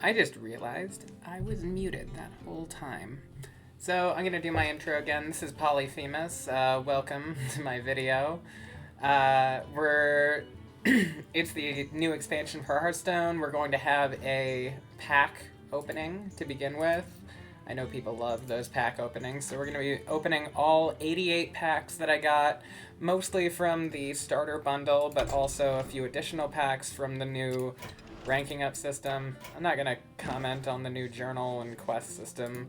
I just realized I was muted that whole time. So I'm gonna do my intro again. This is Polyphemus. Welcome to my video. It's the new expansion for Hearthstone. We're going to have a pack opening to begin with. I know people love those pack openings, so we're going to be opening all 88 packs that I got, mostly from the starter bundle, but also a few additional packs from the new ranking up system. I'm not going to comment on the new journal and quest system,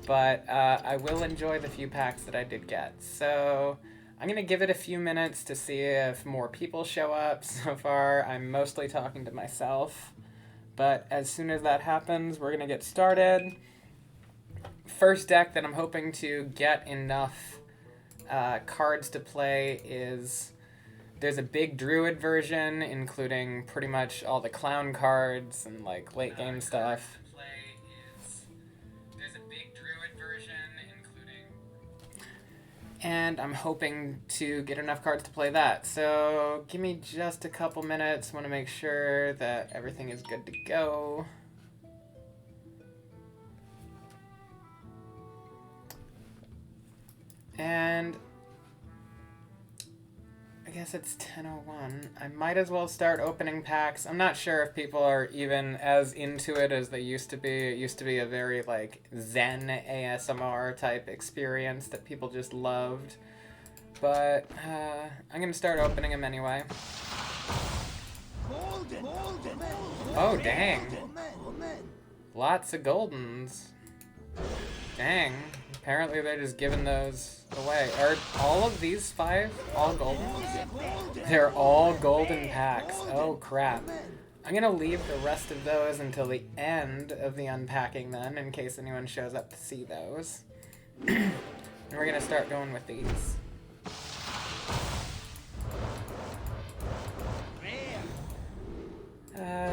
but I will enjoy the few packs that I did get. So I'm going to give it a few minutes to see if more people show up. So far, I'm mostly talking to myself, but as soon as that happens, we're going to get started. First deck that I'm hoping to get enough cards to play is, there's a Big Druid version, including pretty much all the clown cards and like late game stuff. And I'm hoping to get enough cards to play that. So give me just a couple minutes. Want to make sure that everything is good to go. And I guess it's 10:01. I might as well start opening packs. I'm not sure if people are even as into it as they used to be. It used to be a very like Zen ASMR type experience that people just loved. But I'm gonna start opening them anyway. Oh dang. Lots of goldens. Dang. Apparently they're just giving those away. Are all of these 5 all golden? They're all golden packs. Oh crap. I'm gonna leave the rest of those until the end of the unpacking then, in case anyone shows up to see those. And we're gonna start going with these.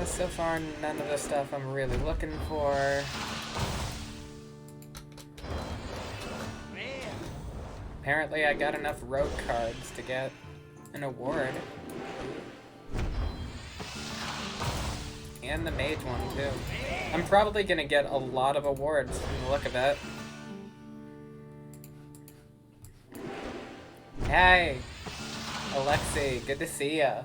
So far none of the stuff I'm really looking for. Apparently I got enough rogue cards to get an award. And the mage one too. I'm probably gonna get a lot of awards from the look of it. Hey! Alexi, good to see ya.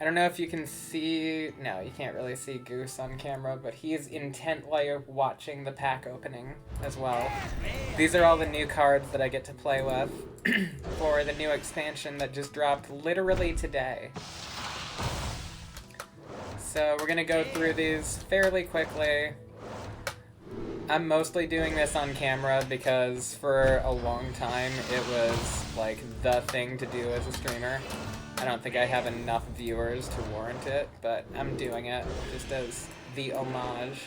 I don't know if you can see... No, you can't really see Goose on camera, but he's intently watching the pack opening as well. These are all the new cards that I get to play with for the new expansion that just dropped literally today. So we're gonna go through these fairly quickly. I'm mostly doing this on camera because for a long time it was like the thing to do as a streamer. I don't think I have enough viewers to warrant it, but I'm doing it just as the homage.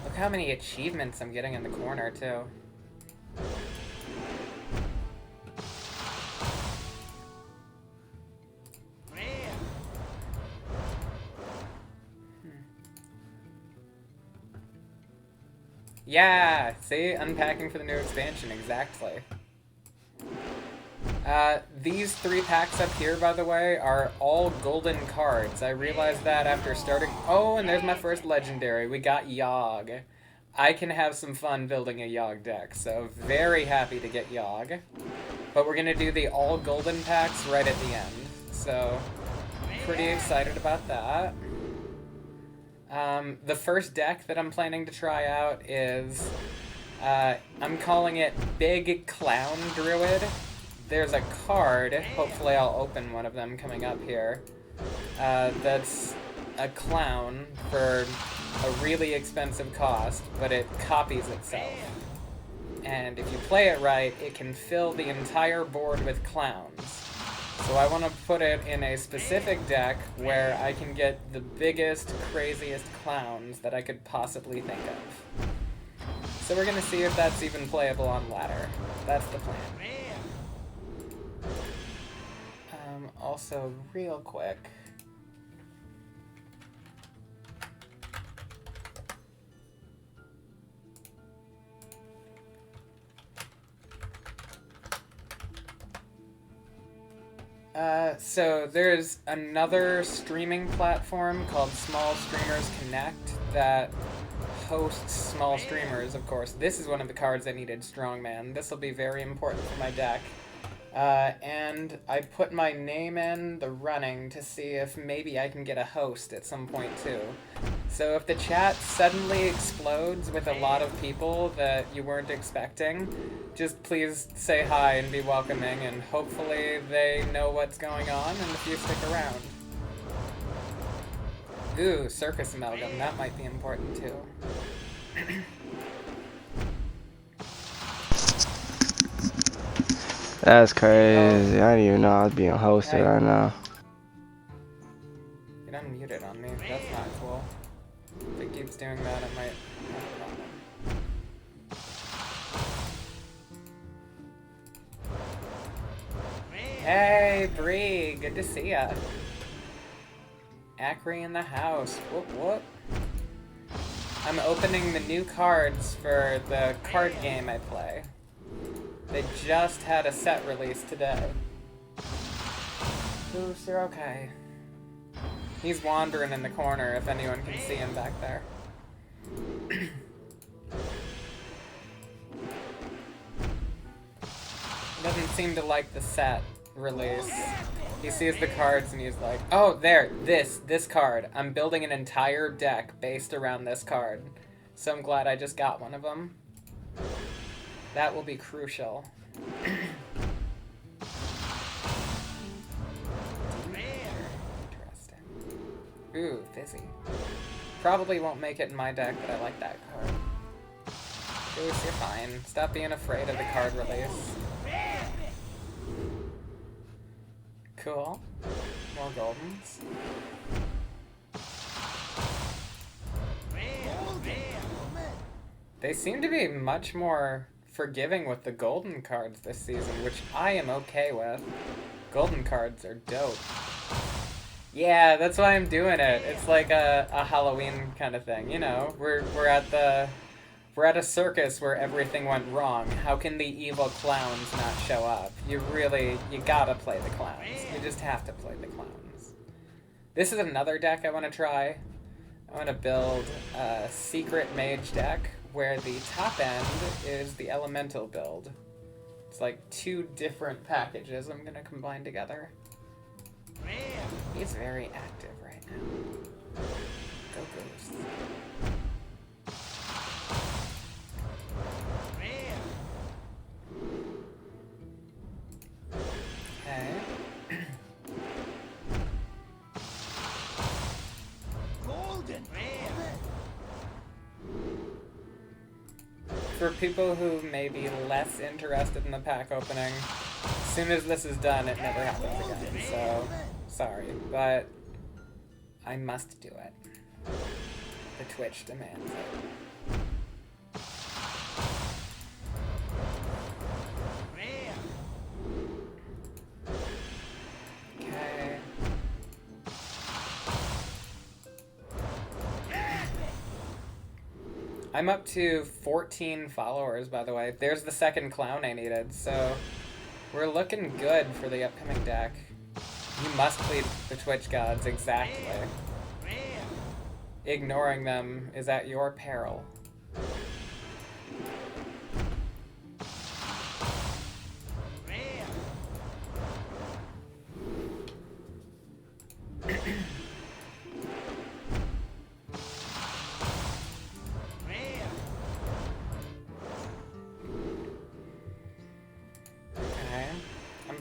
Look how many achievements I'm getting in the corner, too. Yeah! See? Unpacking for the new expansion, exactly. These 3 packs up here, by the way, are all golden cards. I realized that after starting... Oh, and there's my first legendary. We got Yogg. I can have some fun building a Yogg deck, so very happy to get Yogg. But we're gonna do the all golden packs right at the end, so pretty excited about that. The first deck that I'm planning to try out is... I'm calling it Big Clown Druid. There's a card, hopefully I'll open one of them coming up here, that's a clown for a really expensive cost, but it copies itself. And if you play it right, it can fill the entire board with clowns. So I want to put it in a specific deck where I can get the biggest, craziest clowns that I could possibly think of. So we're going to see if that's even playable on ladder. That's the plan. Also, real quick, So there's another streaming platform called Small Streamers Connect that hosts small streamers, of course. This is one of the cards I needed, Strongman. This will be very important for my deck. And I put my name in the running to see if maybe I can get a host at some point too. So if the chat suddenly explodes with a lot of people that you weren't expecting, just please say hi and be welcoming, and hopefully they know what's going on and if you stick around. Ooh, Circus Amalgam, that might be important too. That's crazy. I didn't even know I was being hosted right now. Get unmuted on me. That's not cool. If it keeps doing that, it might have a problem. Hey, Bree. Good to see ya. Acri in the house. Whoop, whoop. I'm opening the new cards for the card game I play. They just had a set release today. Goose, you're okay. He's wandering in the corner if anyone can see him back there. He doesn't seem to like the set release. He sees the cards and he's like, oh, there, this card. I'm building an entire deck based around this card. So I'm glad I just got one of them. That will be crucial. Interesting. Ooh, Fizzy. Probably won't make it in my deck, but I like that card. Goose, you're fine. Stop being afraid of the card release. Cool. More Goldens. They seem to be much more forgiving with the golden cards this season, which I am okay with. Golden cards are dope. Yeah, that's why I'm doing it. It's like a Halloween kind of thing, you know. We're at a circus where everything went wrong. How can the evil clowns not show up? You gotta play the clowns. You just have to play the clowns. This is another deck I want to try. I want to build a secret mage deck where the top end is the elemental build. It's like two different packages I'm gonna combine together. He's very active right now. Go Goose. Okay. For people who may be less interested in the pack opening, as soon as this is done, it never happens again, so sorry, but I must do it. The Twitch demands it. Okay. I'm up to 14 followers, by the way. There's the second clown I needed, so we're looking good for the upcoming deck. You must plead the Twitch gods, exactly. Ignoring them is at your peril.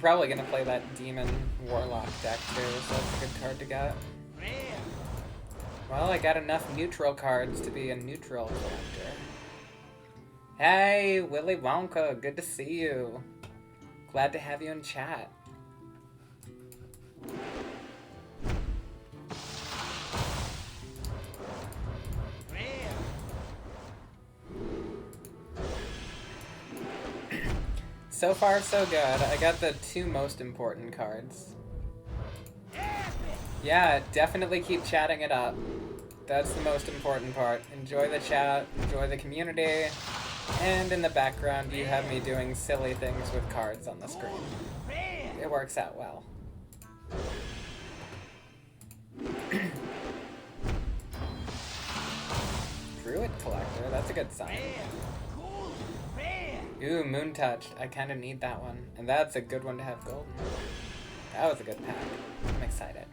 Probably gonna play that Demon Warlock deck too, so that's a good card to get. Well, I got enough neutral cards to be a neutral collector. Hey, Willy Wonka, good to see you. Glad to have you in chat. So far, so good. I got the two most important cards. Yeah, definitely keep chatting it up. That's the most important part. Enjoy the chat, enjoy the community, and in the background you have me doing silly things with cards on the screen. It works out well. Druid Collector, that's a good sign. Ooh, Moon Touch. I kind of need that one. And that's a good one to have golden. That was a good pack. I'm excited.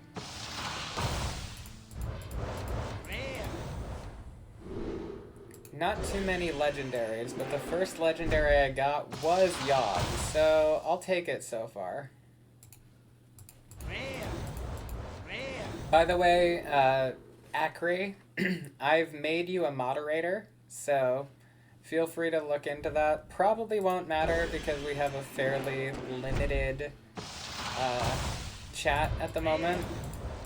Not too many legendaries, but the first legendary I got was Yogg, so I'll take it so far. By the way, Acri, I've made you a moderator, so feel free to look into that. Probably won't matter because we have a fairly limited chat at the moment,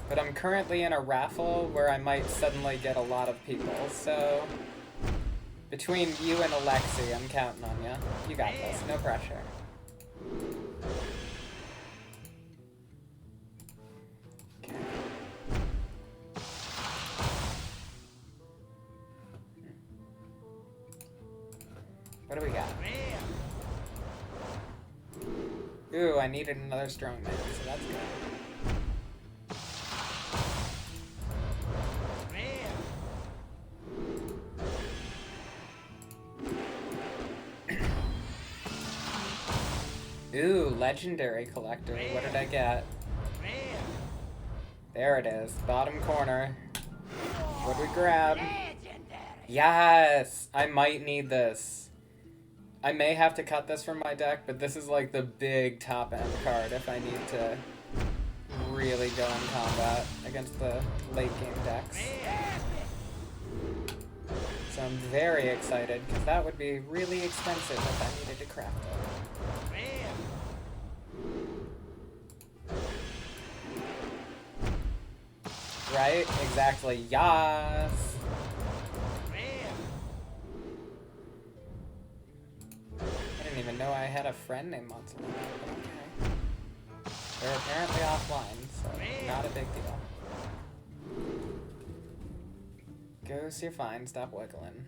but I'm currently in a raffle where I might suddenly get a lot of people, so between you and Alexi, I'm counting on you. You got this, no pressure. Okay. What do we got? Ooh, I needed another strong man, so that's good. Ooh, legendary collector. What did I get? There it is, bottom corner. What do we grab? Yes! I might need this. I may have to cut this from my deck, but this is like the big top end card if I need to really go in combat against the late game decks. So I'm very excited, because that would be really expensive if I needed to craft it. Right? Exactly. Yas! I didn't even know I had a friend named Monsoon. Okay. They're apparently offline, so not a big deal. Ghost, you're fine. Stop wiggling.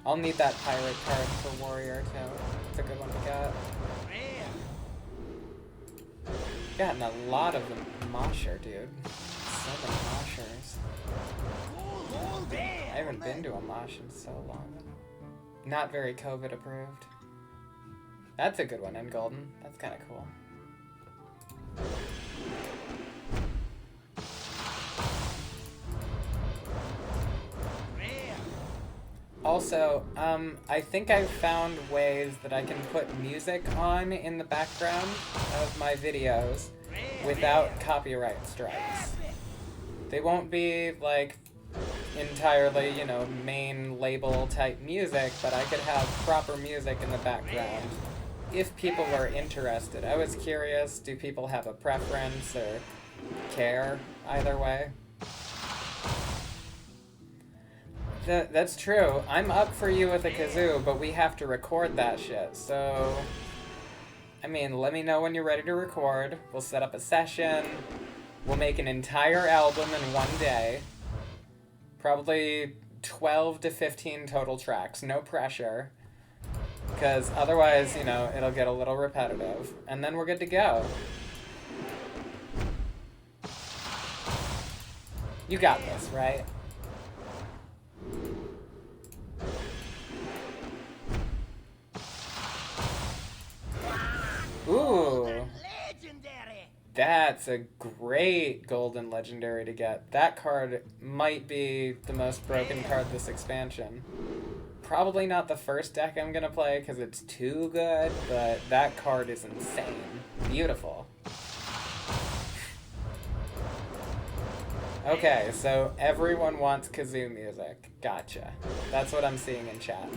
I'll need that pirate card for warrior too. It's a good one to get. Gotten a lot of them. Mosher, dude. So many moshers. I haven't been to a mosh in so long. Not very COVID approved. That's a good one in golden. That's kind of cool. Also, I think I've found ways that I can put music on in the background of my videos without copyright strikes. They won't be, like, entirely, you know, main label type music, but I could have proper music in the background if people were interested. I was curious, do people have a preference or care either way? That's true. I'm up for you with a kazoo, but we have to record that shit, so I mean, let me know when you're ready to record. We'll set up a session. We'll make an entire album in one day. Probably 12 to 15 total tracks. No pressure. Because otherwise, you know, it'll get a little repetitive. And then we're good to go. You got this, right? Ooh. That's a great golden legendary to get. That card might be the most broken card this expansion. Probably not the first deck I'm gonna play because it's too good, but that card is insane. Beautiful. Okay, so everyone wants kazoo music. Gotcha. That's what I'm seeing in chat.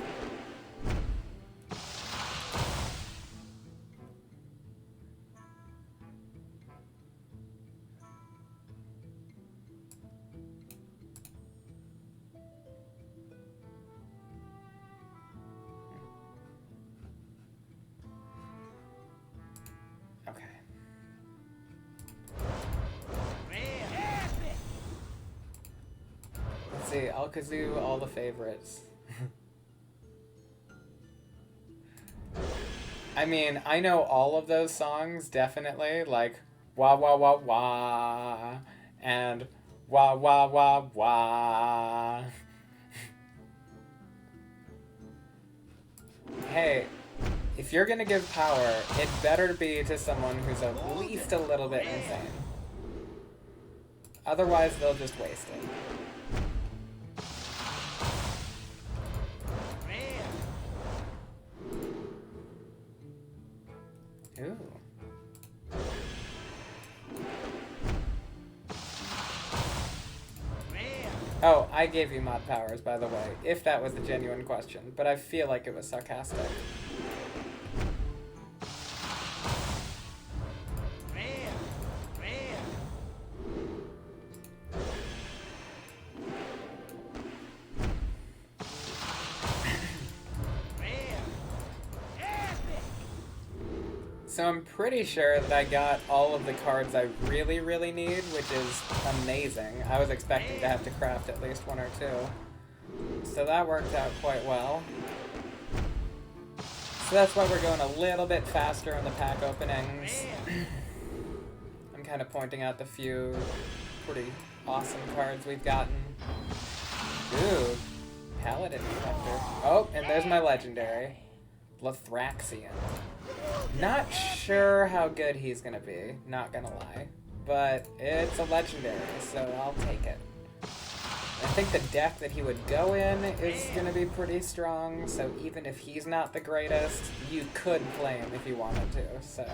Okay. Let's see, I'll kazoo all the favorites. I mean, I know all of those songs, definitely. Like, wah wah wah wah, and wah wah wah wah. Hey, if you're gonna give power, it better be to someone who's at least a little bit insane. Otherwise, they'll just waste it. Ooh. Oh, I gave you mod powers, by the way, if that was a genuine question, but I feel like it was sarcastic. So I'm pretty sure that I got all of the cards I really, really need, which is amazing. I was expecting to have to craft at least one or two. So that worked out quite well. So that's why we're going a little bit faster in the pack openings. I'm kind of pointing out the few pretty awesome cards we've gotten. Ooh, Paladin Collector. Oh, and there's my legendary. Lathraxian. Not sure how good he's gonna be, not gonna lie. But it's a legendary, so I'll take it. I think the deck that he would go in is gonna be pretty strong, so even if he's not the greatest, you could play him if you wanted to, so...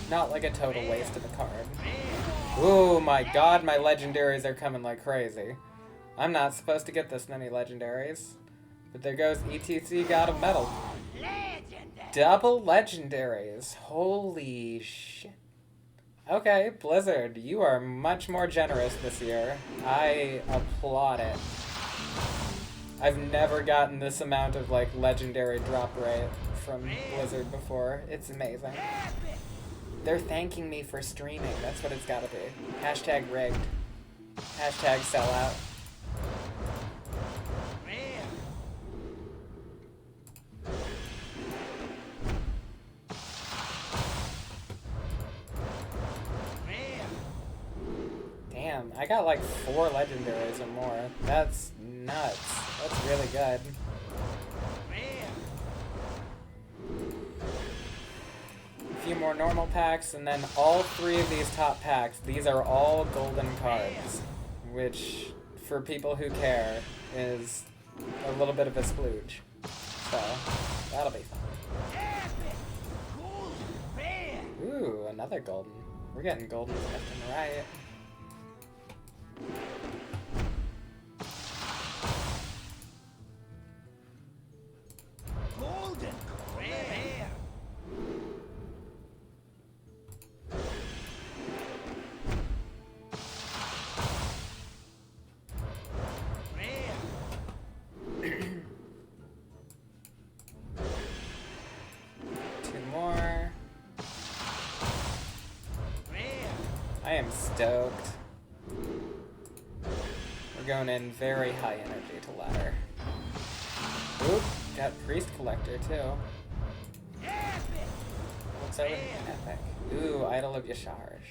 Not like a total waste of a card. Ooh, my god, my legendaries are coming like crazy. I'm not supposed to get this many legendaries. But there goes ETC God of Metal. Double legendaries. Holy shit. Okay, Blizzard, you are much more generous this year. I applaud it. I've never gotten this amount of, like, legendary drop rate from Blizzard before. It's amazing. They're thanking me for streaming. That's what it's gotta be. Hashtag rigged. Hashtag sellout. Damn, I got like 4 legendaries or more. That's nuts. That's really good. A few more normal packs, and then all 3 of these top packs, these are all golden cards. Which, for people who care, is a little bit of a splooge. So, that'll be fun. Ooh, another golden. We're getting golden left and right. Golden rare. Two more. I am stoked. We're going in very high energy to ladder. Oop, got Priest Collector too. What's over epic? Ooh, Idol of Yasharj.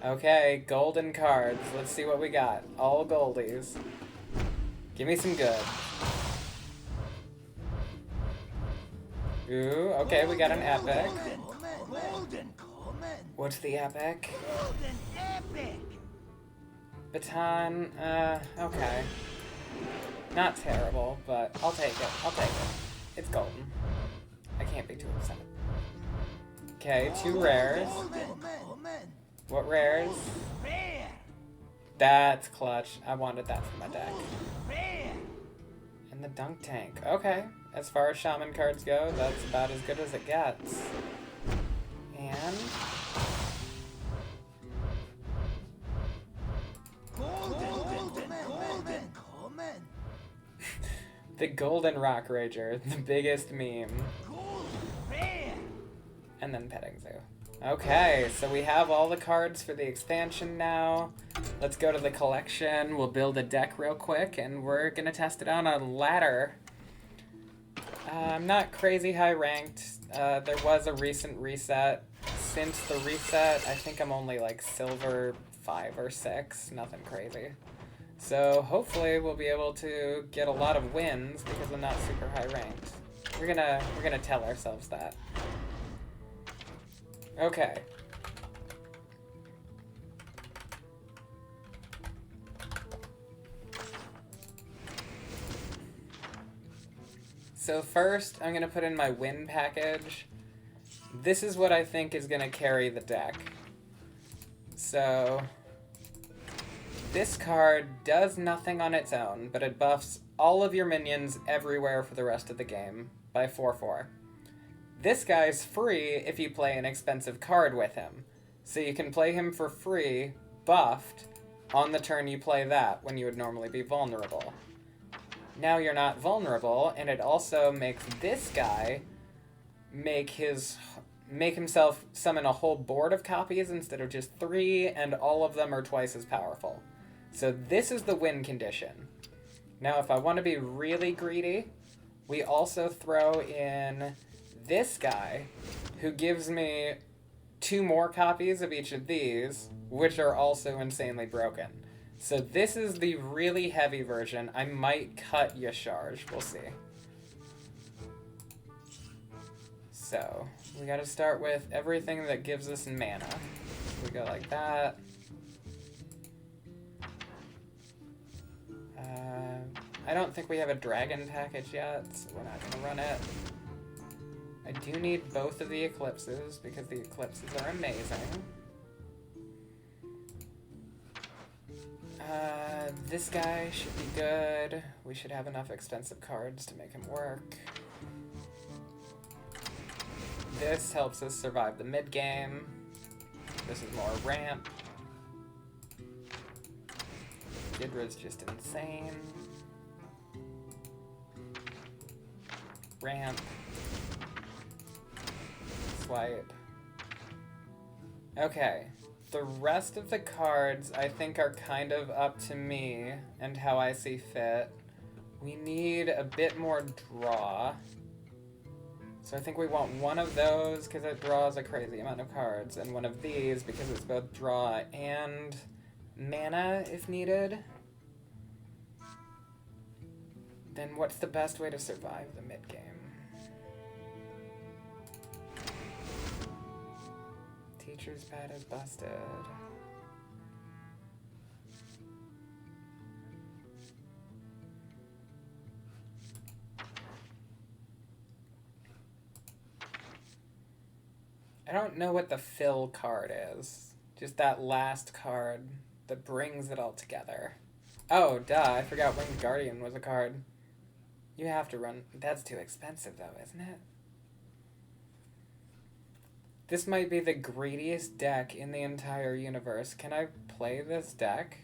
Okay, golden cards. Let's see what we got. All goldies. Give me some good. Ooh, okay, we got an epic. What's the epic? Baton, okay. Not terrible, but I'll take it. I'll take it. It's golden. I can't be too upset. Okay, 2 rares. What rares? That's clutch. I wanted that for my deck. And the dunk tank. Okay. As far as shaman cards go, that's about as good as it gets. And... the Golden Rock Rager, the biggest meme. And then Petting Zoo. Okay, so we have all the cards for the expansion now. Let's go to the collection. We'll build a deck real quick, and we're gonna test it out on a ladder. I'm not crazy high ranked. There was a recent reset. Since the reset, I think I'm only like silver 5 or 6. Nothing crazy. So hopefully we'll be able to get a lot of wins because I'm not super high ranked. We're gonna tell ourselves that. Okay. So first, I'm gonna put in my win package. This is what I think is gonna carry the deck. So this card does nothing on its own, but it buffs all of your minions everywhere for the rest of the game by 4/4. This guy's free if you play an expensive card with him. So you can play him for free, buffed, on the turn you play that when you would normally be vulnerable. Now you're not vulnerable, and it also makes this guy make himself summon a whole board of copies instead of just 3, and all of them are twice as powerful. So this is the win condition. Now if I want to be really greedy, we also throw in this guy, who gives me 2 more copies of each of these, which are also insanely broken. So this is the really heavy version. I might cut Yasharj, we'll see. So, we gotta start with everything that gives us mana. We go like that. I don't think we have a dragon package yet, so we're not gonna run it. I do need both of the eclipses, because the eclipses are amazing. This guy should be good. We should have enough expensive cards to make him work. This helps us survive the mid game. This is more ramp. Gidra's just insane. Ramp. Swipe. Okay. The rest of the cards, I think, are kind of up to me and how I see fit. We need a bit more draw. So I think we want one of those because it draws a crazy amount of cards, and one of these because it's both draw and mana if needed. Then what's the best way to survive the mid-game? Teacher's pad is busted. I don't know what the fill card is. Just that last card that brings it all together. Oh, duh, I forgot Winged Guardian was a card. You have to run... That's too expensive, though, isn't it? This might be the greediest deck in the entire universe. Can I play this deck?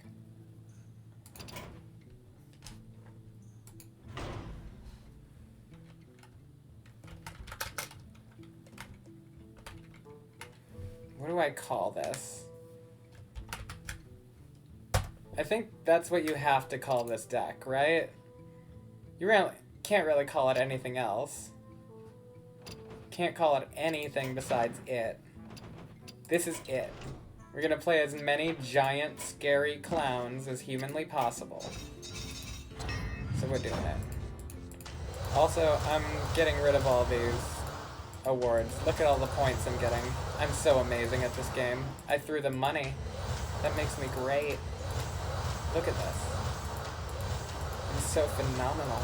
What do I call this? I think that's what you have to call this deck, right? You really can't really call it anything else. Can't call it anything besides it. This is it. We're gonna play as many giant, scary clowns as humanly possible. So we're doing it. Also, I'm getting rid of all these awards. Look at all the points I'm getting. I'm so amazing at this game. I threw the money. That makes me great. Look at this. I'm so phenomenal.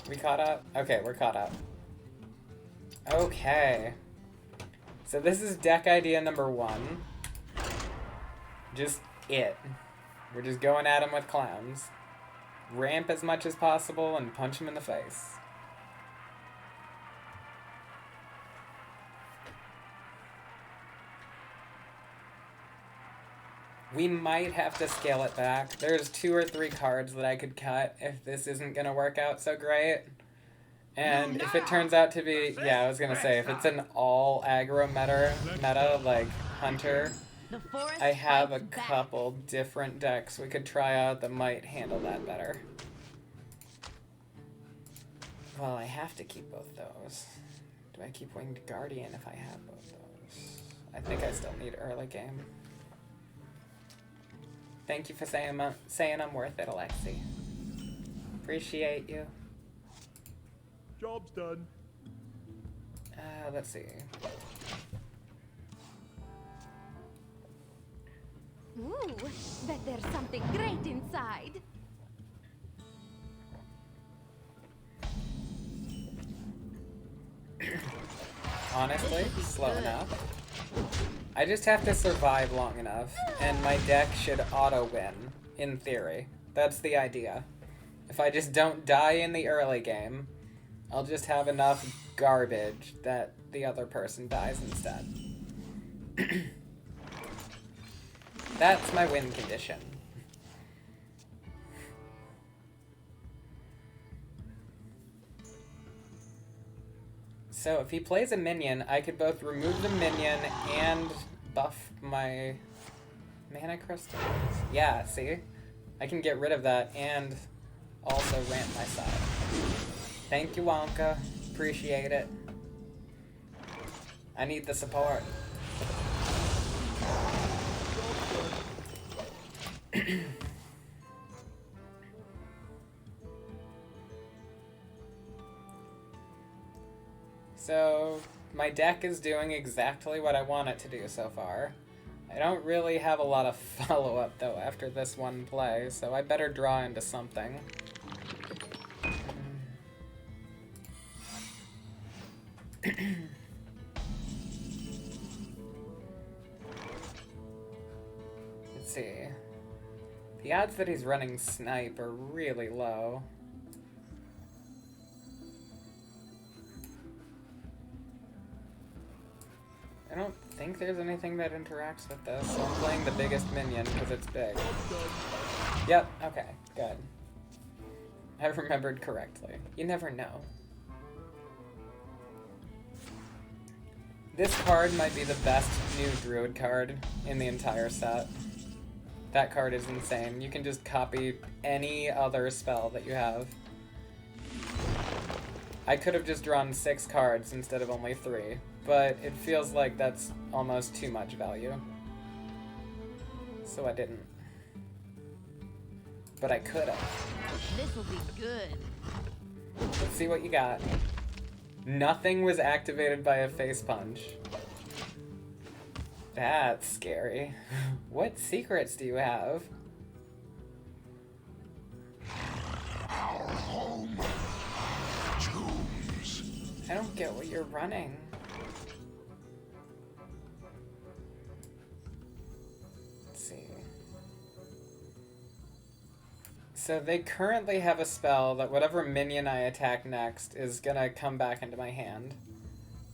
We caught up? Okay, we're caught up. Okay. So this is deck idea number 1. Just it. We're just going at him with clowns. Ramp as much as possible and punch him in the face. We might have to scale it back. There's 2 or 3 cards that I could cut if this isn't gonna work out so great. And if it turns out to be, yeah, I was gonna say, if it's an all aggro meta like Hunter, I have a couple different decks we could try out that might handle that better. Well, I have to keep both those. Do I keep Winged Guardian if I have both those? I think I still need early game. Thank you for saying I'm worth it, Alexi. Appreciate you. Job's done. Let's see. Ooh, bet there's something great inside. Honestly, slow enough. I just have to survive long enough, and my deck should auto-win, in theory. That's the idea. If I just don't die in the early game, I'll just have enough garbage that the other person dies instead. That's my win condition. So if he plays a minion, I could both remove the minion and buff my mana crystals. Yeah, see? I can get rid of that and also ramp my side. Thank you, Wonka. Appreciate it. I need the support. So, my deck is doing exactly what I want it to do so far. I don't really have a lot of follow-up, though, after this one play, so I better draw into something. Let's see. The odds that he's running Snipe are really low. I don't think there's anything that interacts with this. So I'm playing the biggest minion because it's big. Yep, okay, good. I remembered correctly. You never know. This card might be the best new Druid card in the entire set. That card is insane. You can just copy any other spell that you have. I could have just drawn 6 cards instead of only 3, but it feels like that's almost too much value. So I didn't. But I could have. This'll be good. Let's see what you got. Nothing was activated by a face punch. That's scary. What secrets do you have? Our home. Tombs. I don't get what you're running. Let's see. So they currently have a spell that whatever minion I attack next is gonna come back into my hand.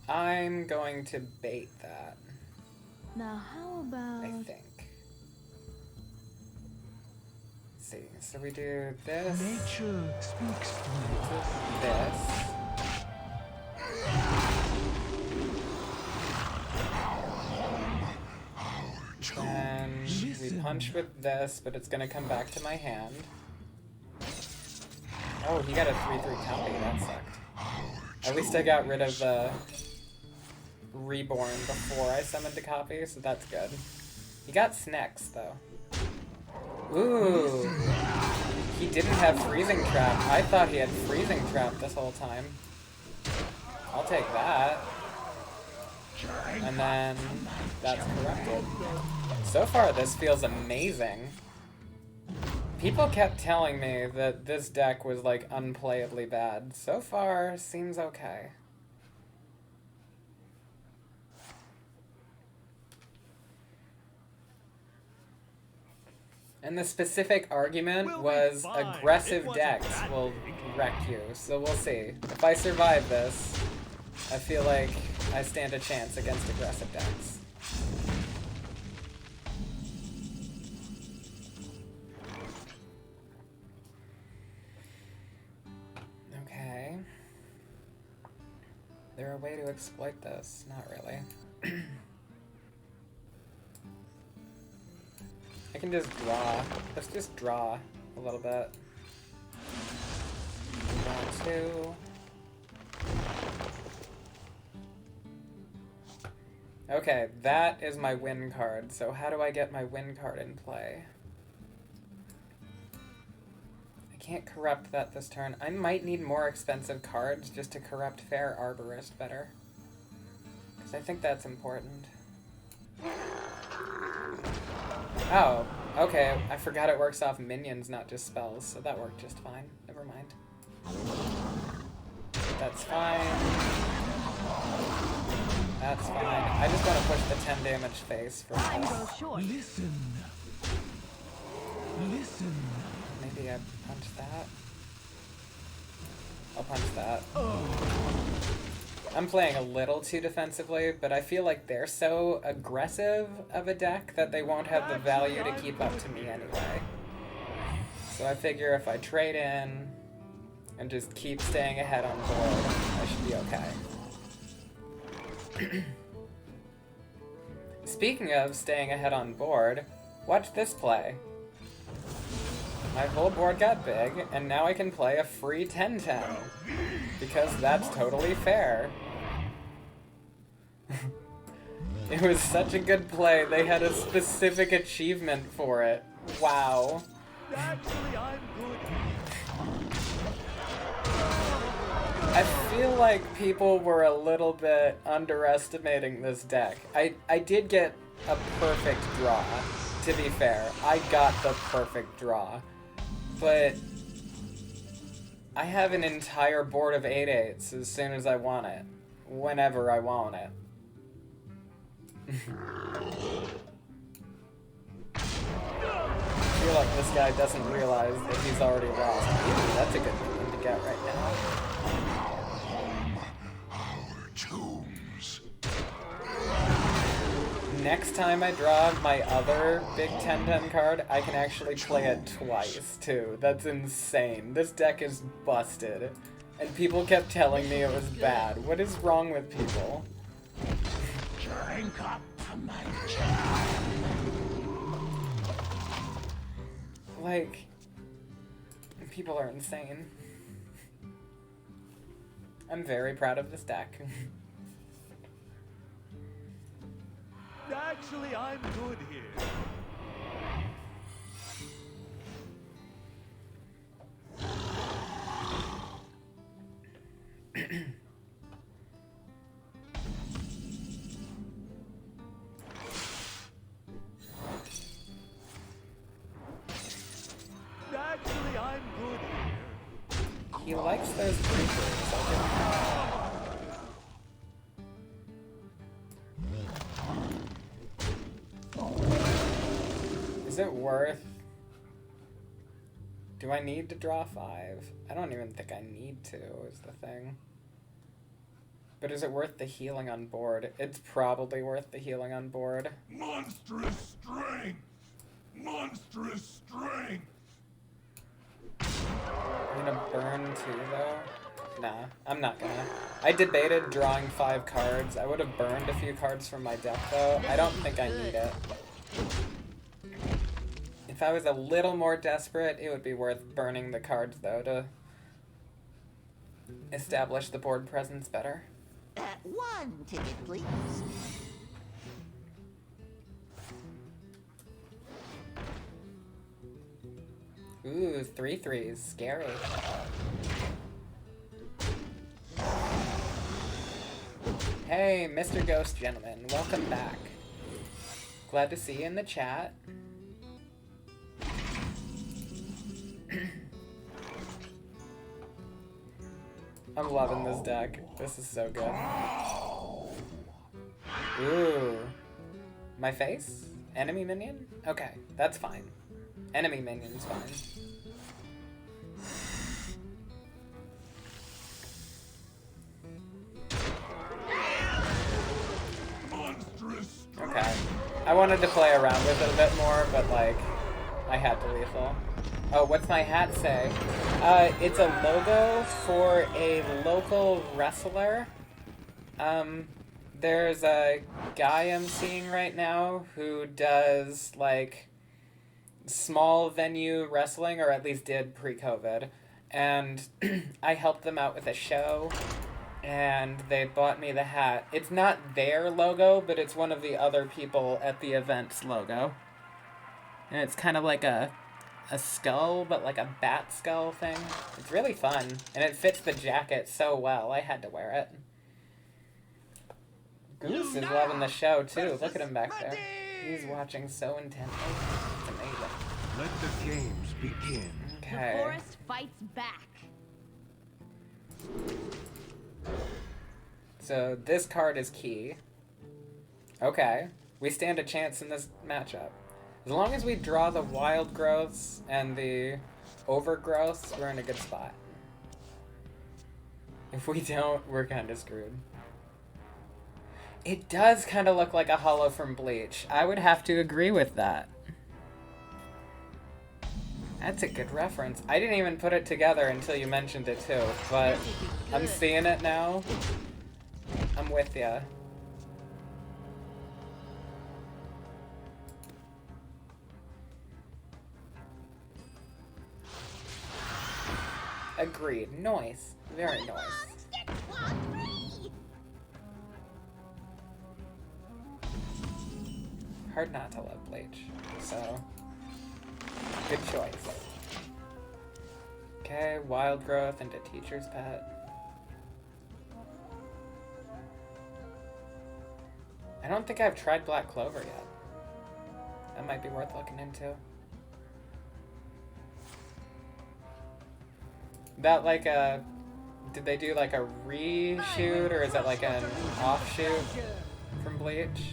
I'm going to bait that. Now how about... I think. Let's see, so we do this. Nature speaks to me. This. And we punch with this, but it's gonna come back to my hand. Oh, he got a 3/3 copy, that sucked. At least I got rid of the Reborn before I summoned a copy, so that's good. He got Snacks, though. Ooh! He didn't have Freezing Trap. I thought he had Freezing Trap this whole time. I'll take that. And then that's corrupted. So far, this feels amazing. People kept telling me that this deck was, like, unplayably bad. So far, seems okay. And the specific argument was aggressive decks will wreck you, so we'll see. If I survive this, I feel like I stand a chance against aggressive decks. Okay. there a way to exploit this? Not really. I can just draw. Let's just draw a little bit. 1, 2. Okay, that is my win card. So how do I get my win card in play? I can't corrupt that this turn. I might need more expensive cards just to corrupt Fair Arborist better. Because I think that's important. Oh, okay. I forgot it works off minions, not just spells, so that worked just fine. Never mind. That's fine. That's fine. I just want to push the 10 damage face for Time this. goes short. Listen. Listen. Maybe I punch that. I'll punch that. I'm playing a little too defensively, but I feel like they're so aggressive of a deck that they won't have the value to keep up to me anyway. So I figure if I trade in and just keep staying ahead on board, I should be okay. Speaking of staying ahead on board, watch this play. My whole board got big, and now I can play a free 10-10. Because that's totally fair. It was such a good play, they had a specific achievement for it. Wow. Actually, I'm good. I feel like people were a little bit underestimating this deck. I did get a perfect draw, to be fair. I got the perfect draw. But I have an entire board of 8/8s as soon as I want it. Whenever I want it. I feel like this guy doesn't realize that he's already lost. Ooh, that's a good thing to get right now. Our tombs. Next time I draw my other big 10-10 card, I can actually play it twice, too. That's insane. This deck is busted. And people kept telling me it was bad. What is wrong with people? Drink up to my child. Like, people are insane. I'm very proud of this deck. Actually, I'm good here. Actually, I'm good here. He likes those creatures. Is it worth... Do I need to draw 5? I don't even think I need to, is the thing. But is it worth the healing on board? It's probably worth the healing on board. Monstrous strength. Monstrous strength. I'm gonna burn 2 though. Nah, I'm not gonna. I debated drawing 5 cards. I would have burned a few cards from my deck though. I don't think I need it. If I was a little more desperate, it would be worth burning the cards though to establish the board presence better. 1 ticket, please. Ooh, 3/3s, scary. Hey, Mr. Ghost Gentleman, welcome back. Glad to see you in the chat. I'm loving this deck. This is so good. Ooh. My face? Enemy minion? Okay, that's fine. Enemy minion's fine. Okay. I wanted to play around with it a bit more, but like, I had to lethal. Oh, what's my hat say? It's a logo for a local wrestler There's a guy I'm seeing right now who does, like, small venue wrestling, or at least did pre-COVID. And I helped them out with a show, and they bought me the hat. It's not their logo, but it's one of the other people at the event's logo. And it's kind of like a skull, but like a bat skull thing. It's really fun, and it fits the jacket so well. I had to wear it. Goose is loving the show, too. Look at him back there. He's watching so intently. It's amazing. Let the games begin. Okay. The forest fights back. So this card is key. Okay. We stand a chance in this matchup. As long as we draw the wild growths and the overgrowths, we're in a good spot. If we don't, we're kind of screwed. It does kind of look like a hollow from Bleach. I would have to agree with that. That's a good reference. I didn't even put it together until you mentioned it too, but I'm seeing it now. I'm with ya. Agreed. Noise. Very nice. Hard not to love Bleach, so good choice. Okay, wild growth into teacher's pet. I don't think I've tried black clover yet. That might be worth looking into. That like a, did they do like a reshoot, or is it like an offshoot from Bleach?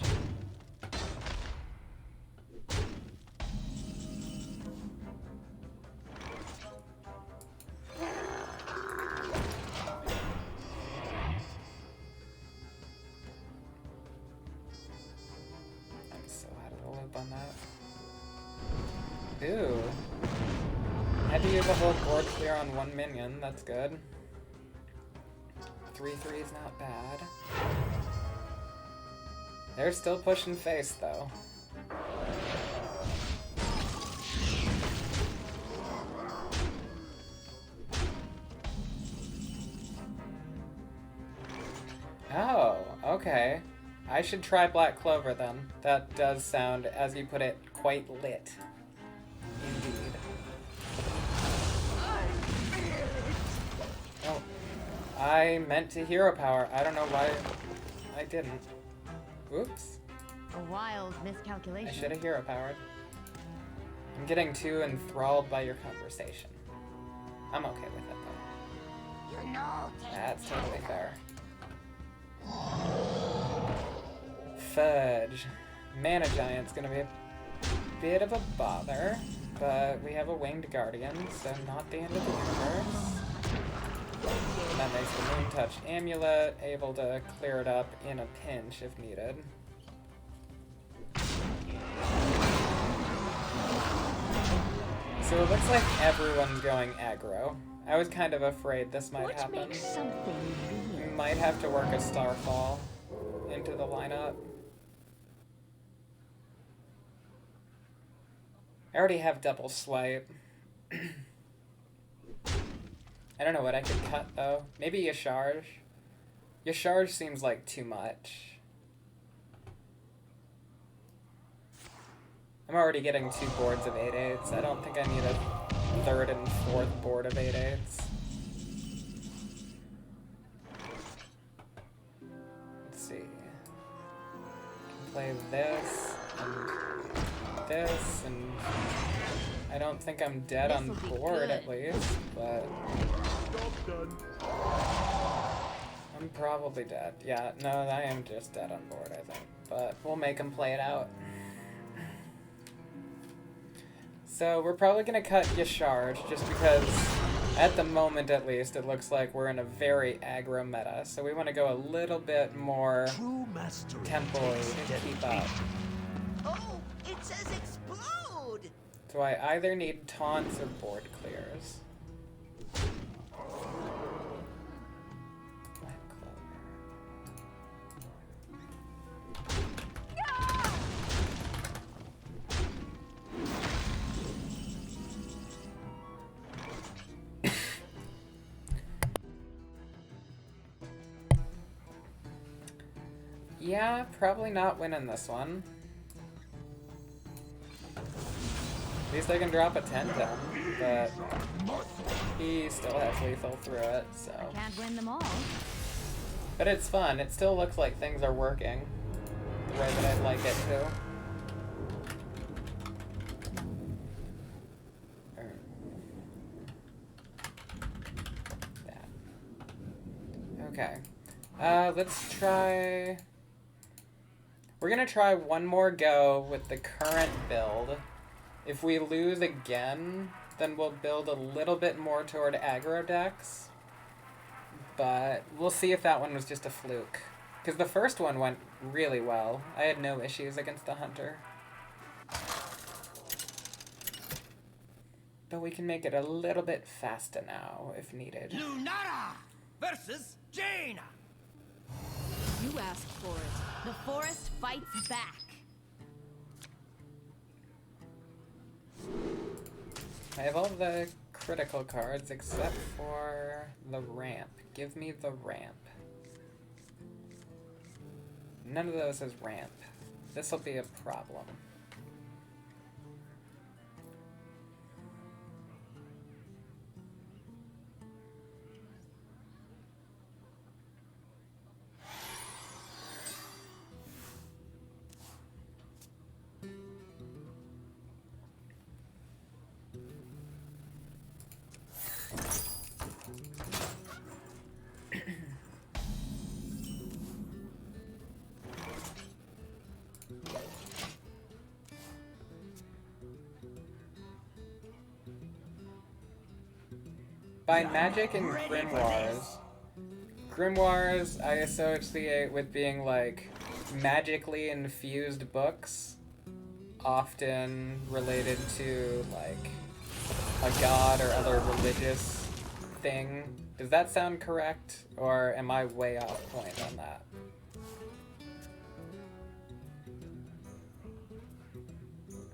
I'm so out of the loop on that. Ooh. Had to use a whole board clear on one minion, that's good. 3/3 is not bad. They're still pushing face though. Oh, okay. I should try Black Clover then. That does sound, as you put it, quite lit. Indeed. Oh, I meant to hero power. I don't know why I didn't. Oops. A wild I miscalculation. should have hero powered. I'm getting too enthralled by your conversation. I'm okay with it though. You know, That's totally fair. Fudge. Mana Giant's gonna be a bit of a bother, but we have a Winged Guardian, so not the end of the universe. And that makes the Moon Touch Amulet able to clear it up in a pinch if needed. So it looks like everyone's going aggro. I was kind of afraid this might what happen. makes something We real? might have to work a Starfall into the lineup. I already have double swipe. I don't know what I could cut though. Maybe Yasharj. Yasharj seems like too much. I'm already getting 2 boards of 8/8s. I don't think I need a 3rd and 4th board of 8/8s. Let's see. Can play this and this, and I don't think I'm dead on This'll be board good. at least, but Job done. I'm probably dead. Yeah, no, I am just dead on board, I think. But we'll make him play it out. So we're probably going to cut Yasharj, just because, at the moment at least, it looks like we're in a very aggro meta. So we want to go a little bit more True mastery tempo-y takes to keep up. Oh, it says explode! So I either need taunts or board clears. Black Clover. Yeah, probably not winning this one. At least I can drop a 10-10, but he still has lethal through it, so. Can't win them all. But it's fun. It still looks like things are working the way that I'd like it to. That. Okay. Let's try... We're gonna try one more go with the current build. If we lose again, then we'll build a little bit more toward aggro decks. But we'll see if that one was just a fluke. Because the first one went really well. I had no issues against the hunter. But we can make it a little bit faster now, if needed. Lunara versus Jaina. You asked for it. The forest fights back. I have all the critical cards except for the ramp. Give me the ramp. None of those is ramp. This'll be a problem. By magic and grimoires. Grimoires I associate with being like magically infused books, often related to like a god or other religious thing. Does that sound correct, or am I way off point on that?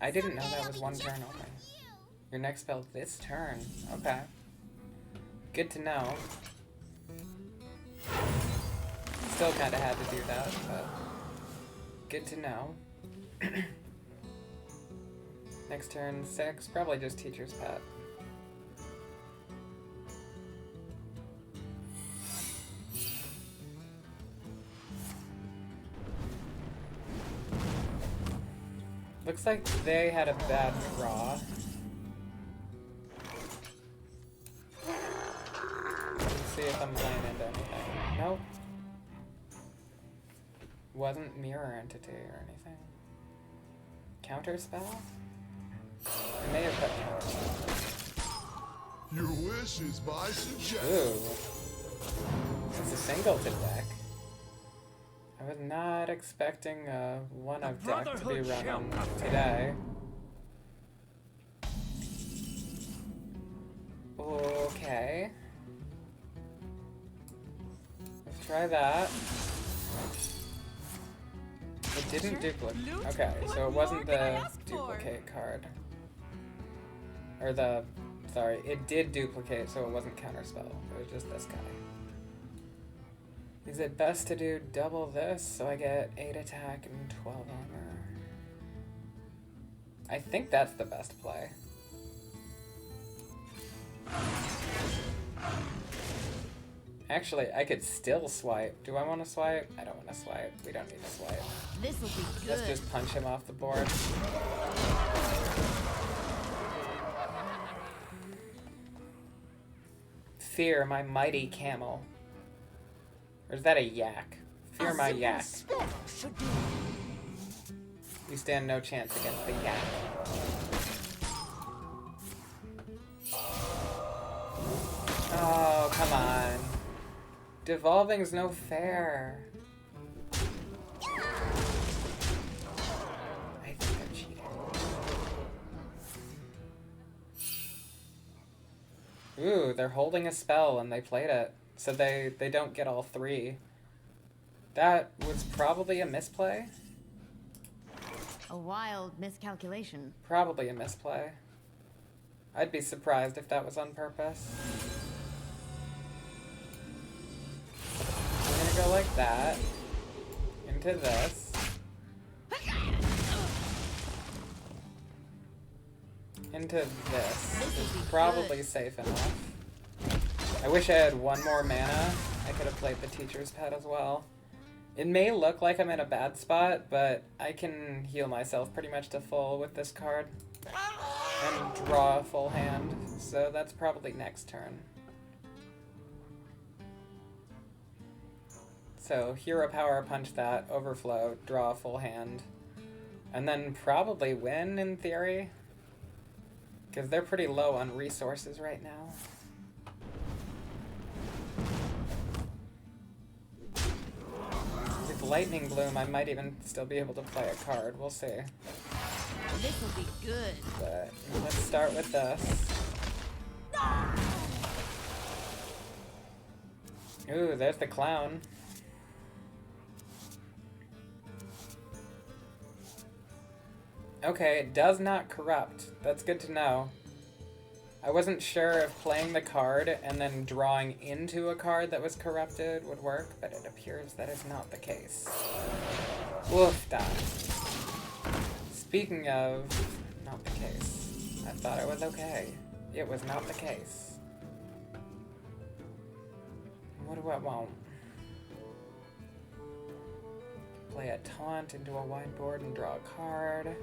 I didn't know that was one turn only. Your next spell this turn. Okay. Good to know. Still kind of had to do that, but good to know. Next turn 6, probably just Teacher's Pet. Looks like they had a bad draw. See if I'm playing into anything. Nope. Wasn't mirror entity or anything. Counter spell? I may have put counter spell. Your wish is my suggestion. Ooh. It's a singleton deck. I was not expecting a one-of deck to be running today. Okay. Try that. It didn't duplicate. Okay, so it wasn't the duplicate card. Or the... Sorry, it did duplicate, so it wasn't counterspell. It was just this guy. Is it best to do double this so I get 8 attack and 12 armor? I think that's the best play. Actually, I could still swipe. Do I want to swipe? I don't want to swipe. We don't need to swipe. This'll be good. Let's just punch him off the board. Fear my mighty camel. Or is that a yak? Fear my yak. You stand no chance against the yak. Oh, come on. Devolving's no fair. I think I'm cheating. Ooh, they're holding a spell and they played it. So they don't get all 3. That was probably a misplay. A wild miscalculation. Probably a misplay. I'd be surprised if that was on purpose. We're gonna go like that. into this. Into this. It's probably safe enough. I wish I had one more mana. I could have played the teacher's pet as well. It may look like I'm in a bad spot, but I can heal myself pretty much to full with this card. And draw a full hand, so that's probably next turn. So Hero Power, punch that, overflow, draw a full hand. And then probably win, in theory. Because they're pretty low on resources right now. With Lightning Bloom, I might even still be able to play a card. We'll see. This'll be good. But let's start with this. Ooh, there's the clown. Okay, it does not corrupt. That's good to know. I wasn't sure if playing the card and then drawing into a card that was corrupted would work, but it appears that is not the case. Woof da. Speaking of not the case, I thought it was okay. It was not the case. What do I want? Play a taunt into a whiteboard and draw a card.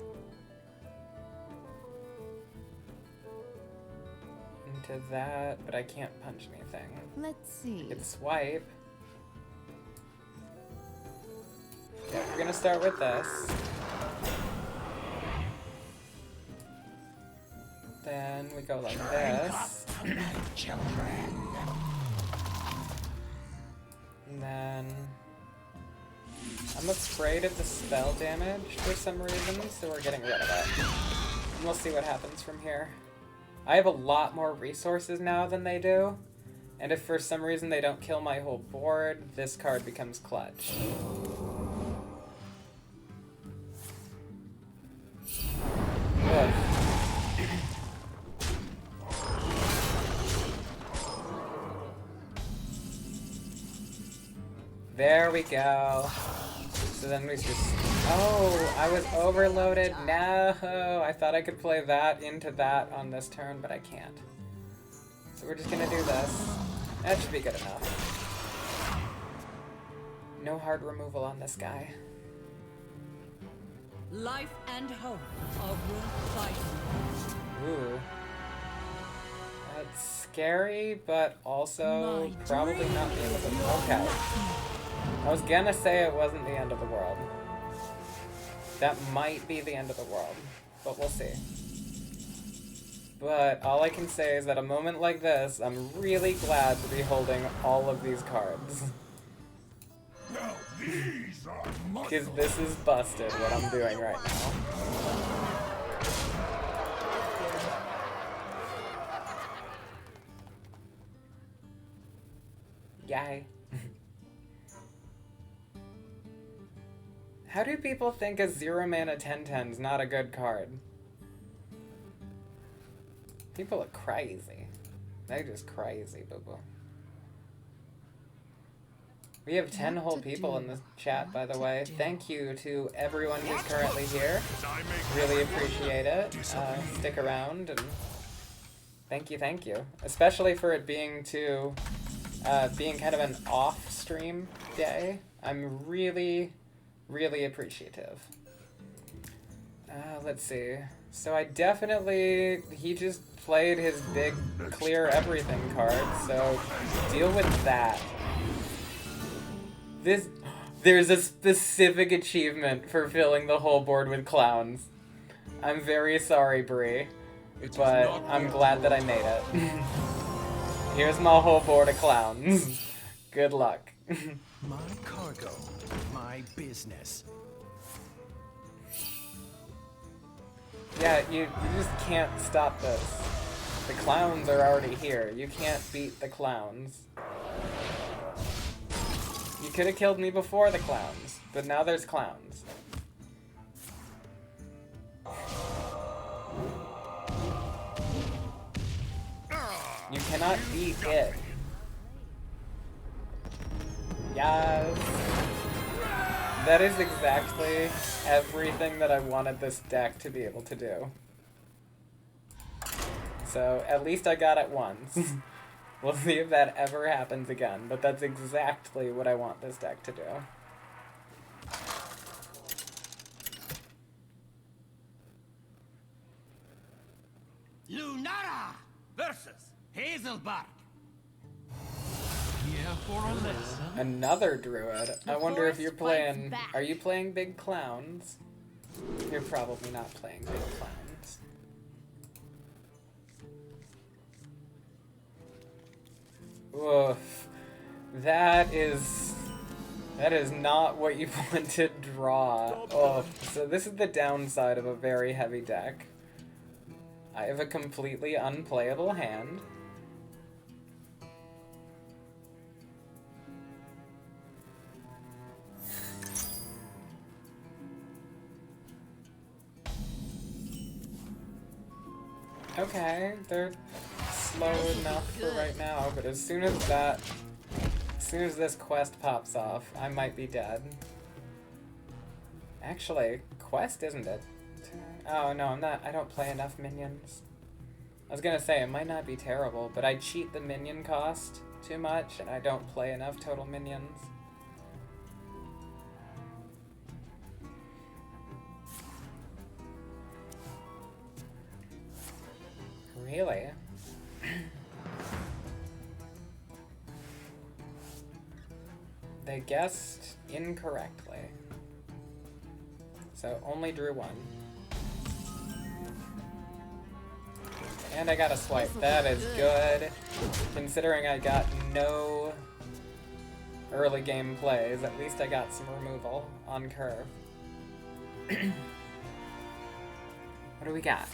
Into that, but I can't punch anything. Let's see. It's swipe. Yeah, we're gonna start with this. Then we go like this. And then I'm afraid of the spell damage for some reason, so we're getting rid of it. And we'll see what happens from here. I have a lot more resources now than they do, and if for some reason they don't kill my whole board, this card becomes clutch. Ugh. There we go. So then we just... Oh, I was overloaded. No, I thought I could play that into that on this turn, but I can't. So we're just gonna do this. That should be good enough. No hard removal on this guy. Life and hope are worth fighting. Ooh. That's scary, but also probably not the end of the world. Okay. I was gonna say it wasn't the end of the world. That might be the end of the world, but we'll see. But all I can say is that a moment like this, I'm really glad to be holding all of these cards. Now these are Because this is busted, what I'm doing right now. Yay. How do people think a 0 mana 10/10 is not a good card? People are crazy. They're just crazy, boo-boo. We have 10 whole people in the chat, by the way. Thank you to everyone who's currently here. Really appreciate it. Stick around and thank you. Especially for it being being kind of an off-stream day. I'm really appreciative. Let's see. So I definitely... He just played his big clear everything card, so deal with that. There's a specific achievement for filling the whole board with clowns. I'm very sorry, Bree, but I'm glad that I made it. Here's my whole board of clowns. Good luck. My cargo, my business. Yeah, you just can't stop this. The clowns are already here. You can't beat the clowns. You could have killed me before the clowns, but now there's clowns. You cannot beat it. Yes. That is exactly everything that I wanted this deck to be able to do. So, at least I got it once. We'll see if that ever happens again, but that's exactly what I want this deck to do. Lunara versus Hazelbark. Here for a lesson. Another druid. I wonder if you're forest fights playing... back. Are you playing big clowns? You're probably not playing big clowns. Oof. That is not what you want to draw. Oh, so this is the downside of a very heavy deck. I have a completely unplayable hand. Okay, they're slow enough for right now, but as soon as this quest pops off, I might be dead. Actually, quest isn't it? Oh no, I don't play enough minions. I was gonna say, it might not be terrible, but I cheat the minion cost too much, and I don't play enough total minions. Really? They guessed incorrectly. So only drew one. And I got a swipe. That is good. Considering I got no early game plays, at least I got some removal on curve. What do we got?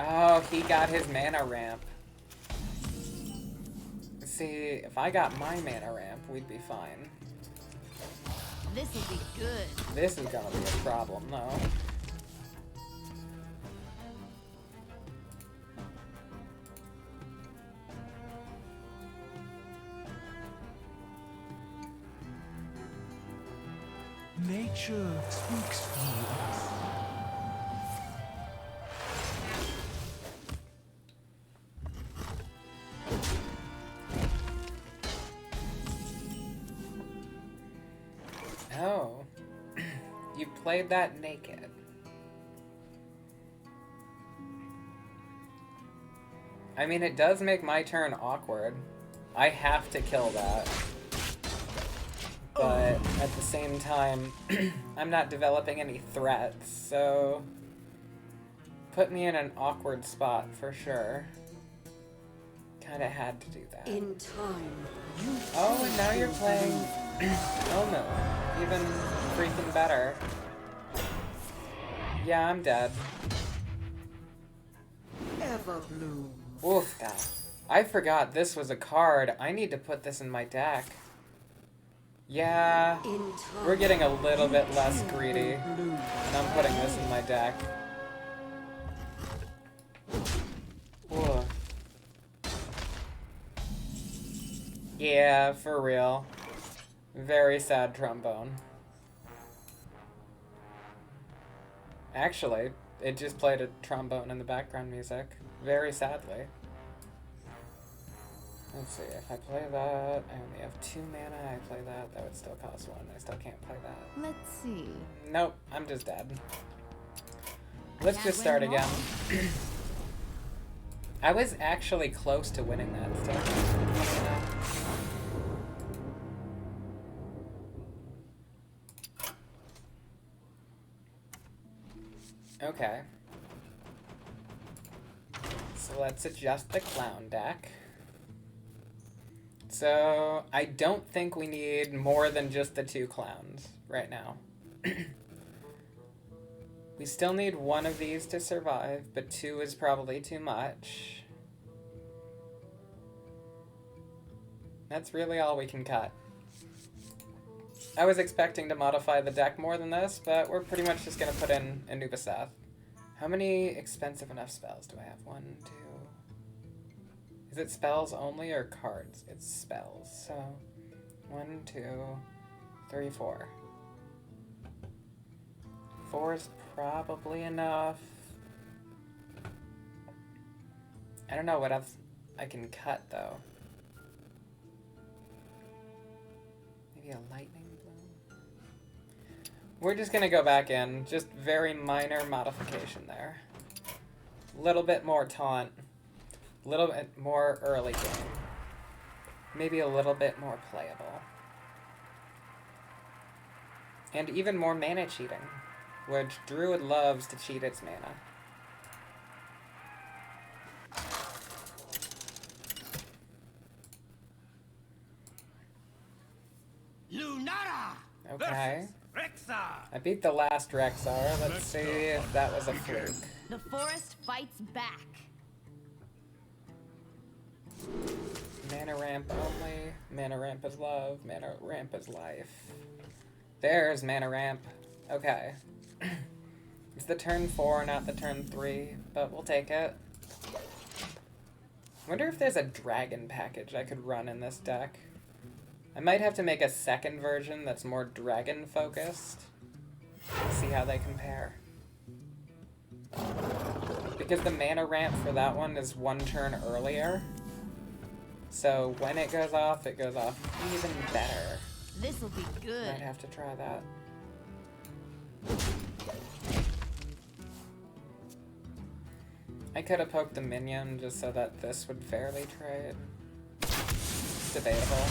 Oh, he got his mana ramp. See, if I got my mana ramp, we'd be fine. This'll be good. This is gonna be a problem, though. Nature speaks through us. Oh. You played that naked. I mean, it does make my turn awkward. I have to kill that. But at the same time, I'm not developing any threats, so put me in an awkward spot for sure. Kinda had to do that. In time, you Oh, and now you're playing... Oh no. Even freaking better. Yeah, I'm dead. ever bloom. Oof, that. I forgot this was a card. I need to put this in my deck. Yeah, In time, we're getting a little bit less you greedy. will bloom. And I'm putting this in my deck. Whoa. Yeah, for real. Very sad trombone. Actually, it just played a trombone in the background music. Very sadly. Let's see, if I play that, I only have 2 mana, I play that, that would still cost 1. I still can't play that. Let's see. Nope, I'm just dead. Let's Can't just start win again. them I was actually close to winning that stuff. Okay. So let's adjust the clown deck. So, I don't think we need more than just the 2 clowns right now. We still need 1 of these to survive, but 2 is probably too much. That's really all we can cut. I was expecting to modify the deck more than this, but we're pretty much just gonna put in Anubis Seth. How many expensive enough spells do I have? 1, 2. Is it spells only or cards? It's spells. So 1, 2, 3, 4. 4 is probably enough. I don't know what else I can cut though. Maybe a lightning bloom? We're just gonna go back in. Just very minor modification there. A little bit more taunt. A little bit more early game. Maybe a little bit more playable. And even more mana cheating, which Druid loves to cheat its mana. Lunara Okay. versus Rexar. I beat the last Rexar. Let's see if that was a fluke. The forest fights back. Mana ramp only. Mana ramp is love. Mana ramp is life. There's mana ramp. Okay. It's the turn 4, not the turn 3, but we'll take it. Wonder if there's a dragon package I could run in this deck. I might have to make a second version that's more dragon focused. See how they compare. Because the mana ramp for that one is 1 turn earlier. So when it goes off even better. This'll be good. Might have to try that. I could have poked the minion just so that this would fairly trade. Debatable.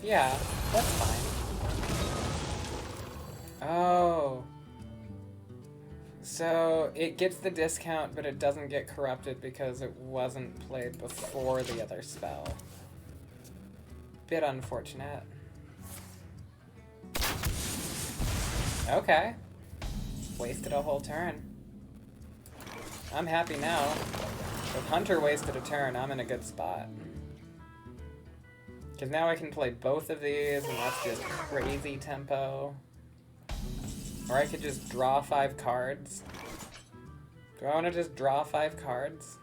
Yeah, that's fine. Oh. So it gets the discount, but it doesn't get corrupted because it wasn't played before the other spell. Bit unfortunate. Okay. Wasted a whole turn. I'm happy now. If Hunter wasted a turn, I'm in a good spot. Because now I can play both of these, and that's just crazy tempo. Or I could just draw 5 cards. Do I want to just draw 5 cards?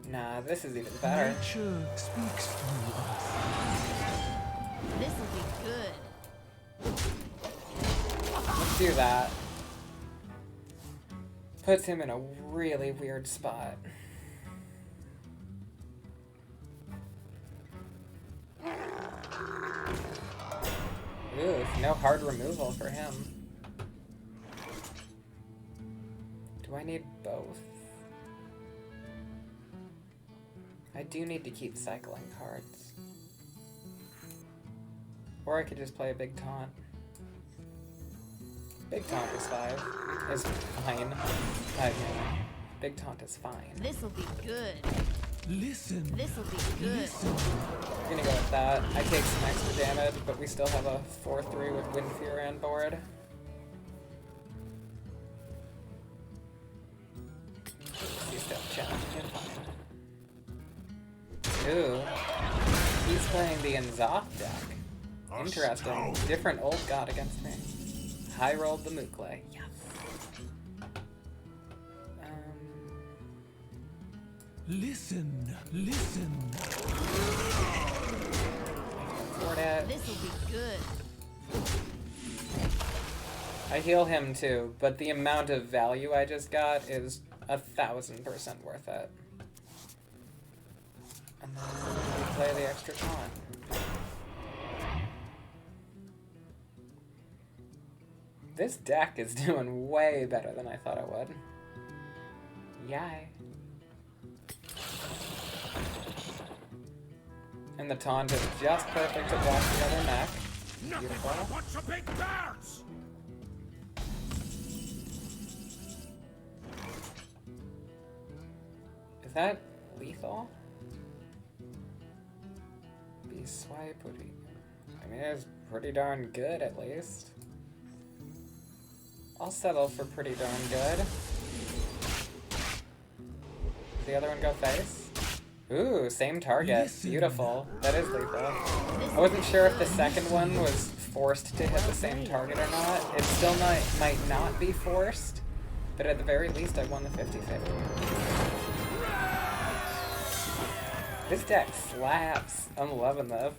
Nah, this is even better. Nature speaks through us. This'll be good. Let's do that. Puts him in a really weird spot. Ooh, no hard removal for him. Do I need both? I do need to keep cycling cards. Or I could just play a big taunt. Big taunt is fine. Big taunt is fine. This'll be good. Listen. This'll be good. Listen. We're gonna go with that. I take some extra damage, but we still have a 4-3 with Windfear on board. He's still challenging it. Ooh. He's playing the Inzoth deck. Interesting. Different old god against me. High rolled the Mukle. Yes. Listen. Listen. Afford it. This'll be good. I heal him too, but the amount of value I just got is 1,000% worth it. And then we play the extra taunt. This deck is doing way better than I thought it would. Yay. And the taunt is just perfect to block the other mech. Beautiful. What's a big birds? Is that lethal? Beast swipe would be... I mean, it's pretty darn good at least. I'll settle for pretty darn good. The other one go face? Ooh, same target. Beautiful. That is lethal. I wasn't sure if the second one was forced to hit the same target or not. It still might not be forced, but at the very least I won the 50-50. This deck slaps. I'm loving this.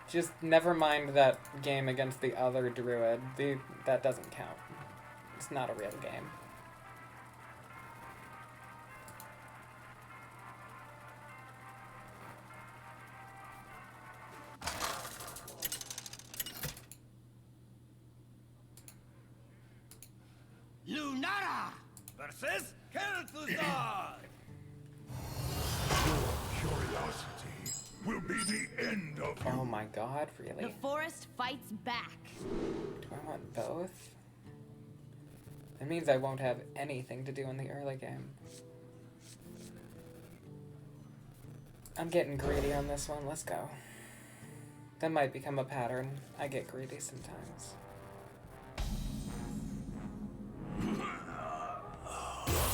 Just never mind that game against the other Druid. That doesn't count. It's not a real game. Lunara versus Kel'Thuzad. Curiosity will be the end of you. Oh my god, The really? forest fights back. Do I want both? That means I won't have anything to do in the early game. I'm getting greedy on this one. Let's go. That might become a pattern. I get greedy sometimes.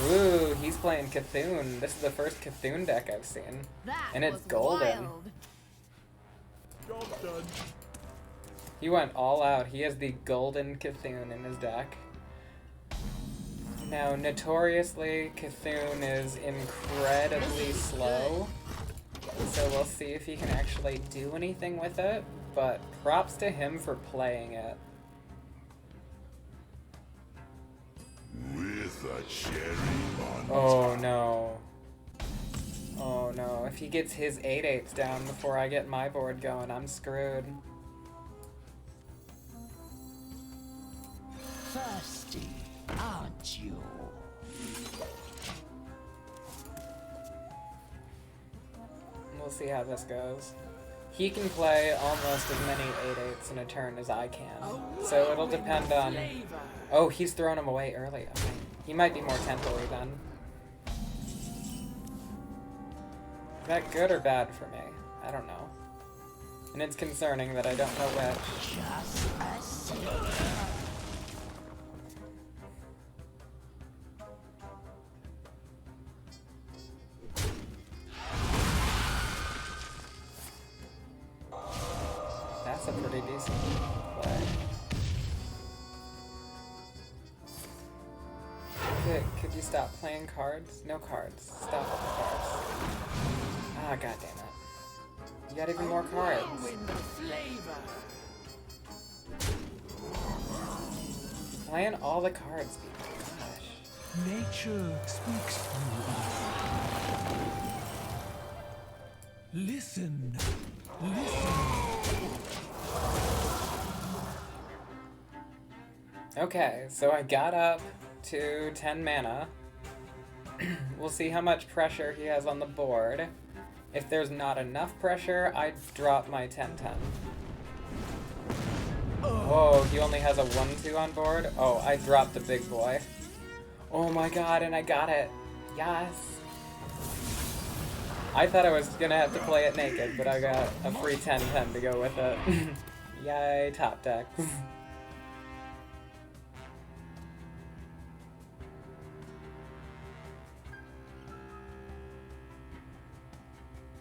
Ooh, he's playing Cthulhu. This is the first Cthulhu deck I've seen. That And it's was golden. wild. Job done. He went all out. He has the golden Cthulhu in his deck. Now, notoriously, Cthulhu is incredibly slow. So we'll see if he can actually do anything with it. But props to him for playing it. With a cherry on Oh no. Oh no. If he gets his 8/8s down before I get my board going, I'm screwed. Thirsty, aren't you? We'll see how this goes. He can play almost as many 8/8s in a turn as I can. So it'll depend on... Oh, he's throwing him away early. Okay. He might be more temporary then. Is that good or bad for me? I don't know. And it's concerning that I don't know which. Just a secret. That's a pretty decent play. Could you stop playing cards? No cards. Stop with the cards. Ah, god damn it. You got even more cards. Playing all the cards, people. Gosh. Nature speaks through us. Listen. Listen. Okay, so I got up to 10 mana. We'll see how much pressure he has on the board. If there's not enough pressure, I drop my 10/10. Whoa, he only has a 1/2 on board? Oh, I dropped the big boy. Oh my god, and I got it. Yes. I thought I was gonna have to play it naked, but I got a free 10/10 to go with it. Yay, top deck.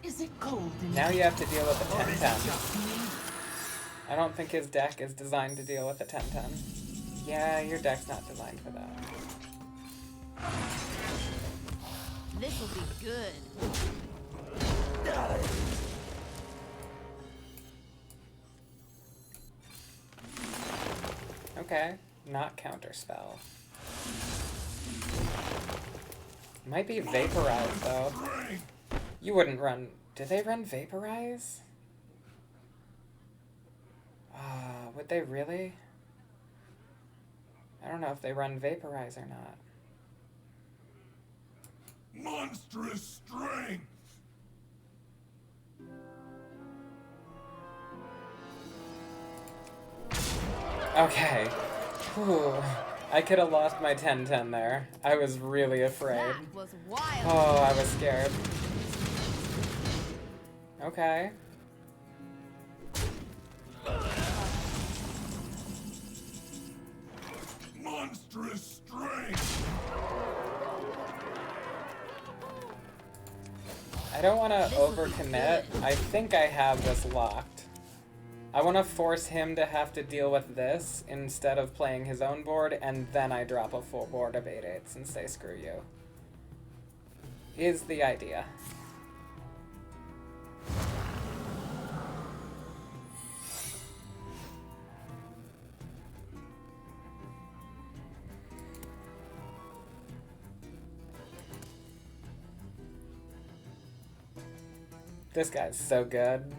Is it cold in Now you have to deal with the 10/10. I don't think his deck is designed to deal with the 10/10. Yeah, your deck's not designed for that. This'll be good. Okay, not counterspell. Might be vaporize though. You wouldn't run. Do they run vaporize? Would they really? I don't know if they run vaporize or not. Monstrous strength. Okay. Whew. I could have lost my 10/10 there. I was really afraid. That was wild. Oh, I was scared. Okay. Monstrous strength. I don't want to overcommit. I think I have this locked. I want to force him to have to deal with this instead of playing his own board, and then I drop a full board of 8/8s and say screw you. Is the idea. This guy's so good.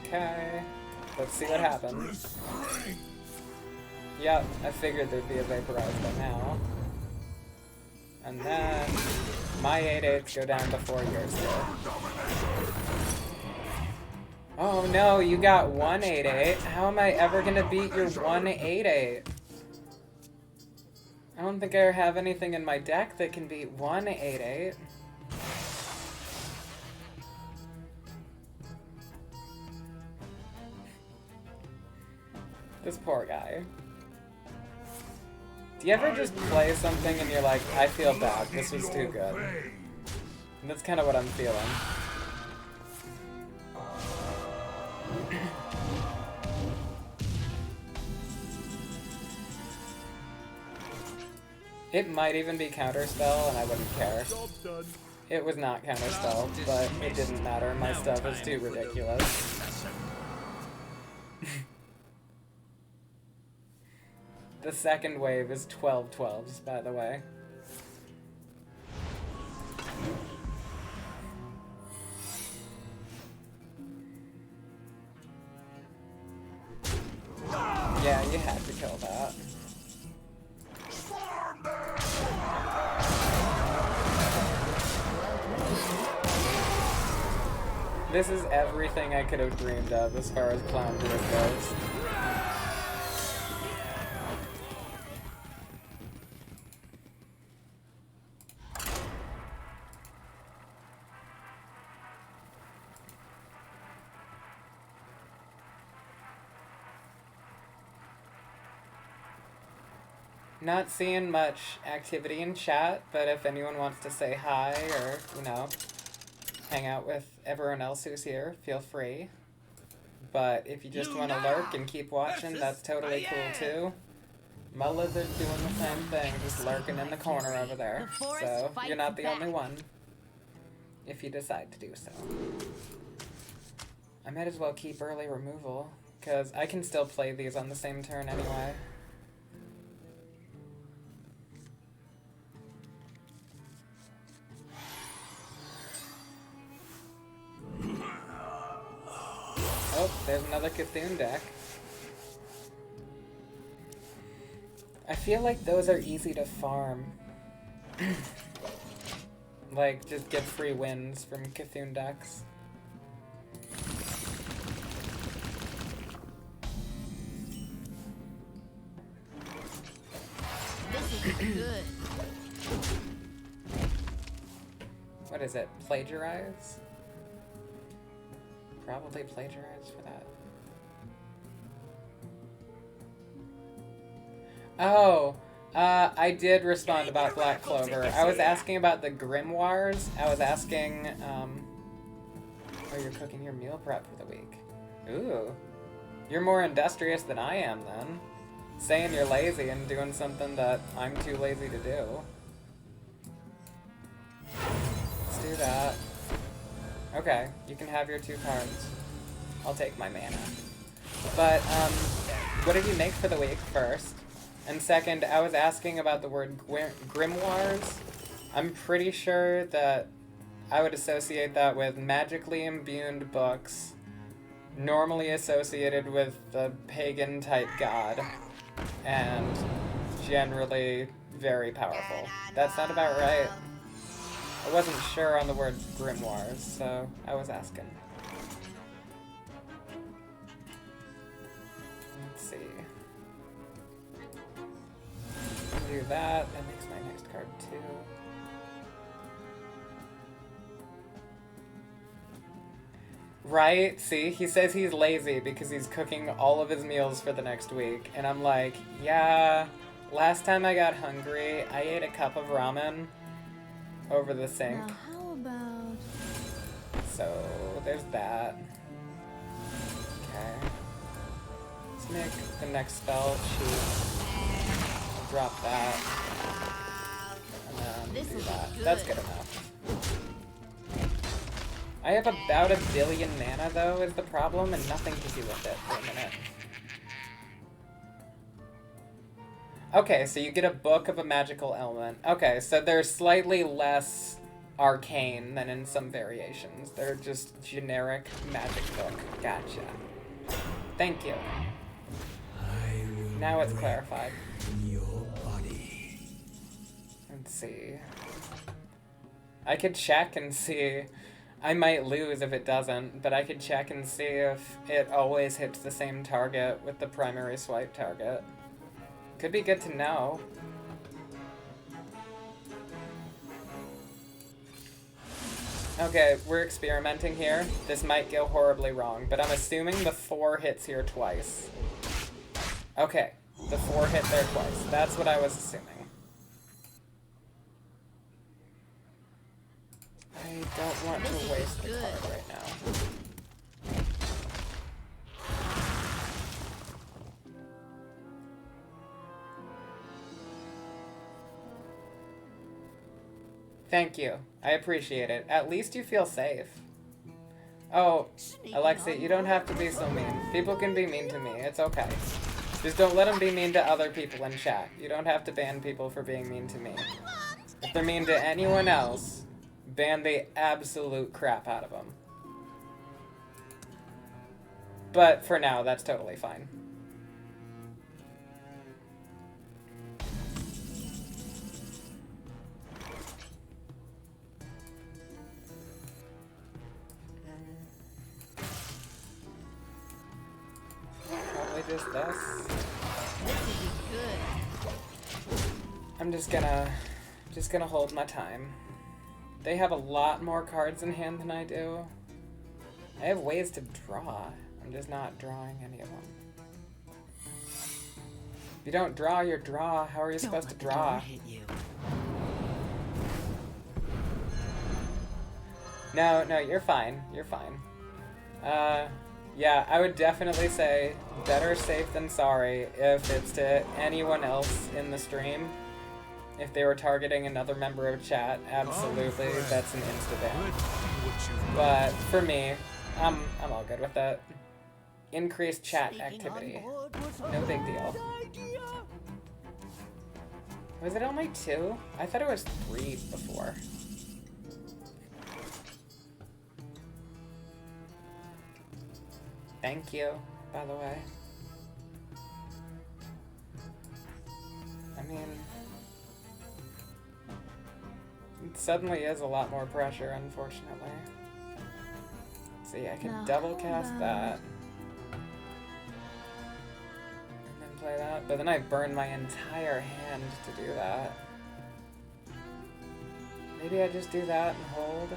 Okay, let's see what happens. Yep, I figured there'd be a Vaporize by now. And then my 8/8s go down before yours do. Oh no, you got one 8/8. How am I ever gonna beat your one 8/8? I don't think I have anything in my deck that can beat one 8/8. This poor guy. Do you ever just play something and you're like, I feel bad, this was too good? And that's kind of what I'm feeling. It might even be counterspell and I wouldn't care. It was not counterspell, but it didn't matter. My stuff is too ridiculous. The second wave is 12 12s, by the way. Yeah, you had to kill that. This is everything I could have dreamed of as far as Clown Druid goes. Not seeing much activity in chat, but if anyone wants to say hi or, you know, hang out with everyone else who's here, feel free. But if you just want to lurk and keep watching, that's totally cool too. My lizard's doing the same thing, just lurking in the corner over there. So you're not the only one, if you decide to do so. I might as well keep early removal, because I can still play these on the same turn anyway. Oh, there's another Cthulhu deck. I feel like those are easy to farm. Like, just get free wins from Cthulhu decks. This is good. What is it? Plagiarize? Probably plagiarize for that. Oh, I did respond about Black Clover. I was asking about the grimoires. I was asking, oh, you're cooking your meal prep for the week. Ooh. You're more industrious than I am, then. Saying you're lazy and doing something that I'm too lazy to do. Let's do that. Okay, you can have your 2 cards. I'll take my mana. But, what did you make for the week, first? And second, I was asking about the word grimoires. I'm pretty sure that I would associate that with magically imbued books, normally associated with the pagan-type god, and generally very powerful. That sound about right? I wasn't sure on the word grimoires, so I was asking. Let's see. Do that. That makes my next card 2. Right? See, he says he's lazy because he's cooking all of his meals for the next week. And I'm like, yeah, last time I got hungry, I ate a cup of ramen over the sink. Now how about... So, there's that. Okay. Let's make the next spell cheap. Drop that. And then do that. That's good enough. I have about 1 billion mana, though, is the problem, and nothing to do with it for a minute. Okay, so you get a book of a magical element. Okay, so they're slightly less arcane than in some variations. They're just generic magic book. Gotcha. Thank you. Now it's clarified. Your body. Let's see. I could check and see. I might lose if it doesn't, but I could check and see if it always hits the same target with the primary swipe target. Could be good to know. Okay, we're experimenting here. This might go horribly wrong, but I'm assuming the 4 hits here twice. Okay, the 4 hit there twice. That's what I was assuming. I don't want to waste the card right now. Thank you. I appreciate it. At least you feel safe. Oh, Alexei, you don't have to be so mean. People can be mean to me. It's okay. Just don't let them be mean to other people in chat. You don't have to ban people for being mean to me. If they're mean to anyone else, ban the absolute crap out of them. But for now, that's totally fine. Probably just this. This would be good. I'm just gonna hold my time. They have a lot more cards in hand than I do. I have ways to draw. I'm just not drawing any of them. If you don't draw your draw, how are you supposed to draw? Hit you. No, you're fine. You're fine. Yeah, I would definitely say better safe than sorry if it's to anyone else in the stream. If they were targeting another member of chat, absolutely, that's an insta-ban. But for me, I'm all good with that. Increased chat activity. No big deal. Was it only 2? I thought it was 3 before. Thank you, by the way. I mean, it suddenly is a lot more pressure, unfortunately. See, I can double cast that. And then play that, but then I burn my entire hand to do that. Maybe I just do that and hold.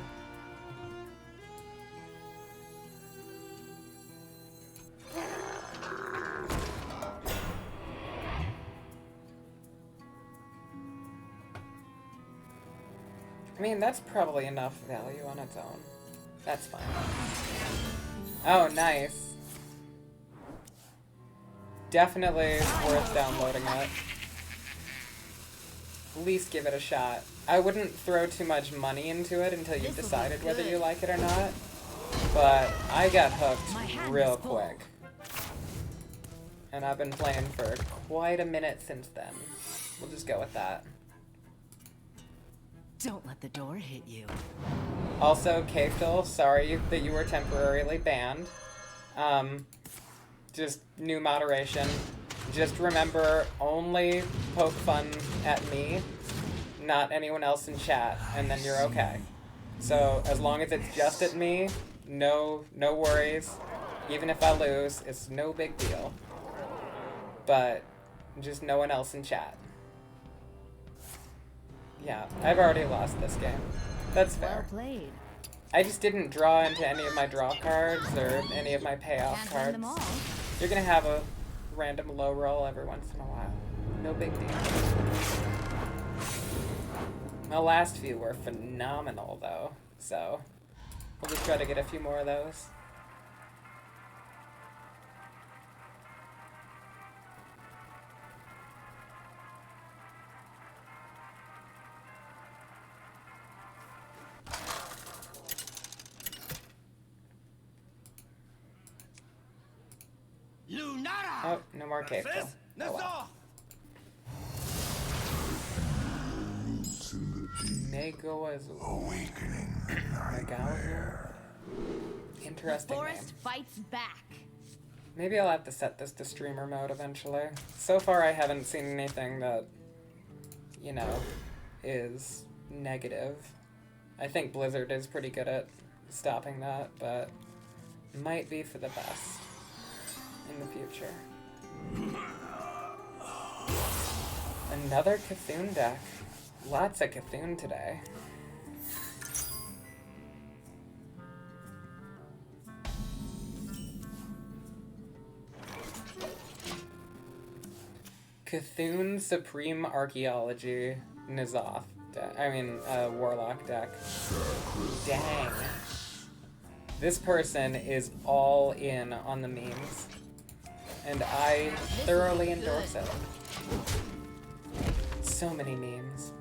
I mean, that's probably enough value on its own. That's fine. Oh, nice. Definitely worth downloading it. At least give it a shot. I wouldn't throw too much money into it until you've decided whether you like it or not. But I got hooked real quick. And I've been playing for quite a minute since then. We'll just go with that. Don't let the door hit you. Also, Kafdil, sorry that you were temporarily banned. Just new moderation. Just remember, only poke fun at me, not anyone else in chat, and then you're okay. So, as long as it's just at me, no worries. Even if I lose, it's no big deal. But, just no one else in chat. Yeah, I've already lost this game. That's fair. Well played. I just didn't draw into any of my draw cards or any of my payoff Can't win cards. them all. You're gonna have a random low roll every once in a while. No big deal. My last few were phenomenal though, so we'll just try to get a few more of those. Lunara Oh, no more cake though. versus Oh, well. Roots in the deep, Megawazu. awakening the nightmare. Interesting name. Forest fights back. Maybe I'll have to set this to streamer mode eventually. So far I haven't seen anything that, you know, is negative. I think Blizzard is pretty good at stopping that, but might be for the best in the future. Another Cthulhu deck. Lots of Cthulhu today. Cthulhu Supreme Archaeology N'Zoth deck. I mean, Warlock deck. Dang. This person is all in on the memes. And I thoroughly endorse it. So many memes.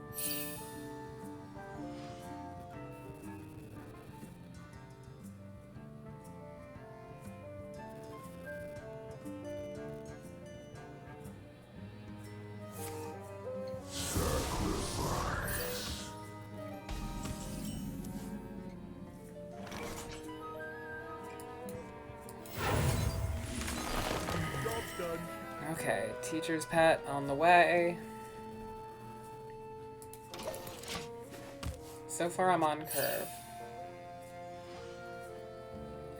Okay, teacher's pet on the way. So far I'm on curve.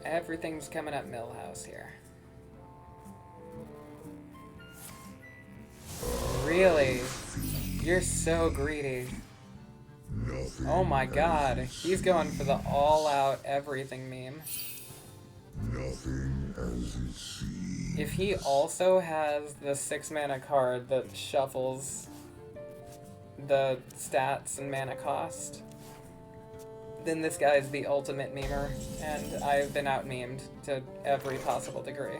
Everything's coming up Millhouse here. Really? You're so greedy. Oh my god, he's going for the all-out everything meme. Nothing as it seems. If he also has the 6-mana card that shuffles the stats and mana cost, then this guy's the ultimate memer, and I've been out-memed to every possible degree.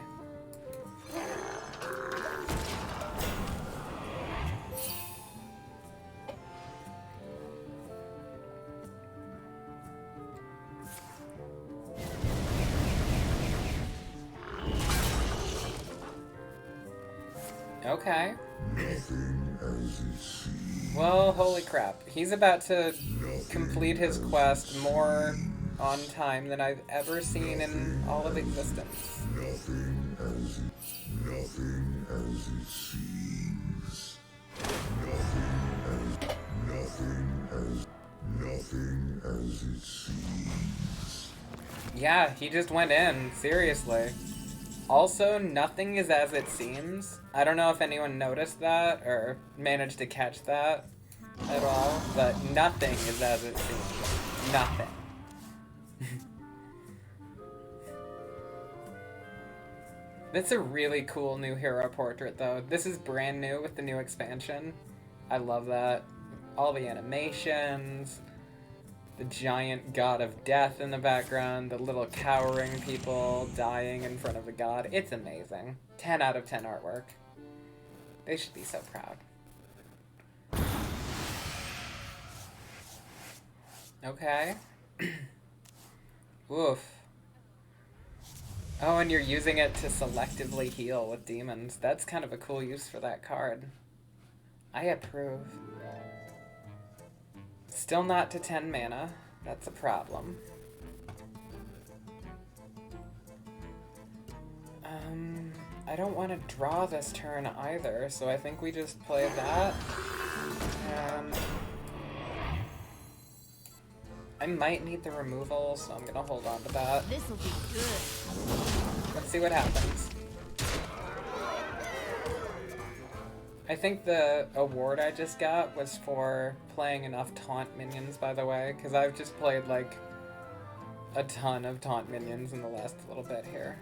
Okay. Nothing as it seems. Well, holy crap. He's about to complete his quest more on time than I've ever seen in all of existence. Nothing as it seems. Nothing as it seems. Yeah, he just went in. Seriously. Also, nothing is as it seems. I don't know if anyone noticed that or managed to catch that at all, but nothing is as it seems. Nothing. That's a really cool new hero portrait, though. This is brand new with the new expansion. I love that. All the animations, the giant god of death in the background, the little cowering people dying in front of the god. It's amazing. 10 out of 10 artwork. They should be so proud. Okay. Oof. Oh, and you're using it to selectively heal with demons. That's kind of a cool use for that card. I approve. Still not to 10 mana. That's a problem. I don't want to draw this turn either, so I think we just play that. I might need the removal, so I'm gonna hold on to that. This'll be good. Let's see what happens. I think the award I just got was for playing enough taunt minions, by the way, because I've just played like a ton of taunt minions in the last little bit here.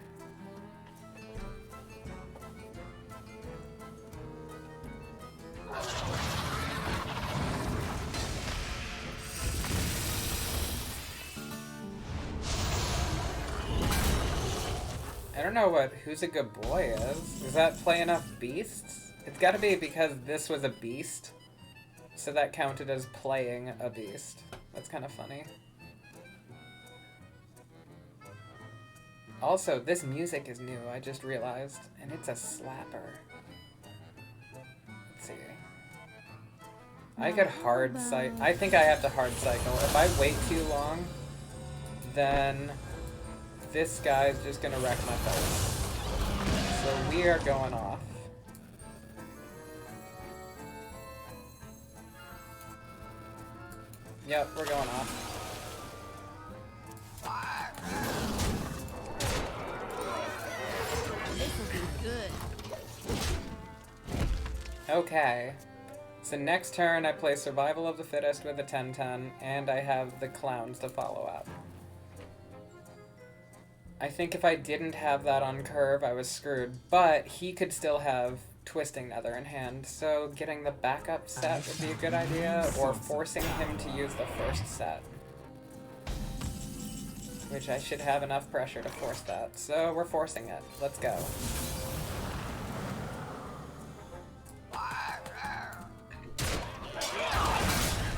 I don't know who's a good boy is. Does that play enough beasts? It's gotta be because this was a beast. So that counted as playing a beast. That's kind of funny. Also, this music is new, I just realized. And it's a slapper. Let's see. I could hard cycle. I think I have to hard cycle. If I wait too long, then this guy's just gonna wreck my face. So we are going off. Yep, we're going off. This'll be good. Okay. So next turn I play Survival of the Fittest with a 10-10, and I have the clowns to follow up. I think if I didn't have that on curve, I was screwed, but he could still have Twisting Nether in hand, so getting the backup set would be a good idea, or forcing him to use the first set. Which I should have enough pressure to force that, so we're forcing it. Let's go.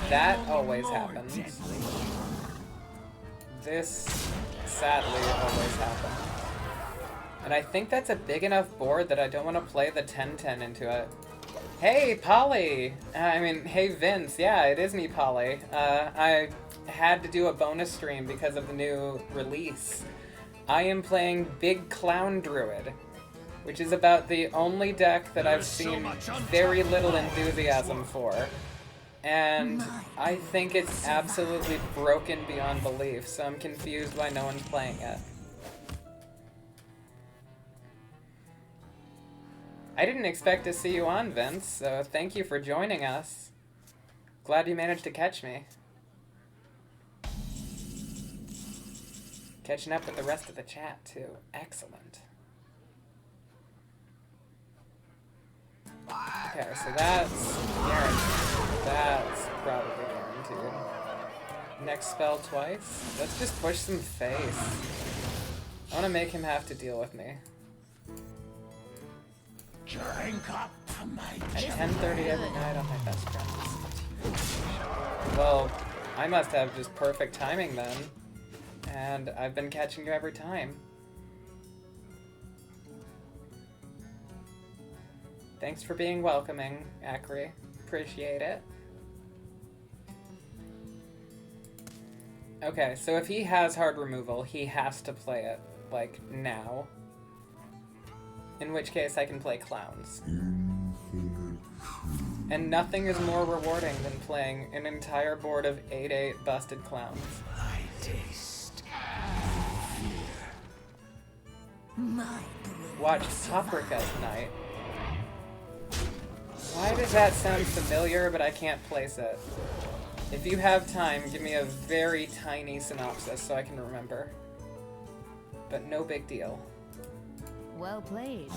That always happens. This, sadly, always happens. And I think that's a big enough board that I don't want to play the 10-10 into it. Hey, Polly! Hey, Vince. Yeah, it is me, Polly. I had to do a bonus stream because of the new release. I am playing Big Druid, which is about the only deck that I've seen very little enthusiasm for. And I think it's absolutely broken beyond belief, so I'm confused why no one's playing it. I didn't expect to see you on, Vince, so thank you for joining us. Glad you managed to catch me. Catching up with the rest of the chat, too. Excellent. Okay, so that's guaranteed. That's probably guaranteed. Next spell twice. Let's just push some face. I want to make him have to deal with me. Drink up to my At 10:30 every night on my best friends. Well, I must have just perfect timing then. And I've been catching you every time. Thanks for being welcoming, Akri. Appreciate it. Okay, so if he has hard removal, he has to play it, like, now. In which case I can play clowns. And nothing is more rewarding than playing an entire board of 8/8 busted clowns. I taste My Watch Paprika tonight. Why does that sound familiar, but I can't place it? If you have time, give me a very tiny synopsis so I can remember. But no big deal. Well played.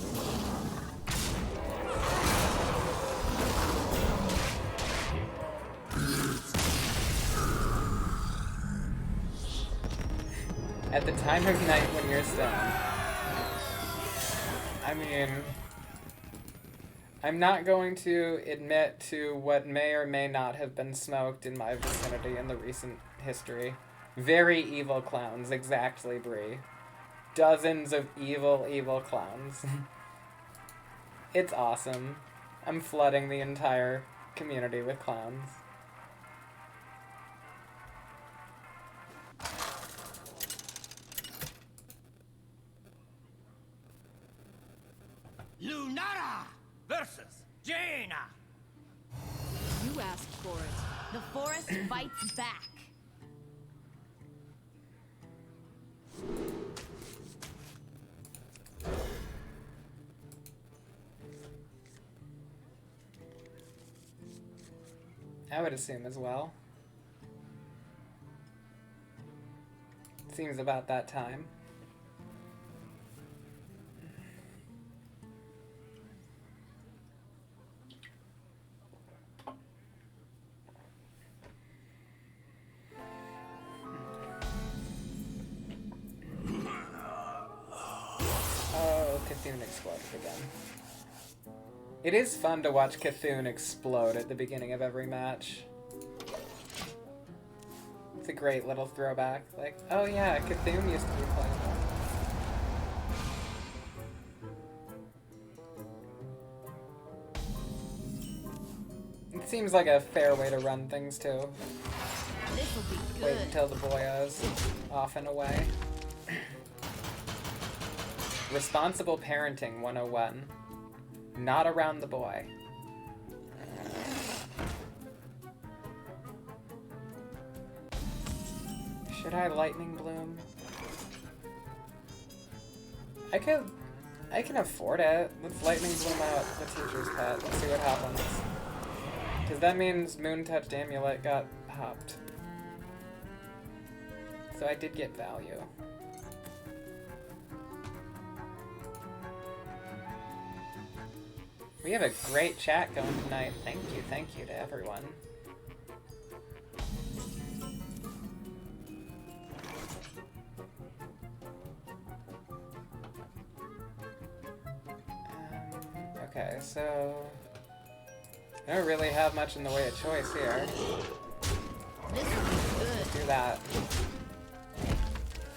At the time of night when you're stoned. I mean, I'm not going to admit to what may or may not have been smoked in my vicinity in the recent history. Very evil clowns, exactly, Bree. Dozens of evil, evil clowns. It's awesome. I'm flooding the entire community with clowns. Lunara versus Jaina. You asked for it. The forest fights back. I would assume as well. Seems about that time. Oh, Cthulhu exploded again. It is fun to watch Cthulhu explode at the beginning of every match. It's a great little throwback. Like, oh yeah, Cthulhu used to be playable. It seems like a fair way to run things too. This'll be good. Wait until the boyo's off and away. Responsible parenting 101. Not around the boy. Should I lightning bloom? I can afford it. Let's lightning bloom out the teacher's pet. Let's see what happens. Because that means Moon Touched Amulet got popped. So I did get value. We have a great chat going tonight. Thank you to everyone. Okay, so I don't really have much in the way of choice here. This will be good. Let's do that.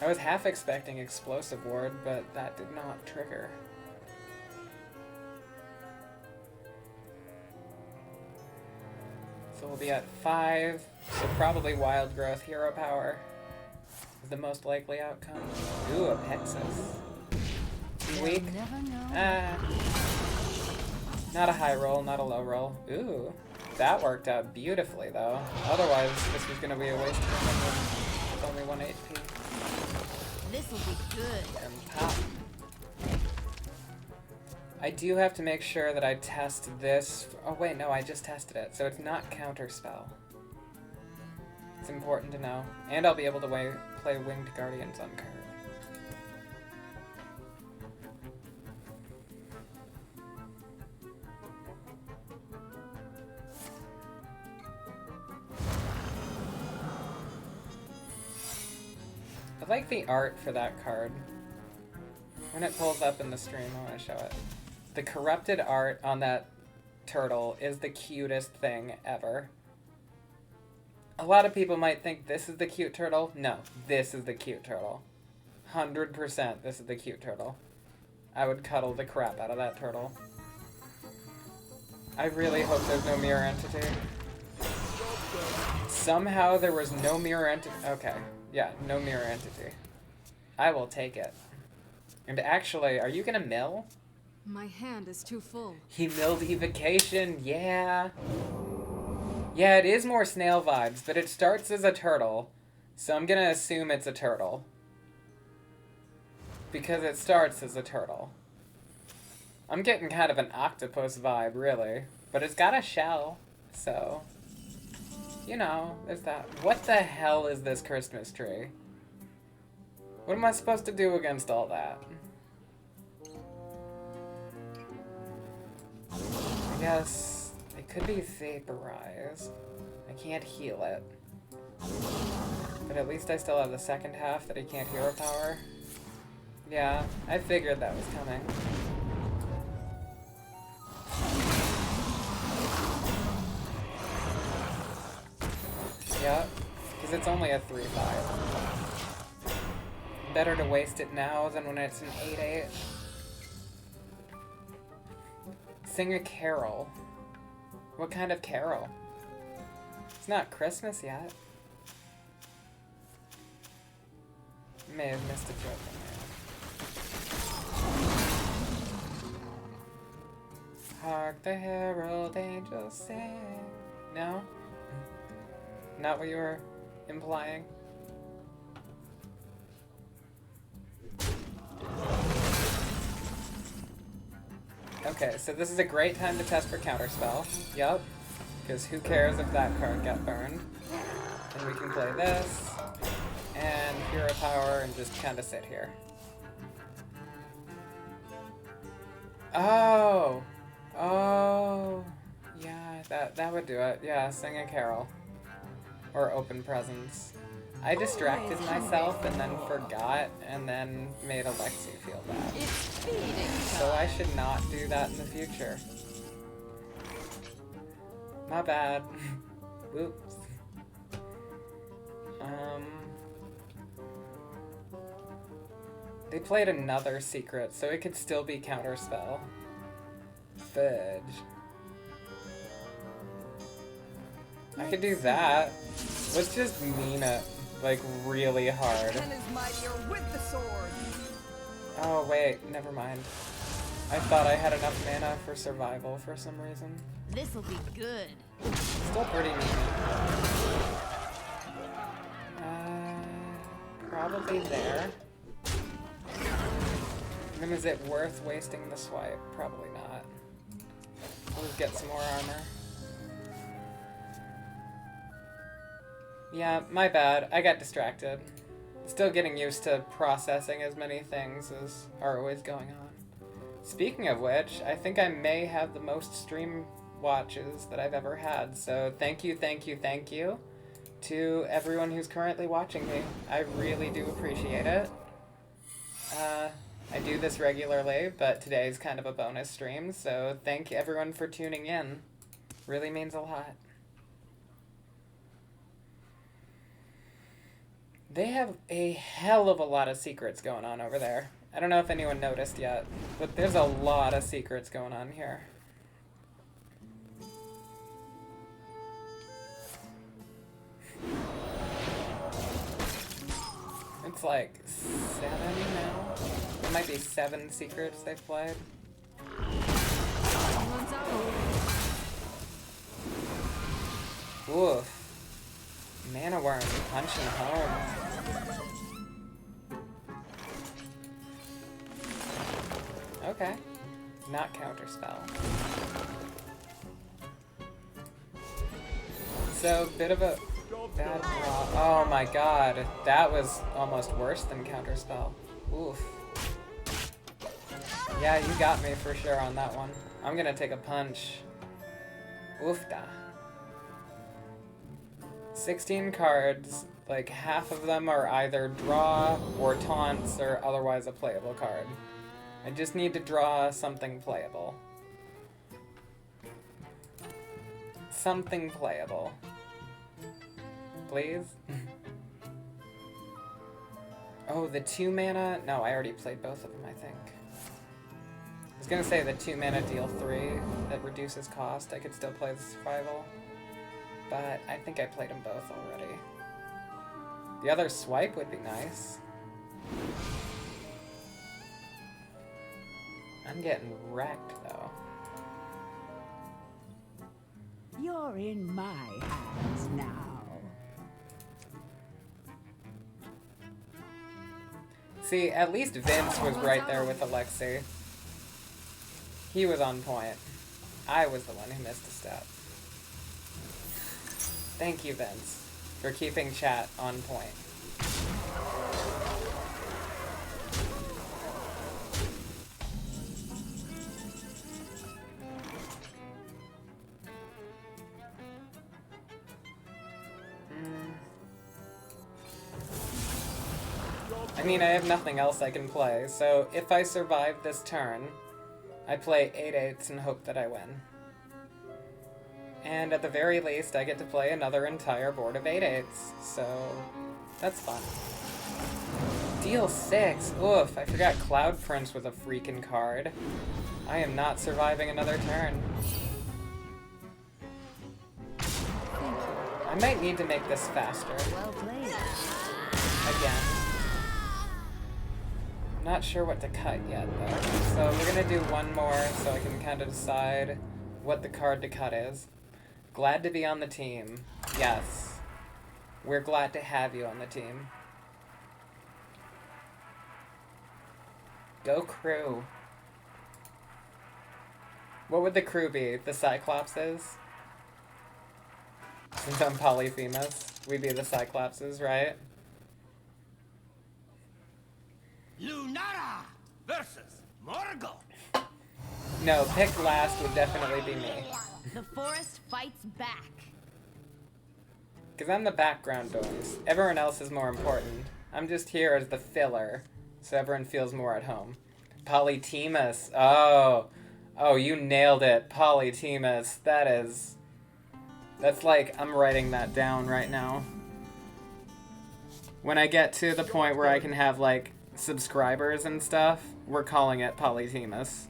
I was half expecting Explosive Ward, but that did not trigger. So we'll be at 5, so probably Wild Growth Hero Power is the most likely outcome. Ooh, a Pexus. Weak. Never know. Not a high roll, not a low roll. Ooh, that worked out beautifully though. Otherwise, this was gonna be a waste of time with only 1 HP. This'll be good. And pop. I do have to make sure that I test this. Oh wait, no, I just tested it, so it's not counterspell. It's important to know. And I'll be able to play Winged Guardians on curve. I like the art for that card. When it pulls up in the stream, I want to show it. The corrupted art on that turtle is the cutest thing ever. A lot of people might think this is the cute turtle. No, this is the cute turtle. 100% this is the cute turtle. I would cuddle the crap out of that turtle. I really hope there's no mirror entity. Somehow there was no mirror entity. Okay, yeah, no mirror entity. I will take it. And actually, are you gonna mill? My hand is too full. He milled Evocation, yeah. Yeah, it is more snail vibes, but it starts as a turtle. So I'm gonna assume it's a turtle. Because it starts as a turtle. I'm getting kind of an octopus vibe, really. But it's got a shell, so... You know, there's that. What the hell is this Christmas tree? What am I supposed to do against all that? I guess it could be Vaporize. I can't heal it. But at least I still have the second half that he can't hero power. Yeah, I figured that was coming. Yep, because it's only a 3/5. Better to waste it now than when it's an 8/8. Sing a carol. What kind of carol? It's not Christmas yet. May have missed a joke in there. Hark the herald angels sing. No? Not what you were implying? Okay, so this is a great time to test for Counterspell. Yup. Because who cares if that card got burned? And we can play this. and Hero Power and just kind of sit here. Oh! Oh! Yeah, that would do it. Yeah, sing a carol. Or open presents. I distracted myself and then forgot and then made Alexi feel bad. It's feeding So I should not do that in the future. My bad. Whoops. They played another secret, so it could still be counterspell. Fudge. I could do that. Let's just mean it, like, really hard. Ken is mightier with the sword. Oh, wait, never mind. I thought I had enough mana for survival for some reason. This'll be good. Still pretty mean. Probably there. I mean, is it worth wasting the swipe? Probably not. We'll just get some more armor. Yeah, my bad. I got distracted. Still getting used to processing as many things as are always going on. Speaking of which, I think I may have the most stream watches that I've ever had, so thank you to everyone who's currently watching me. I really do appreciate it. I do this regularly, but today's kind of a bonus stream, so thank everyone for tuning in. Really means a lot. They have a hell of a lot of secrets going on over there. I don't know if anyone noticed yet, but there's a lot of secrets going on here. It's like 7 now. There might be 7 secrets they've played. Someone's out. Oof. Mana worm punching home. Okay. Not counterspell. So, bit of a bad draw. Oh my god. That was almost worse than counterspell. Oof. Yeah, you got me for sure on that one. I'm gonna take a punch. Oofda. 16 cards, like half of them are either draw or taunts or otherwise a playable card. I just need to draw something playable. Something playable. Please? Oh, the 2 mana? No, I already played both of them, I think. I was gonna say the 2 mana deal 3 that reduces cost. I could still play the survival. But I think I played them both already. The other swipe would be nice. I'm getting wrecked, though. You're in my hands now. See, at least Vince was right there with Alexi. He was on point. I was the one who missed a step. Thank you, Vince, for keeping chat on point. I mean, I have nothing else I can play, so if I survive this turn, I play 8/8s and hope that I win. And at the very least, I get to play another entire board of 8/8s, so that's fun. Deal 6! Oof, I forgot Cloud Prince was a freaking card. I am not surviving another turn. I might need to make this faster. Well played. Again. I'm not sure what to cut yet, though. So we're gonna do one more so I can kind of decide what the card to cut is. Glad to be on the team. Yes. We're glad to have you on the team. Go crew. What would the crew be? The Cyclopses? Since I'm Polyphemus, we'd be the Cyclopses, right? Lunara versus Morgul. No, pick last would definitely be me. The forest fights back. Because I'm the background noise. Everyone else is more important. I'm just here as the filler, so everyone feels more at home. Polytemus. Oh. Oh, you nailed it. Polytemus. That's like, I'm writing that down right now. When I get to the point where I can have, like, subscribers and stuff, we're calling it Polytemus.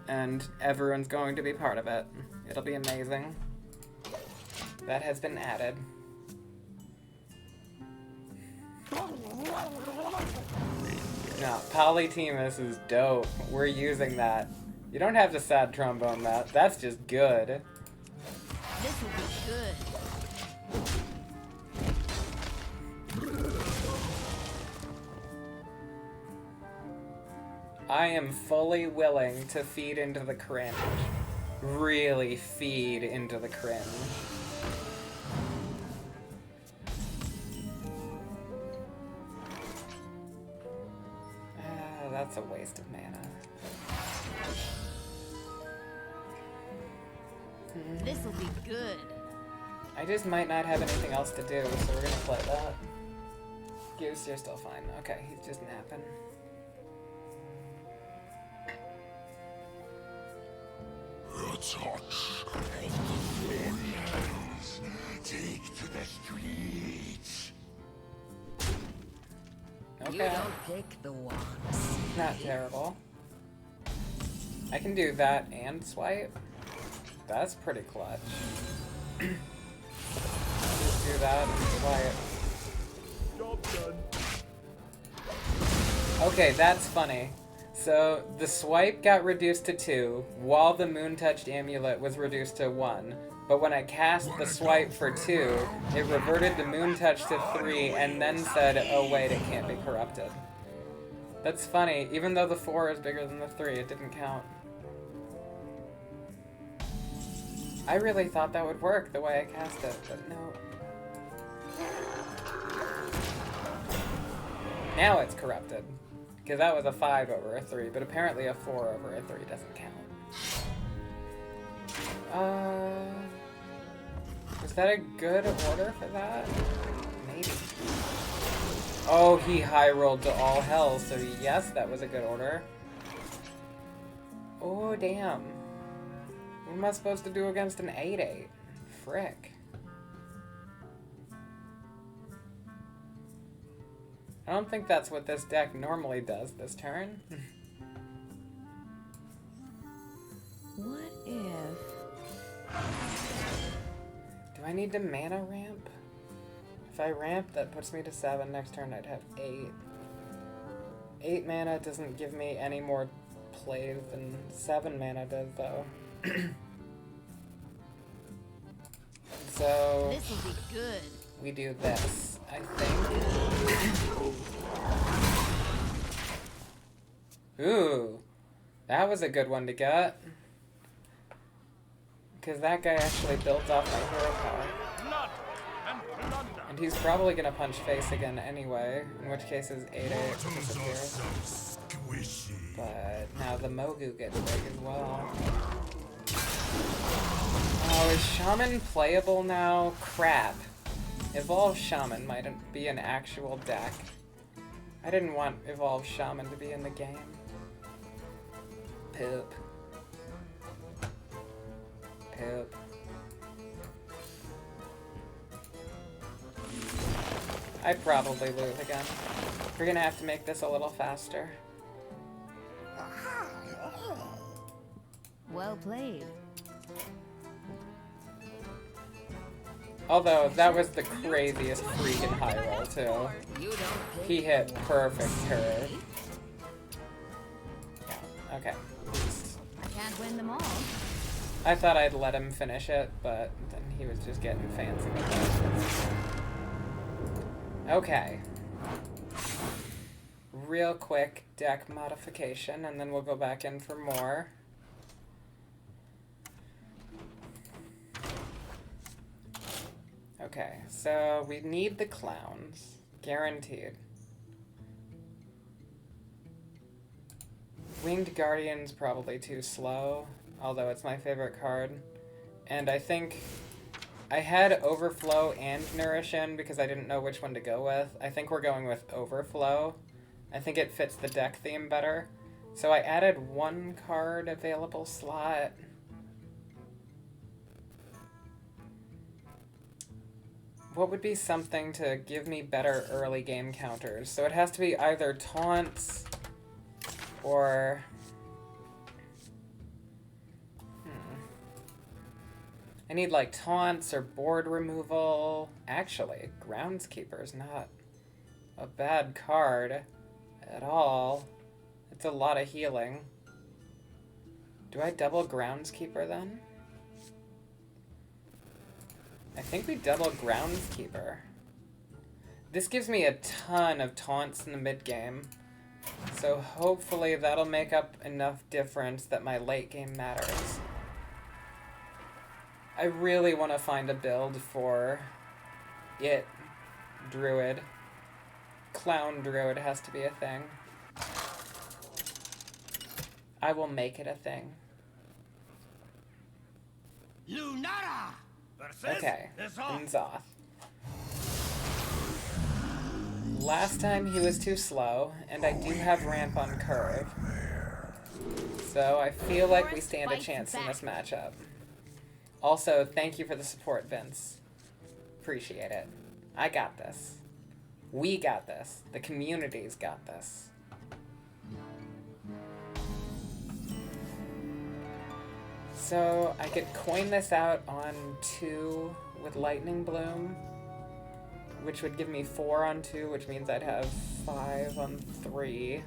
And everyone's going to be part of it. It'll be amazing. That has been added. No, Polytemus is dope. We're using that. You don't have to sad trombone that. That's just good. This will be good. I am fully willing to feed into the cringe. Really feed into the cringe. That's a waste of mana. This will be good. I just might not have anything else to do, so we're gonna play that. Goose, you're still fine. Okay, he's just napping. The touch of the Thornlands. Take to the streets. Okay. You don't pick the ones. Not terrible. I can do that and swipe. That's pretty clutch. Just do that and swipe. Job done. Okay, that's funny. So the swipe got reduced to 2, while the Moon Touched Amulet was reduced to 1. But when I cast the swipe for 2, it reverted the Moon Touch to 3, and then said, oh wait, it can't be corrupted. That's funny. Even though the 4 is bigger than the 3, it didn't count. I really thought that would work the way I cast it, but no. Now it's corrupted. Because that was a 5 over a 3, but apparently a 4 over a 3 doesn't count. Was that a good order for that? Maybe. Oh, he high rolled to all hell, so yes, that was a good order. Oh, damn. What am I supposed to do against an 8/8? Frick. I don't think that's what this deck normally does this turn. What if? Do I need to mana ramp? If I ramp, that puts me to 7. Next turn, I'd have 8. 8 mana doesn't give me any more plays than 7 mana does, though. So This will be good. we do this, I think. Ooh, that was a good one to get. Because that guy actually builds off my hero power. Blood and plunder. And he's probably gonna punch face again anyway, in which case his 8/8 Atoms are disappears. so squishy. But now the Mogu gets big as well. Oh, is Shaman playable now? Crap. Evolve Shaman might be an actual deck. I didn't want Evolve Shaman to be in the game. Poop. Poop. I'd probably lose again. We're gonna have to make this a little faster. Well played. Although, that was the craziest freaking high roll, too. You don't pick He hit perfect curve. Yeah, okay. I can't win them all. I thought I'd let him finish it, but then he was just getting fancy with it. Okay. Real quick deck modification, and then we'll go back in for more. Okay, so we need the clowns. Guaranteed. Winged Guardian's probably too slow, although it's my favorite card. And I think I had Overflow and Nourish in because I didn't know which one to go with. I think we're going with Overflow. I think it fits the deck theme better. So I added one card available slot. What would be something to give me better early game counters? So it has to be either taunts or... I need like taunts or board removal. Actually, Groundskeeper's not a bad card at all. It's a lot of healing. Do I double Groundskeeper then? I think we double Groundskeeper. This gives me a ton of taunts in the mid-game, so hopefully that'll make up enough difference that my late game matters. I really want to find a build for it, Druid. Clown Druid has to be a thing. I will make it a thing. Lunara versus Okay, Izoth. Zoth. Last time he was too slow, and I do have ramp on curve. So I feel like we stand a chance in this matchup. Also, thank you for the support, Vince. Appreciate it. I got this. We got this. The community's got this. So I could coin this out on 2 with Lightning Bloom, which would give me 4 on 2, which means I'd have 5 on 3.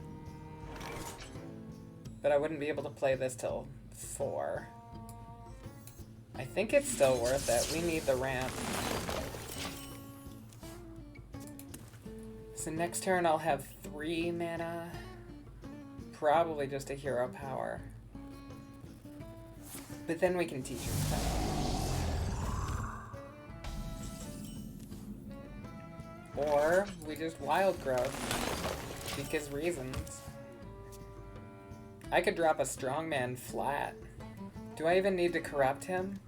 But I wouldn't be able to play this till 4. I think it's still worth it. We need the ramp. So next turn I'll have 3 mana. Probably just a hero power. But then we can teach her stuff. Or we just wild growth. Because reasons. I could drop a strongman flat. Do I even need to corrupt him?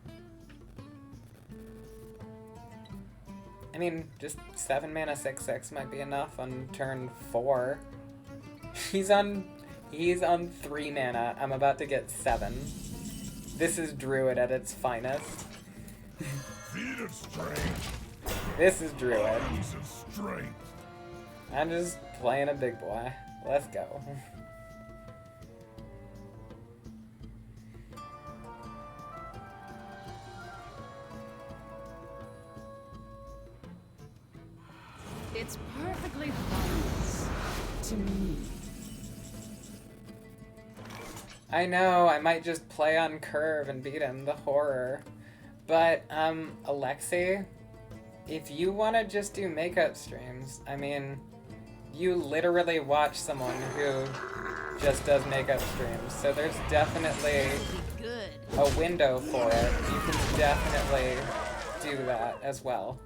I mean, just 7 mana 6/6 might be enough on turn 4. He's on 3 mana. I'm about to get 7. This is Druid at its finest. Feet of strength. This is Druid. Arms of strength. I'm just playing a big boy. Let's go. It's perfectly harmless to me. I know, I might just play on curve and beat him, the horror. But, Alexei, if you want to just do makeup streams, I mean, you literally watch someone who just does makeup streams, so there's definitely Good. a window for it. You can definitely do that as well.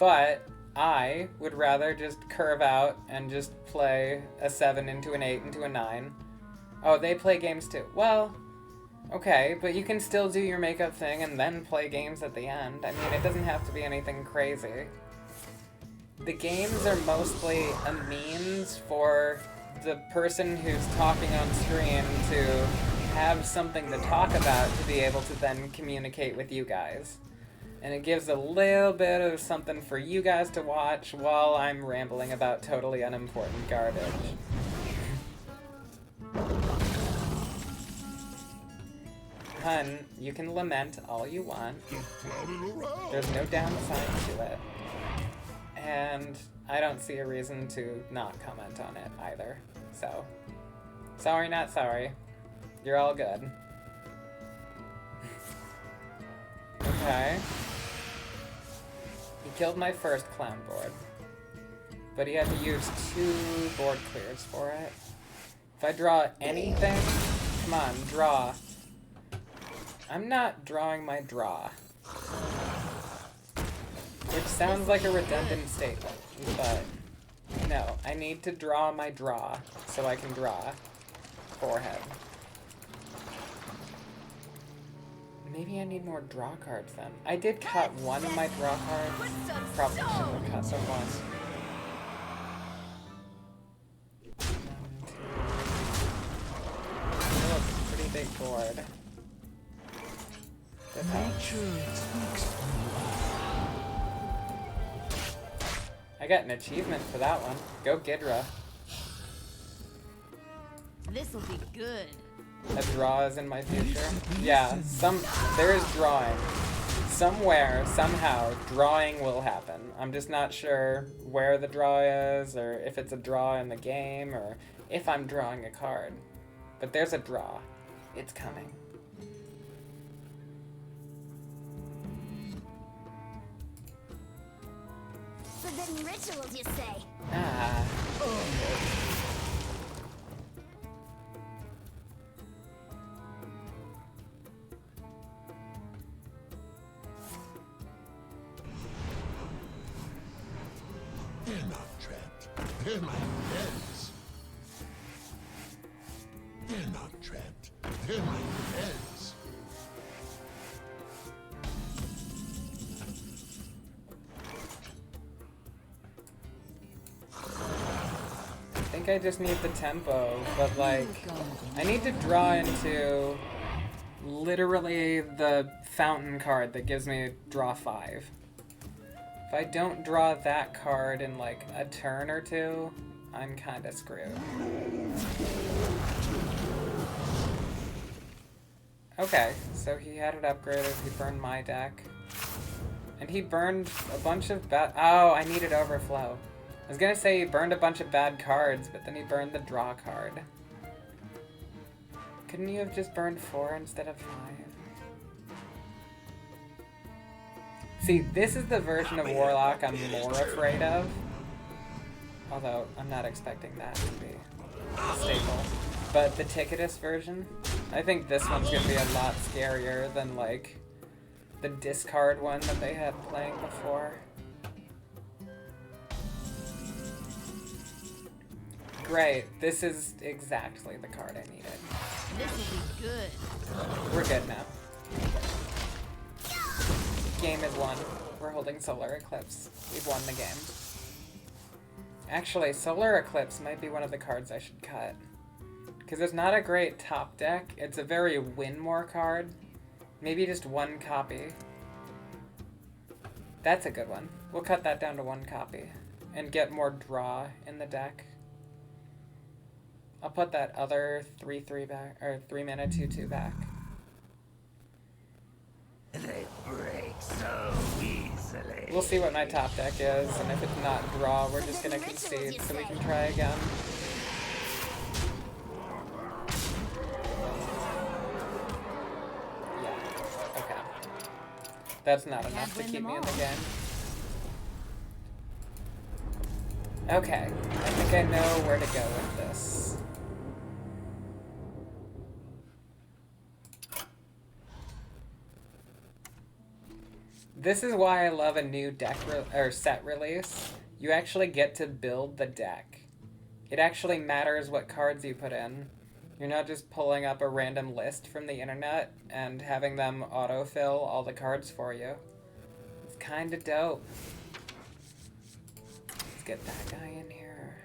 But I would rather just curve out and just play a 7 into an 8 into a 9. Oh, they play games too. Well, okay, but you can still do your makeup thing and then play games at the end. I mean, it doesn't have to be anything crazy. The games are mostly a means for the person who's talking on screen to have something to talk about to be able to then communicate with you guys. And it gives a little bit of something for you guys to watch while I'm rambling about totally unimportant garbage. Hun, you can lament all you want. Just flout it around. There's no downside to it. And I don't see a reason to not comment on it either. So, sorry, not sorry. You're all good. Okay. He killed my first clown board. But he had to use 2 board clears for it. If I draw anything, come on, draw. I'm not drawing my draw. Which sounds like a redundant statement, but no, I need to draw my draw so I can draw. forehead. Maybe I need more draw cards then. I did cut one of my draw cards. Probably should have cut the one. 1, 2. Oh, pretty big board. This helps. I got an achievement for that one. Go Gidra. This'll be good. A draw is in my future. Yeah, there is drawing. Somewhere, somehow, drawing will happen. I'm just not sure where the draw is, or if it's a draw in the game, or if I'm drawing a card. But there's a draw. It's coming. Forbidden rituals, you say? Ah. They're not trapped. They're my friends. They're not trapped. They're my friends. I think I just need the tempo, but like, I need to draw into literally the fountain card that gives me draw 5. If I don't draw that card in like a turn or two, I'm kinda screwed. Okay, so he had it upgraded, he burned my deck. And he burned a bunch of oh, I needed overflow. I was gonna say he burned a bunch of bad cards, but then he burned the draw card. Couldn't you have just burned 4 instead of 5? See, this is the version of Warlock I'm more afraid of. Although, I'm not expecting that to be a staple. But the Ticketus version, I think this one's gonna be a lot scarier than, like, the discard one that they had playing before. Great, this is exactly the card I needed. This'll be good. We're good now. Game is won. We're holding Solar Eclipse. We've won the game. Actually, Solar Eclipse might be one of the cards I should cut. Because it's not a great top deck. It's a very win more card. Maybe just 1 copy. That's a good one. We'll cut that down to 1 copy. And get more draw in the deck. I'll put that other 3/3 back, or 3-mana 2/2 back. They break so easily. We'll see what my top deck is, and if it's not draw, we're just gonna concede so we can try again. Yeah, okay. That's not enough to keep me in the game. Okay, I think I know where to go with this. This is why I love a new deck or set release. You actually get to build the deck. It actually matters what cards you put in. You're not just pulling up a random list from the internet and having them autofill all the cards for you. It's kinda dope. Let's get that guy in here.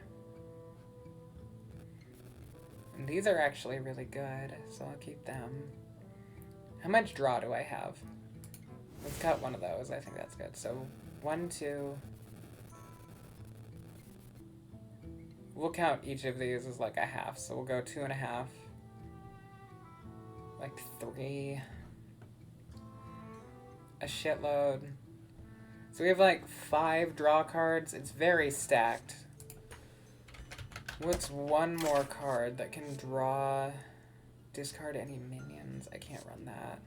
And these are actually really good, so I'll keep them. How much draw do I have? Let's cut one of those. I think that's good. So 1, 2. We'll count each of these as like a half. So we'll go 2.5. Like 3. A shitload. So we have like 5 draw cards. It's very stacked. What's one more card that can draw? Discard any minions. I can't run that.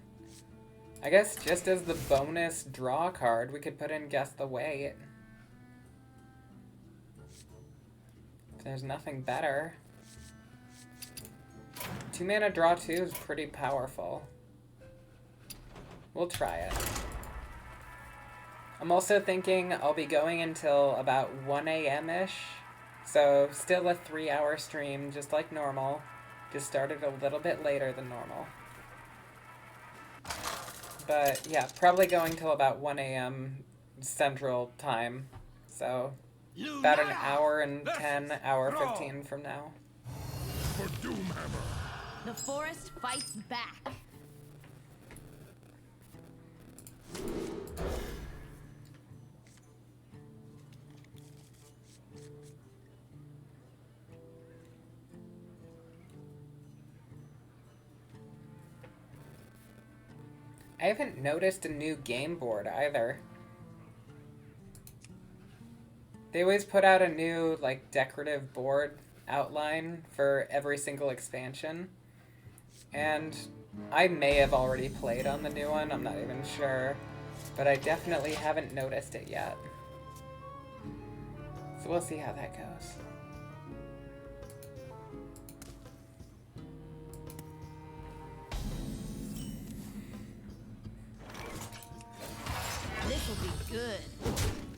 I guess just as the bonus draw card, we could put in Guess the Weight. If there's nothing better. 2-mana draw 2 is pretty powerful. We'll try it. I'm also thinking I'll be going until about 1 a.m.-ish. So still a 3-hour stream, just like normal. Just started a little bit later than normal. But yeah, probably going till about 1 a.m. Central Time. So about an hour and 10, hour 15 from now. For Doomhammer. The forest fights back. I haven't noticed a new game board either. They always put out a new, like, decorative board outline for every single expansion. And I may have already played on the new one, I'm not even sure. But I definitely haven't noticed it yet. So we'll see how that goes. This'll be good.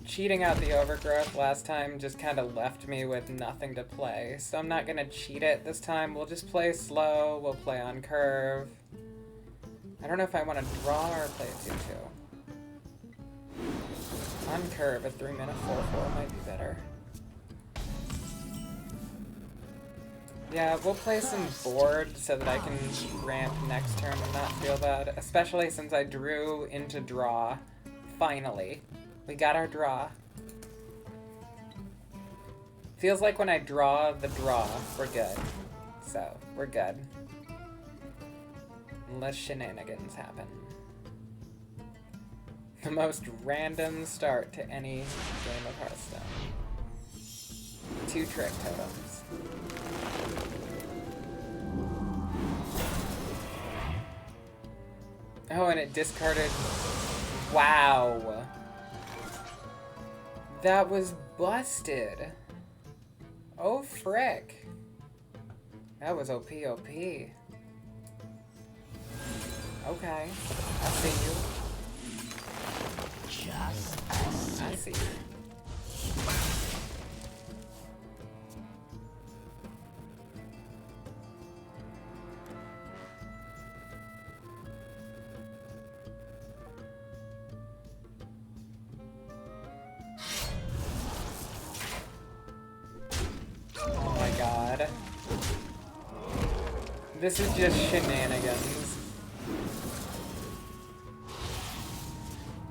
Cheating out the overgrowth last time just kind of left me with nothing to play, so I'm not gonna cheat it this time. We'll just play slow, we'll play on curve. I don't know if I want to draw or play 2-2. On curve, a 3-minute 4-4 might be better. Yeah, we'll play some board so that I can ramp next turn and not feel bad, especially since I drew into draw. Finally. We got our draw. Feels like when I draw the draw, we're good. So, we're good. Unless shenanigans happen. The most random start to any game of Hearthstone. 2 trick totems. Oh, and it discarded... Wow. That was busted. Oh, frick. That was OP. Okay. I see you. I see you. Oh my god. This is just shenanigans.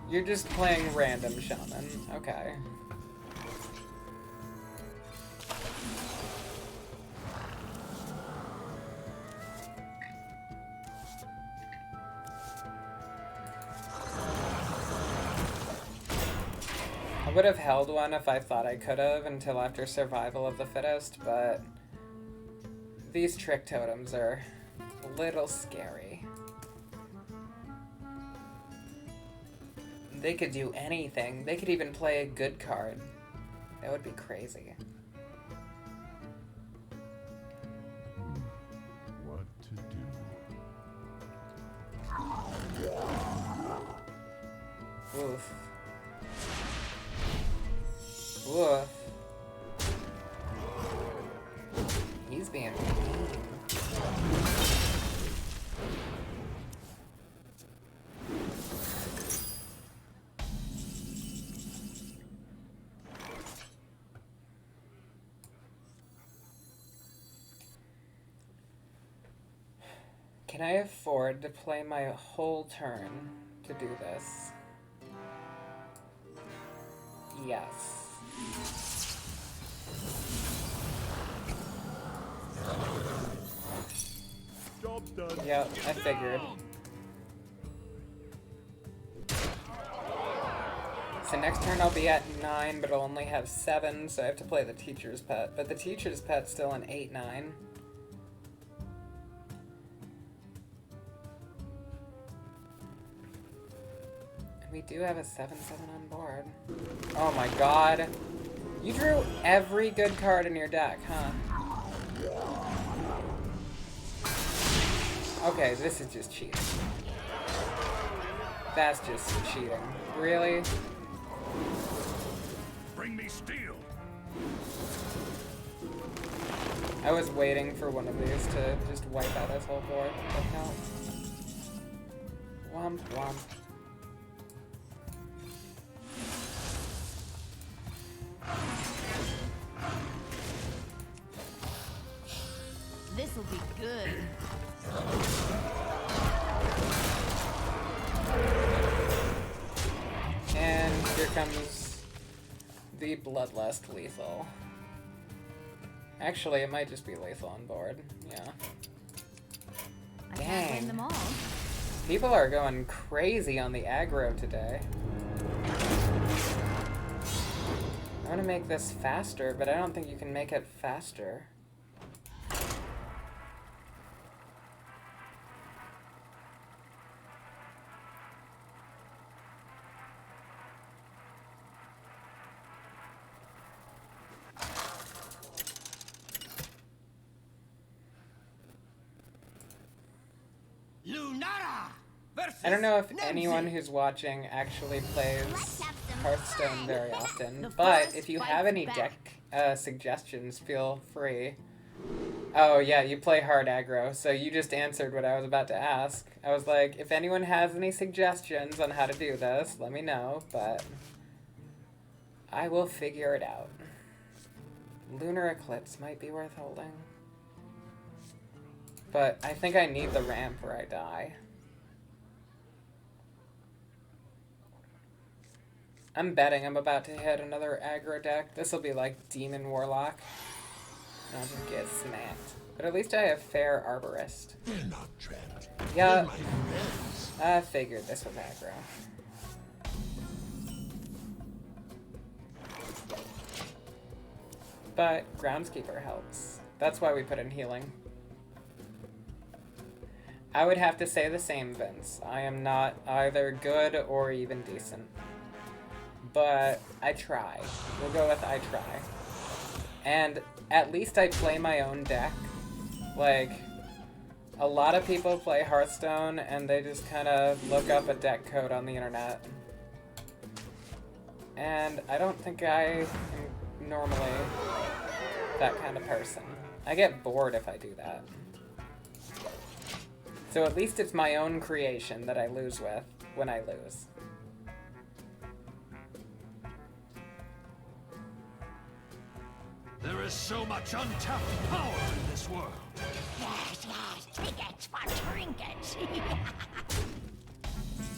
You're just playing random shaman. Okay. I would have held one if I thought I could have until after survival of the fittest, but these trick totems are a little scary. They could do anything. They could even play a good card. That would be crazy. What to do? Oof. Woof. He's being mean. Can I afford to play my whole turn to do this? Yes. Job's done. Yep, I figured. So next turn I'll be at 9, but I'll only have 7, so I have to play the teacher's pet. But the teacher's pet's still an 8-9. And we do have a 7-7 on board. Oh my god. You drew every good card in your deck, huh? Okay, this is just cheating. That's just cheating. Really? Bring me steel. I was waiting for one of these to just wipe out his whole board, but no. Womp womp. This'll be good. And here comes the Bloodlust lethal. Actually, it might just be lethal on board. Yeah. I can't blame Dang. them all. People are going crazy on the aggro today. I want to make this faster, but I don't think you can make it faster. Lunara versus I don't know if Nemzi. anyone who's watching actually plays Let's have some Hearthstone fun. very often, The but forest if you fights have any back. deck suggestions, feel free. Oh yeah, you play hard aggro, so you just answered what I was about to ask. I was like, if anyone has any suggestions on how to do this, let me know, but I will figure it out. Lunar Eclipse might be worth holding. But I think I need the ramp or I die. I'm betting I'm about to hit another aggro deck. This will be like Demon Warlock. And I'll just get smacked. But at least I have Fair Arborist. They're not trapped. Yeah, They're my friends. I figured this was aggro. But Groundskeeper helps. That's why we put in healing. I would have to say the same, Vince. I am not either good or even decent. But I try. We'll go with I try. And at least I play my own deck. Like, a lot of people play Hearthstone and they just kind of look up a deck code on the internet. And I don't think I am normally that kind of person. I get bored if I do that. So at least it's my own creation that I lose with when I lose. There is so much untapped power in this world. Yes, yes, trinkets for trinkets.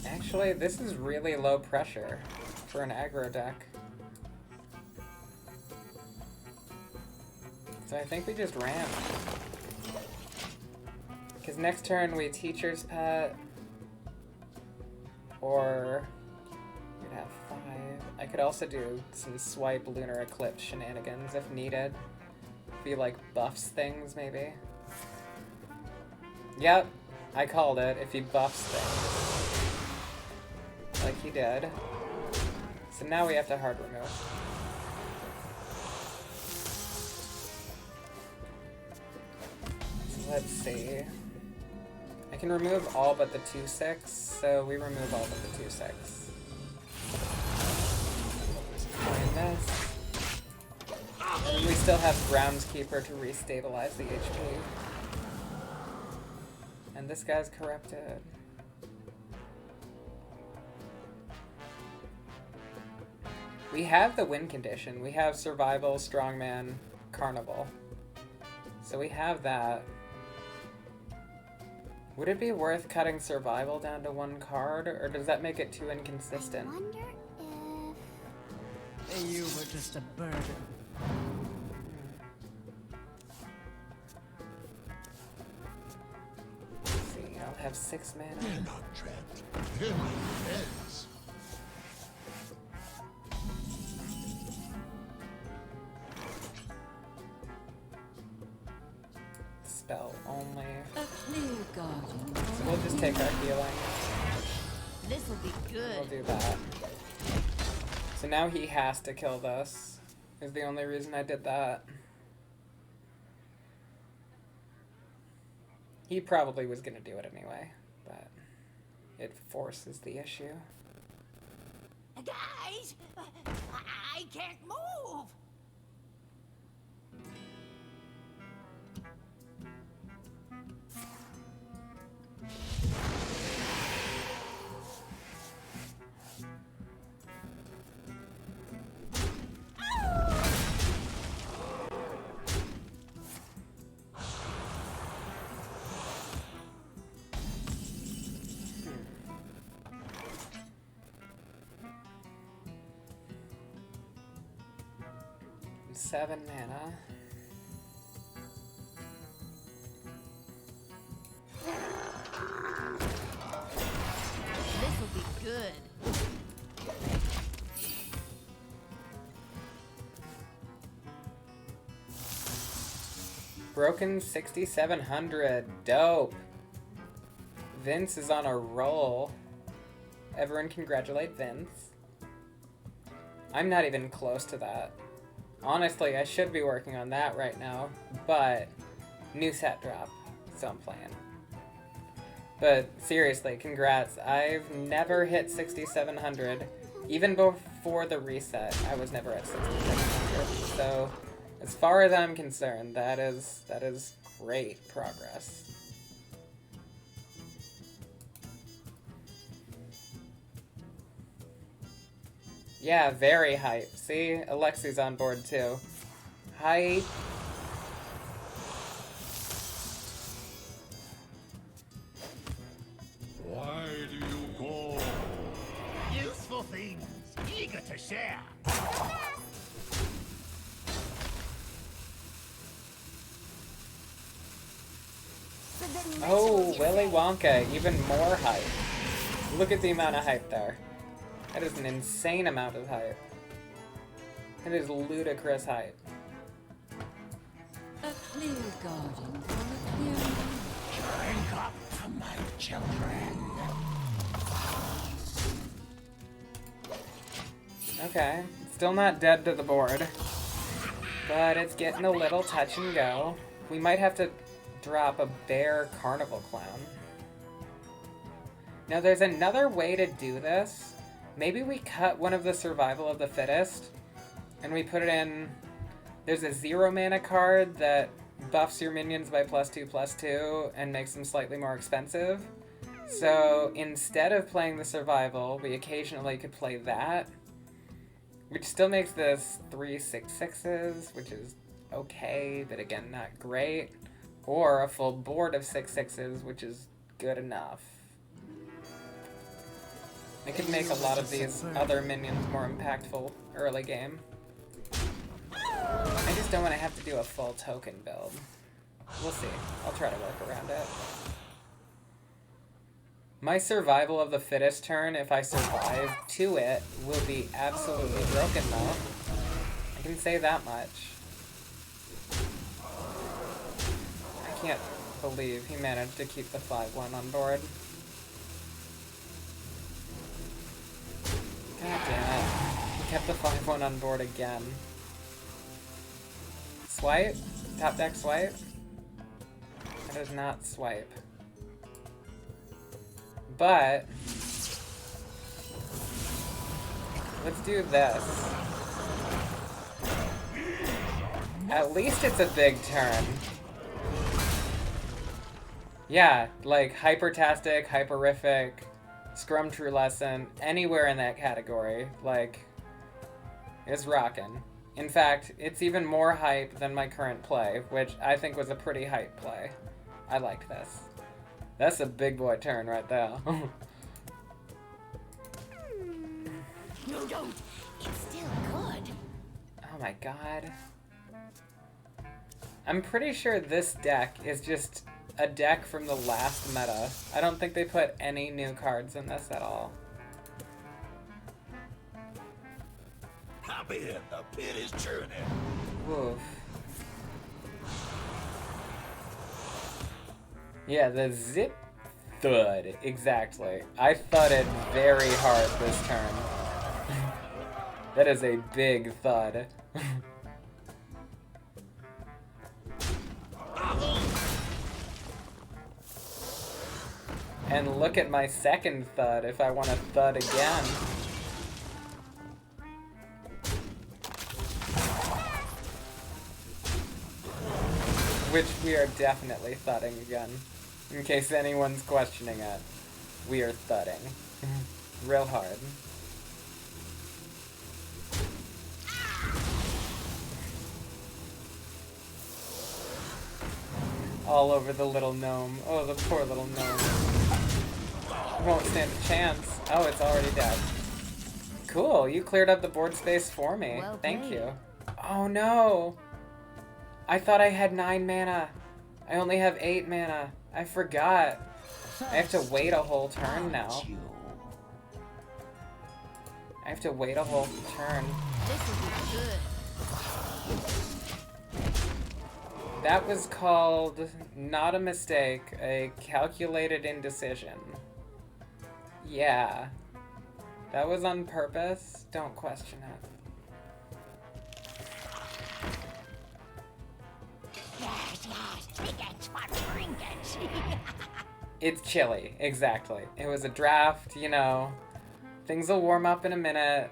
Actually, this is really low pressure for an aggro deck. So I think we just ran. Because next turn we Teacher's Pet, or we'd have 5. I could also do some swipe Lunar Eclipse shenanigans if needed. If he like buffs things, maybe. Yep, I called it. If he buffs things. Like he did. So now we have to hard remove. So let's see. I can remove all but the 2/6, so we remove all but the 2/6. Find this. And we still have Groundskeeper to restabilize the HP. And this guy's corrupted. We have the win condition. We have Survival, Strongman, Carnival. So we have that. Would it be worth cutting Survival down to 1 card, or does that make it too inconsistent? I wonder if... You were just a burden. Let's see, I'll have 6 mana. They're not trapped. They're my friends. Spell only. A clear garden. So we'll just take our healing. This'll be We'll good. do that. So now he has to kill this. Is the only reason I did that. He probably was gonna do it anyway, but it forces the issue. Guys, I can't move. 7 mana. This'll be good. Broken 6,700. Dope. Vince is on a roll. Everyone congratulate Vince. I'm not even close to that. Honestly, I should be working on that right now, but new set drop, so I'm playing. But seriously, congrats. I've never hit 6,700. Even before the reset, I was never at 6,700. So, as far as I'm concerned, that is great progress. Yeah, very hype. See? Alexi's on board too. Hype. Why do you call? Useful things, eager to share. Oh, Willy Wonka, even more hype. Look at the amount of hype there. That is an insane amount of hype. It is ludicrous hype. A clear garden for a clear mind. Drink up to my children. Okay, still not dead to the board. But it's getting a little touch and go. We might have to drop a bear carnival clown. Now there's another way to do this. Maybe we cut one of the survival of the fittest and we put it in. There's a 0 mana card that buffs your minions by +2/+2 and makes them slightly more expensive. So instead of playing the survival, we occasionally could play that, which still makes this 3 6/6s, which is okay, but again, not great. Or a full board of 6 6s, which is good enough. I could make a lot of these other minions more impactful early game. I just don't want to have to do a full token build. We'll see. I'll try to work around it. My survival of the fittest turn, if I survive to it, will be absolutely broken though. I can say that much. I can't believe he managed to keep the 5/1 on board. God damn it. He kept the 5/1 on board again. Swipe? Top deck swipe? That is not swipe. But let's do this. At least it's a big turn. Yeah, like hypertastic, hyperific, Scrum True Lesson, anywhere in that category, like, is rockin'. In fact, it's even more hype than my current play, which I think was a pretty hype play. I liked this. That's a big boy turn right there. No, don't. It's still good. Oh my god. I'm pretty sure this deck is just a deck from the last meta. I don't think they put any new cards in this at all. Hop in, the pit is churning. Woof. Yeah, the zip thud, exactly. I thudded very hard this turn. That is a big thud. And look at my second thud if I want to thud again. Which we are definitely thudding again. In case anyone's questioning it. We are thudding. Real hard. All over the little gnome. Oh, the poor little gnome. Won't stand a chance. Oh, it's already dead. Cool, you cleared up the board space for me. Well Thank played. you. Oh no! I thought I had 9 mana. I only have 8 mana. I forgot. I have to wait a whole turn now. I have to wait a whole turn. This will be good. That was called not a mistake, a calculated indecision. Yeah. That was on purpose. Don't question it. Yes, yes, tickets for trinkets. It's chilly, exactly. It was a draft, you know. Things will warm up in a minute.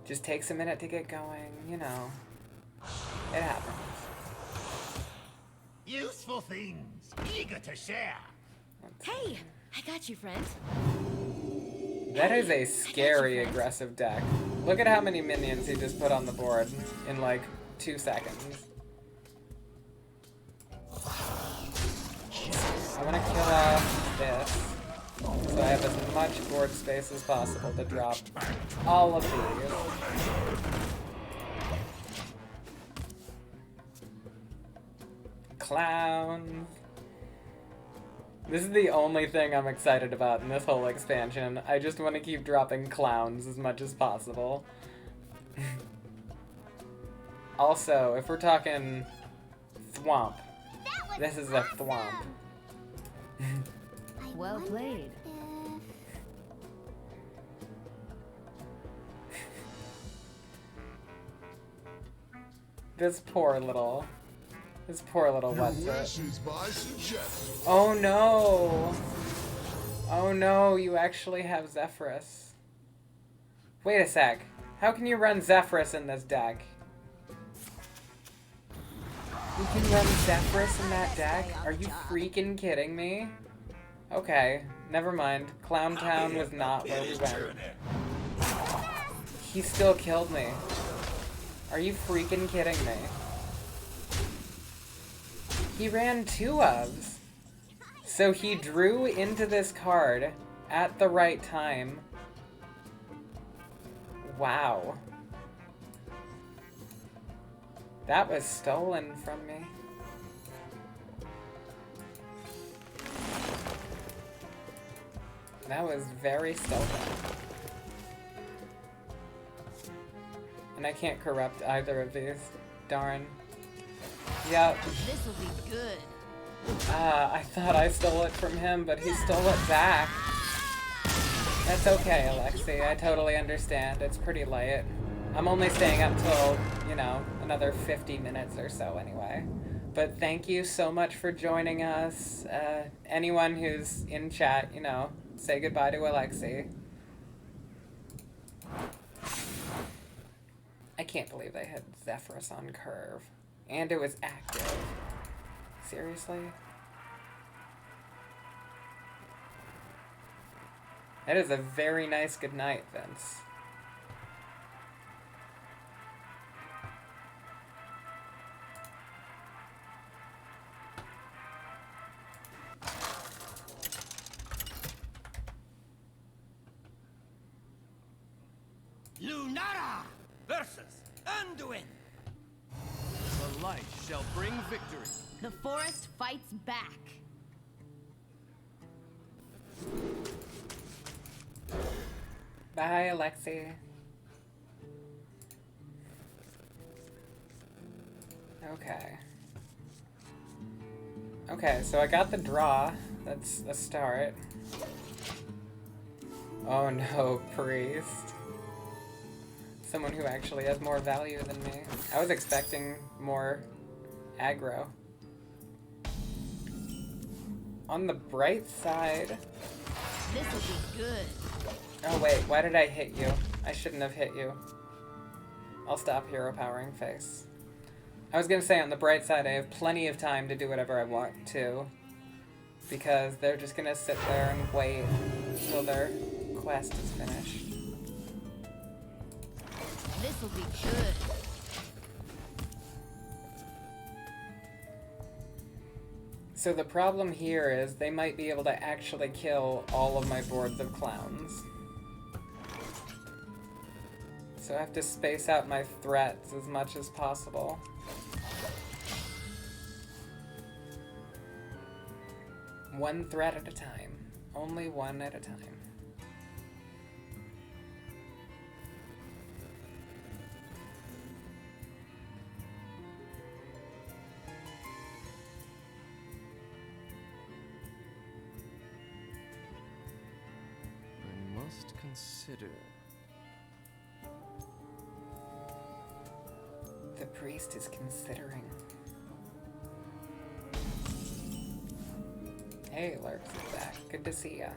Just takes a minute to get going, you know. It happens. Useful things, eager to share. Hey, I got you, friend. That is a scary aggressive deck. Look at how many minions he just put on the board in like 2 seconds. I'm gonna kill off this, so I have as much board space as possible to drop all of these. Clowns. This is the only thing I'm excited about in this whole expansion. I just want to keep dropping clowns as much as possible. Also, if we're talking thwomp, this is a thwomp. Well played. This poor little what's Your it? wish is my suggestion. Oh no! Oh no, you actually have Zephyrus. Wait a sec. How can you run Zephyrus in this deck? You can run Zephyrus in that deck? Are you freaking kidding me? Okay, never mind. Clown Town was not where we went. He still killed me. Are you freaking kidding me? He ran 2 ofs. So he drew into this card at the right time. Wow. That was stolen from me. That was very stolen. And I can't corrupt either of these. Darn. Yep. This will be good. I thought I stole it from him, but he stole it back. That's okay, Alexi. I totally understand. It's pretty late. I'm only staying up till, you know, another 50 minutes or so anyway. But thank you so much for joining us. Anyone who's in chat, you know, say goodbye to Alexi. I can't believe they had Zephyrus on curve. And it was active. Seriously? That is a very nice goodnight, Vince. Lunara versus Anduin. The light shall bring victory. The forest fights back. Bye, Alexi. Okay. Okay, so I got the draw. That's a start. Oh no, priest. Someone who actually has more value than me. I was expecting more aggro. On the bright side... This will be good. Oh wait, why did I hit you? I shouldn't have hit you. I'll stop hero powering face. I was gonna say, on the bright side, I have plenty of time to do whatever I want to. Because they're just gonna sit there and wait until their quest is finished. This will be good. So the problem here is they might be able to actually kill all of my boards of clowns. So I have to space out my threats as much as possible. One threat at a time. Only one at a time. I must consider. The priest is considering. Hey, Lurks is back. Good to see ya.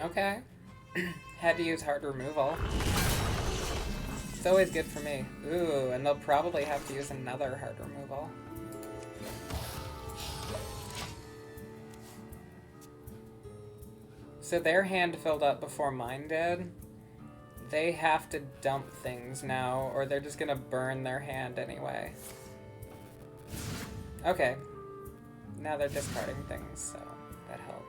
Okay. Had to use hard removal. It's always good for me. Ooh, and they'll probably have to use another hard removal. So their hand filled up before mine did. They have to dump things now, or they're just gonna burn their hand anyway. Okay. Now they're discarding things, so that helps.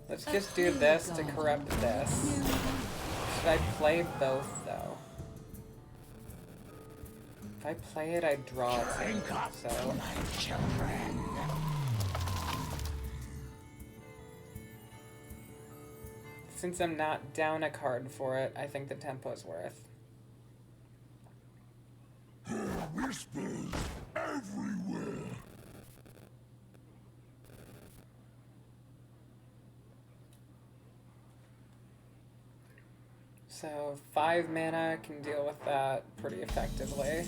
Let's just do this to corrupt this. Should I play both, though? If I play it, I draw it, so... Since I'm not down a card for it, I think the tempo's worth. Whispers everywhere. So 5 mana can deal with that pretty effectively.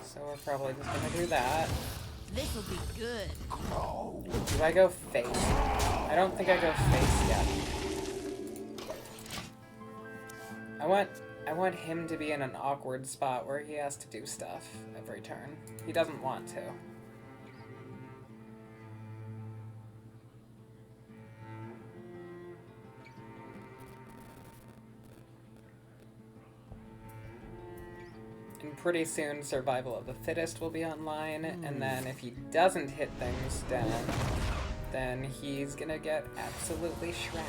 So we're probably just gonna do that. This'll be good. Do I go face? I don't think I go face yet. I want him to be in an awkward spot where he has to do stuff every turn. He doesn't want to. And pretty soon, Survival of the Fittest will be online, and then if he doesn't hit things down, then he's gonna get absolutely shreked.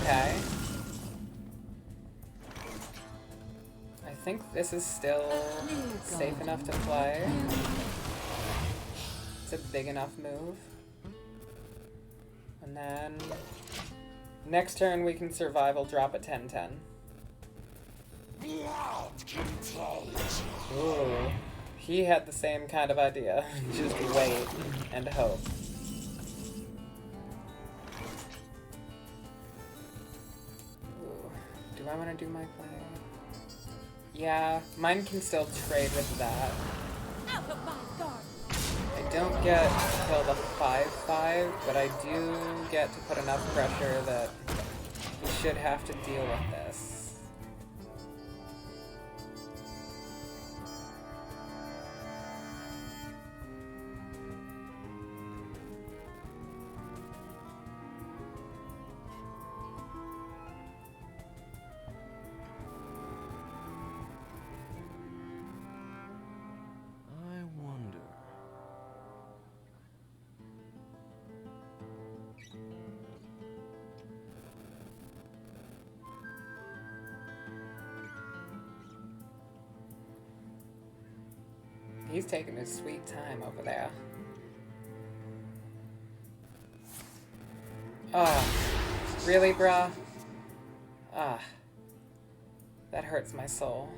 Okay. I think this is still safe enough to play. It's a big enough move. And then next turn we can survival drop a 10/10. Ooh. He had the same kind of idea. Just wait and hope. Ooh. Do I want to do my play? Yeah, mine can still trade with that. Out of my guard. I don't get to kill the 5/5, but I do get to put enough pressure that he should have to deal with this. I wonder. He's taking his sweet time over there. Oh, really, bruh? Ah, that hurts my soul.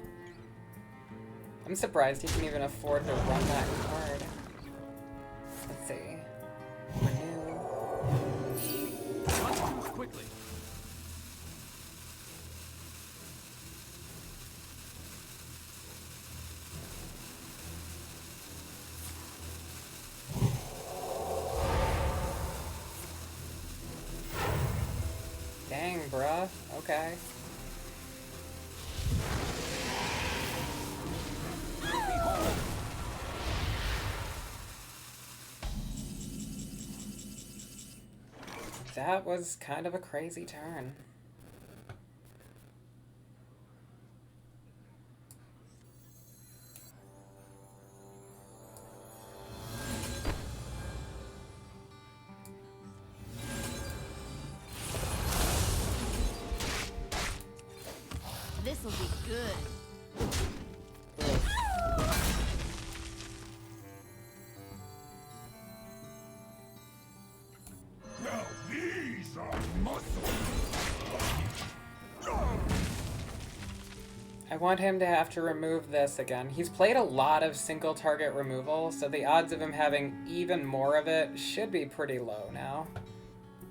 I'm surprised he can even afford to run that card. Let's see. Renew. Let's move quickly. bruh. Okay. That was kind of a crazy turn. This'll be good. Now these are muscles. I want him to have to remove this again. He's played a lot of single target removal, so the odds of him having even more of it should be pretty low now.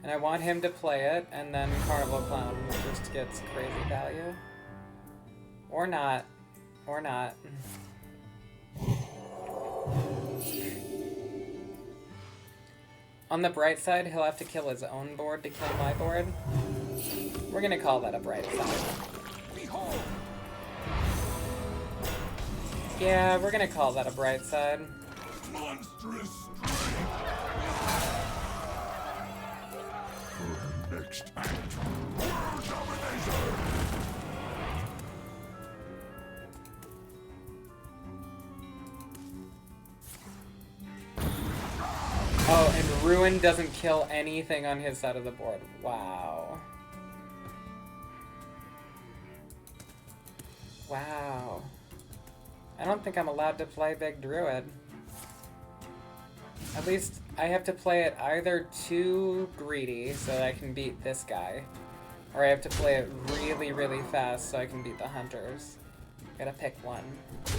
And I want him to play it, and then Carnival Clown just gets crazy value. Or not. Or not. On the bright side, he'll have to kill his own board to kill my board. We're gonna call that a bright side. Behold! Yeah, we're gonna call that a bright side. Monstrous strength! For next act, world domination! Oh, and Ruin doesn't kill anything on his side of the board. Wow. Wow. I don't think I'm allowed to play Big Druid. At least I have to play it either too greedy so that I can beat this guy, or I have to play it really, really fast so I can beat the hunters. Gotta pick one. Do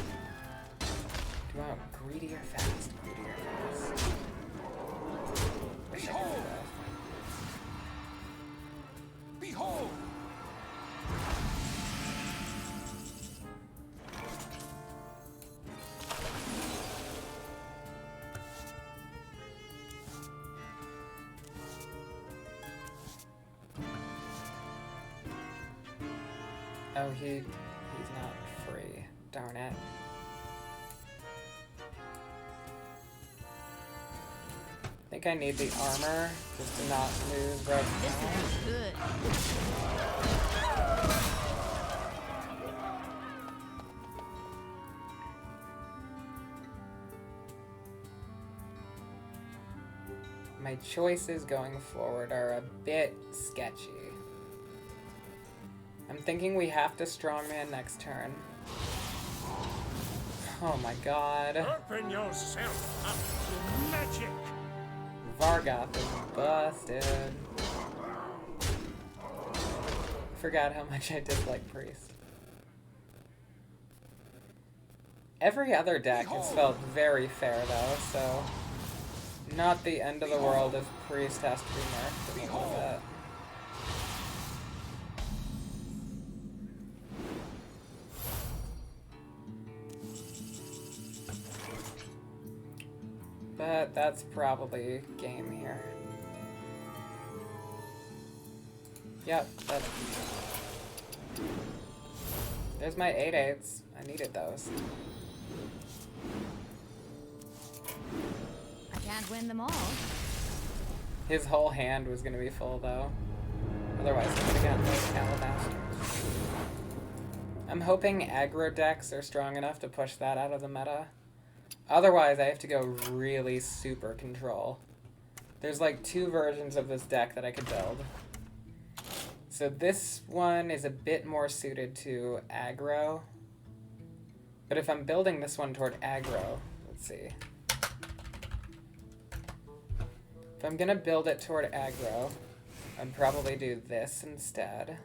you want greedy or fast? Greedy or fast? Wish I could do that. Behold! Oh, he's not free. Darn it. I think I need the armor just to not lose right This now. will be good. My choices going forward are a bit sketchy. I'm thinking we have to strongman next turn. Oh my god. Open yourself up to magic. Vargoth is busted. Forgot how much I dislike Priest. Every other deck has felt very fair though, so not the end of the world if Priest has to be nerfed a little bit. But that's probably game here. Yep, that's... There's my 8/8s. I needed those. I can't win them all. His whole hand was gonna be full though. Otherwise he would have gotten those Calabasters. I'm hoping aggro decks are strong enough to push that out of the meta. Otherwise, I have to go really super control. There's like 2 versions of this deck that I could build. So this one is a bit more suited to aggro. But if I'm building this one toward aggro, let's see. If I'm gonna build it toward aggro, I'd probably do this instead.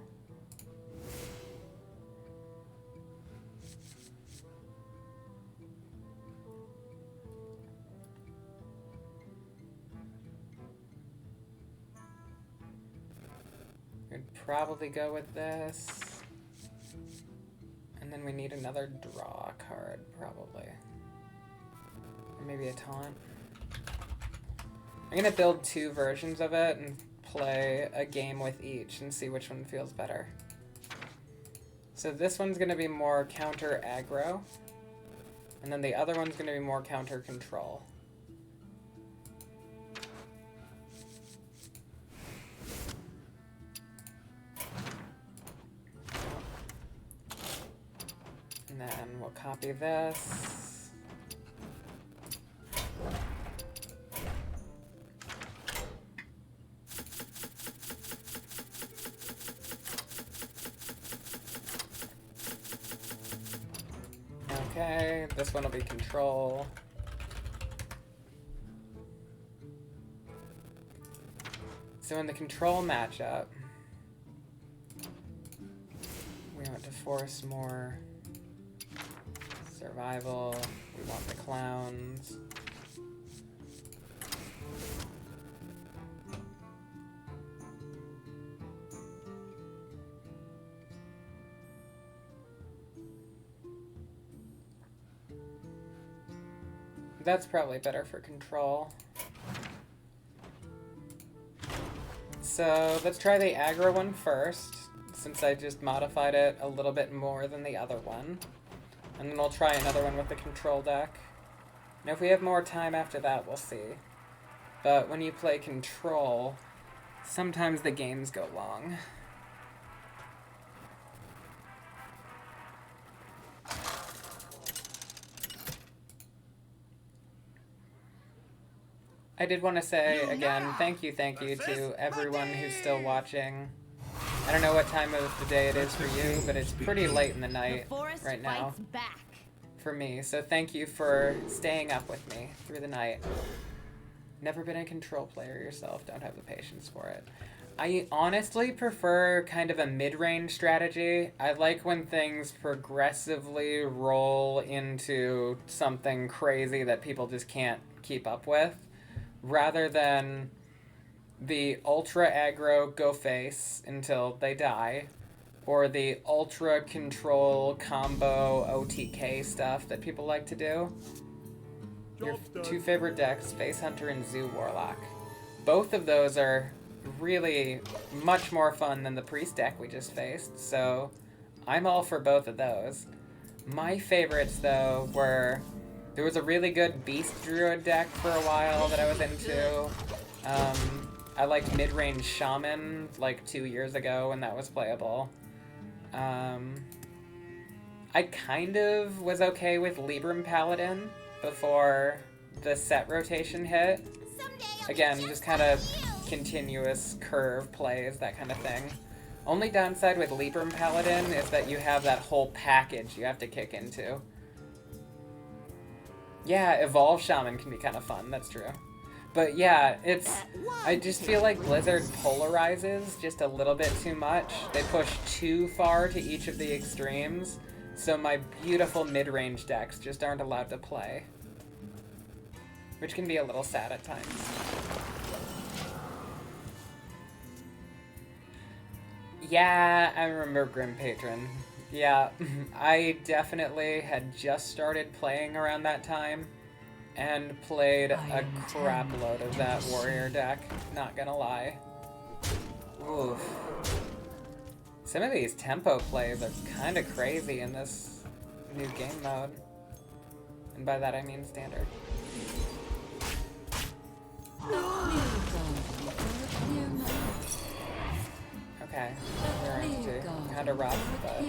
We'd probably go with this. And then we need another draw card, probably. Or maybe a taunt. I'm gonna build 2 versions of it and play a game with each and see which one feels better. So this one's going to be more counter aggro, and then the other one's going to be more counter control. And then we'll copy this. Okay, this one will be control. So in the control matchup, we want to force more survival. We want the clowns. That's probably better for control. So let's try the aggro one first, since I just modified it a little bit more than the other one. And then we'll try another one with the control deck. And if we have more time after that, we'll see. But when you play control, sometimes the games go long. I did want to say, again, thank you to everyone who's still watching. I don't know what time of the day it is for you, but it's pretty late in the night right now for me. So thank you for staying up with me through the night. Never been a control player yourself, don't have the patience for it. I honestly prefer kind of a mid-range strategy. I like when things progressively roll into something crazy that people just can't keep up with, rather than the ultra aggro go face until they die, or the ultra control combo OTK stuff that people like to do. Your two favorite decks, Space Hunter and Zoo Warlock. Both of those are really much more fun than the Priest deck we just faced, so I'm all for both of those. My favorites, though, were... There was a really good Beast Druid deck for a while that I was into. I liked mid-range Shaman like 2 years ago when that was playable. I kind of was okay with Libram Paladin before the set rotation hit. Again, just kind of continuous curve plays, that kind of thing. Only downside with Libram Paladin is that you have that whole package you have to kick into. Yeah, Evolve Shaman can be kind of fun, that's true. But yeah, I just feel like Blizzard polarizes just a little bit too much. They push too far to each of the extremes, so my beautiful mid-range decks just aren't allowed to play. Which can be a little sad at times. Yeah, I remember Grim Patron. Yeah, I definitely had just started playing around that time and played a crap load of that warrior deck, not gonna lie. Oof. Some of these tempo plays are kind of crazy in this new game mode. And by that I mean standard. Okay, kind of rough, but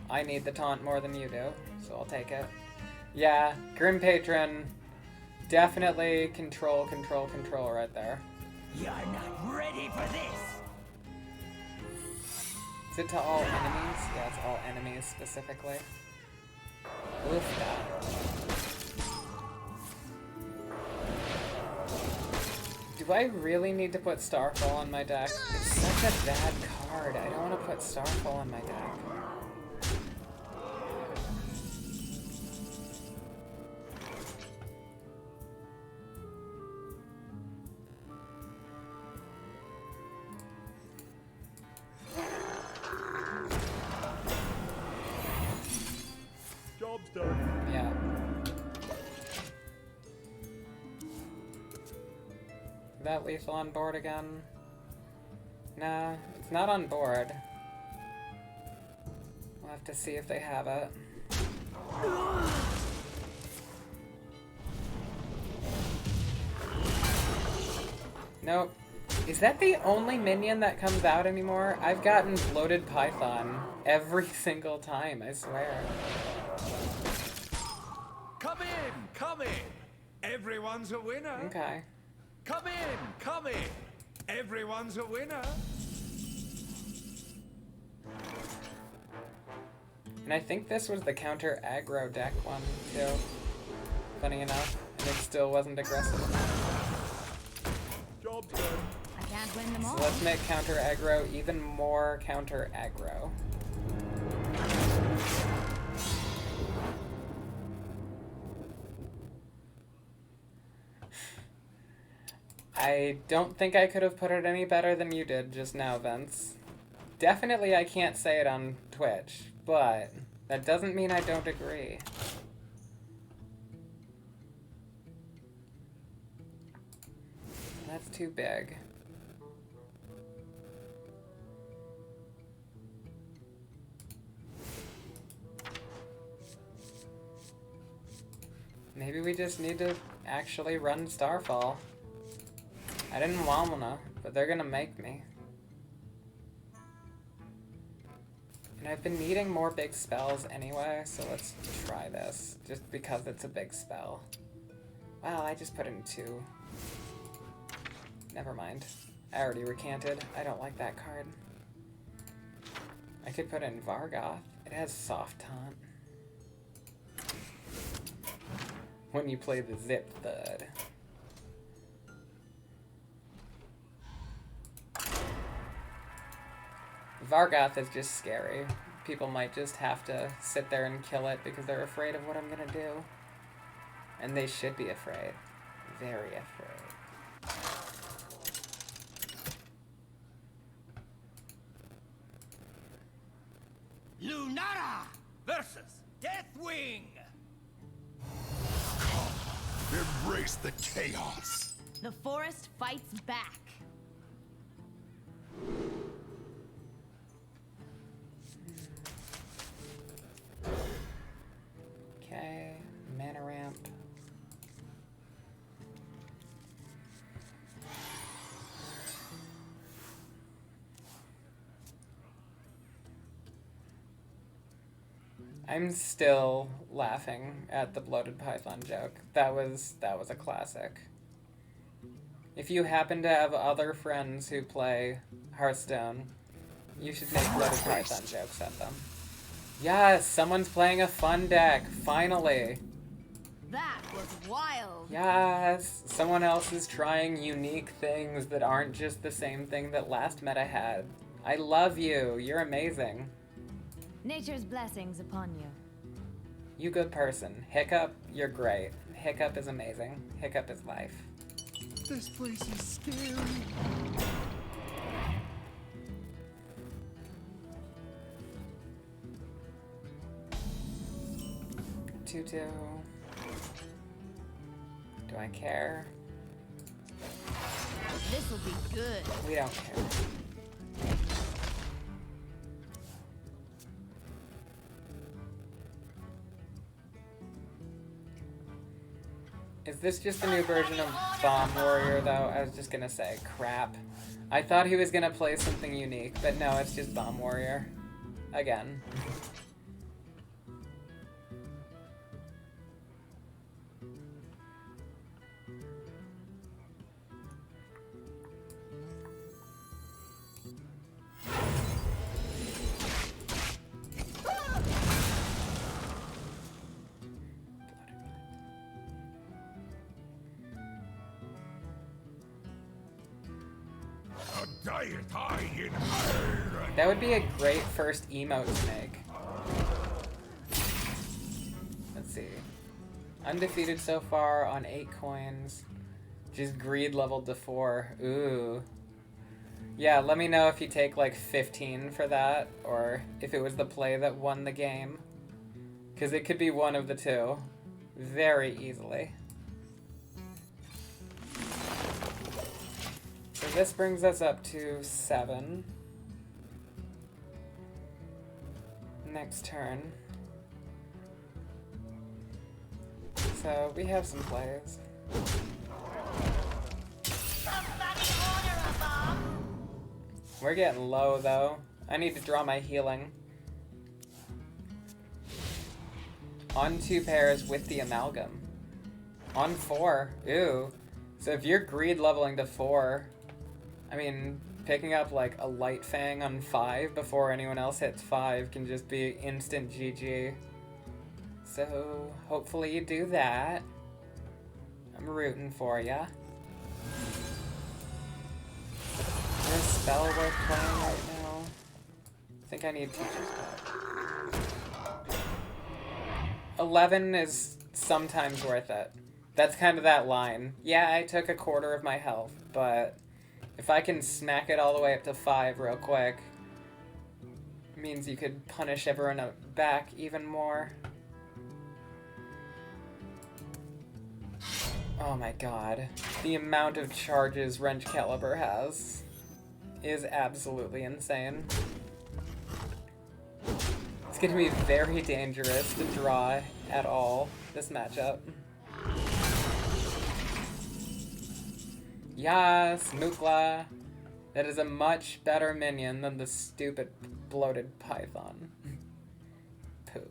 I need the taunt more than you do, so I'll take it. Yeah, Grim Patron, definitely control right there. You're not ready for this. Is it to all enemies? Yeah, it's all enemies specifically. Oof, do I really need to put Starfall on my deck? It's such a bad card. I don't want to put Starfall on my deck. Job's done. Yeah. That lethal on board again. Nah, it's not on board. We'll have to see if they have it. Nope. Is that the only minion that comes out anymore? I've gotten bloated python every single time, I swear. Come in, come in. Everyone's a winner. Okay. Come in, come in. Everyone's a winner. And I think this was the counter aggro deck one, too. Funny enough. And it still wasn't aggressive enough. Job's done. I can't win them all. So let's make counter aggro even more counter aggro. I don't think I could have put it any better than you did just now, Vince. Definitely I can't say it on Twitch, but that doesn't mean I don't agree. That's too big. Maybe we just need to actually run Starfall. I didn't wanna, but they're gonna make me. And I've been needing more big spells anyway, so let's try this. Just because it's a big spell. Wow, I just put in 2. Never mind. I already recanted. I don't like that card. I could put in Vargoth. It has soft taunt. When you play the Zip Thud. Vargoth is just scary. People might just have to sit there and kill it because they're afraid of what I'm gonna do. And they should be afraid. Very afraid. Lunara versus Deathwing. Embrace the chaos. The forest fights back. Okay, mana ramp. I'm still laughing at the bloated python joke. That was a classic. If you happen to have other friends who play Hearthstone, you should make bloated python jokes at them. Yes, someone's playing a fun deck, finally. That was wild. Yes, someone else is trying unique things that aren't just the same thing that last meta had. I love you, you're amazing. Nature's blessings upon you. You good person. Hiccup, you're great. Hiccup is amazing. Hiccup is life. This place is scary. 2/2. Do I care? This'll be good. We don't care. Is this just a new version of Bomb Warrior, though? I was just gonna say, crap. I thought he was gonna play something unique, but no, it's just Bomb Warrior. Again. That would be a great first emote to make. Let's see. Undefeated so far on 8 coins. Just greed leveled to 4. Ooh. Yeah, let me know if you take like 15 for that, or if it was the play that won the game. Because it could be one of the two. Very easily. There's this brings us up to 7. Next turn. So we have some plays. We're getting low though. I need to draw my healing. On 2 pairs with the amalgam. On 4. Ew. So if you're greed leveling to 4, I mean, picking up like a light fang on 5 before anyone else hits 5 can just be instant GG. So hopefully you do that. I'm rooting for ya. Is there a spell worth playing right now? I think I need Teacher's Pet. 11 is sometimes worth it. That's kind of that line. Yeah, I took a quarter of my health, but if I can smack it all the way up to 5 real quick, it means you could punish everyone back even more. Oh my god. The amount of charges Wrench Caliber has is absolutely insane. It's going to be very dangerous to draw at all this matchup. Yes, Mukla. That is a much better minion than the stupid bloated python. Poop.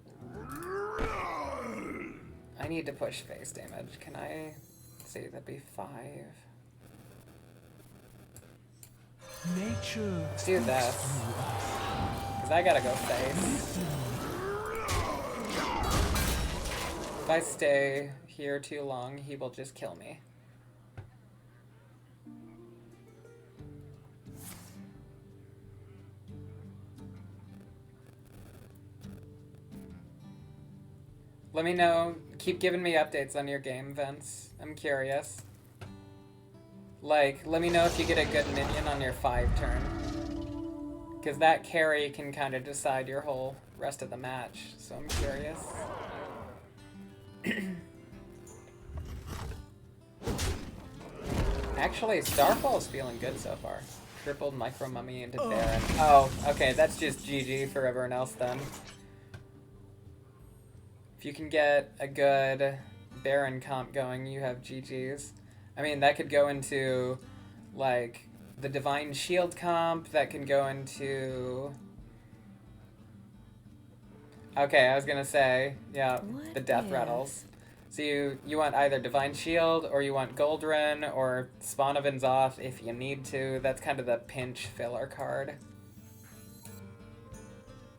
I need to push face damage. Can I see that'd be 5? Nature. Let's do this. Because I gotta go face. If I stay here too long, he will just kill me. Let me know. Keep giving me updates on your game, Vince. I'm curious. Like, let me know if you get a good minion on your 5 turn. Because that carry can kind of decide your whole rest of the match. So I'm curious. Actually, Starfall's feeling good so far. Tripled Micro Mummy into Baron. Oh, okay, that's just GG for everyone else then. If you can get a good Baron comp going, you have GG's. I mean, that could go into, like, the Divine Shield comp. That can go into... Okay, I was gonna say, yeah, the Death Rattles. So you want either Divine Shield, or you want Goldrin, or Spawn of Inzoth if you need to. That's kind of the pinch filler card.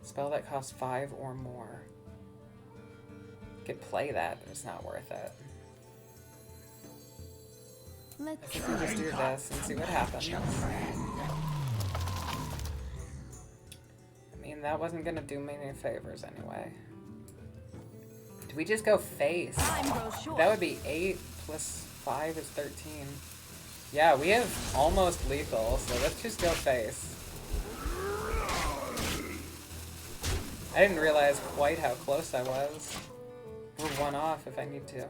Spell that costs 5 or more. Could play that, but it's not worth it. I think we'll just do this and see what happens. I mean, that wasn't gonna do me any favors anyway. Do we just go face? That would be 8 plus 5 is 13. Yeah, we have almost lethal, so let's just go face. I didn't realize quite how close I was. We're 1 off if I need to.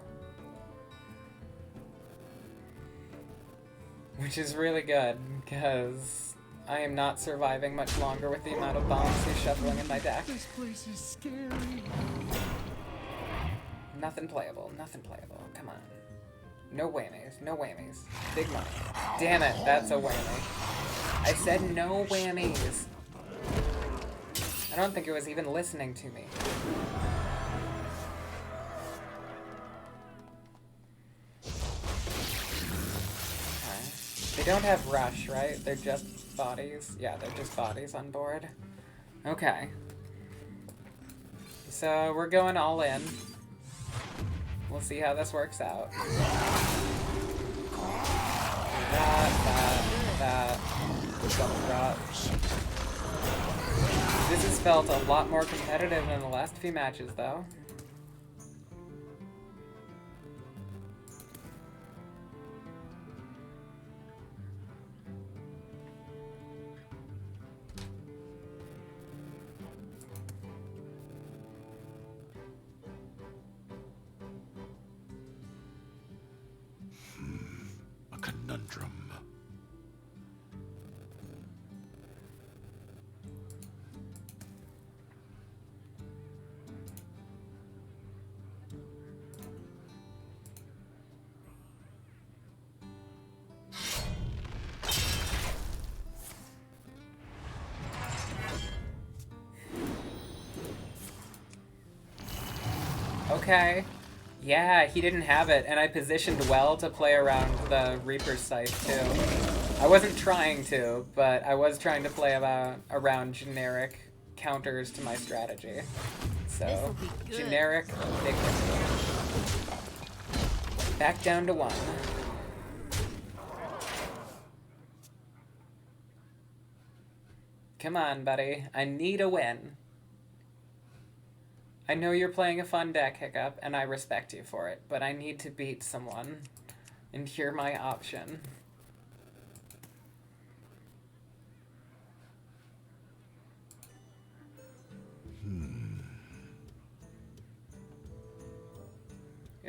Which is really good, because I am not surviving much longer with the amount of bombs he's shuffling in my deck. This place is scary. Nothing playable, nothing playable. Come on. No whammies, no whammies. Big money. Damn it, that's a whammy. I said no whammies. I don't think it was even listening to me. They don't have rush, right? They're just bodies? Yeah, they're just bodies on board. Okay. So we're going all in. We'll see how this works out. That. Double drop. This has felt a lot more competitive than the last few matches, though. A conundrum. Okay. Yeah, he didn't have it, and I positioned well to play around the Reaper's Scythe, too. I wasn't trying to, but I was trying to play around generic counters to my strategy. So, generic, big hit. Back down to 1. Come on, buddy. I need a win. I know you're playing a fun deck, Hiccup, and I respect you for it, but I need to beat someone, and you're my option.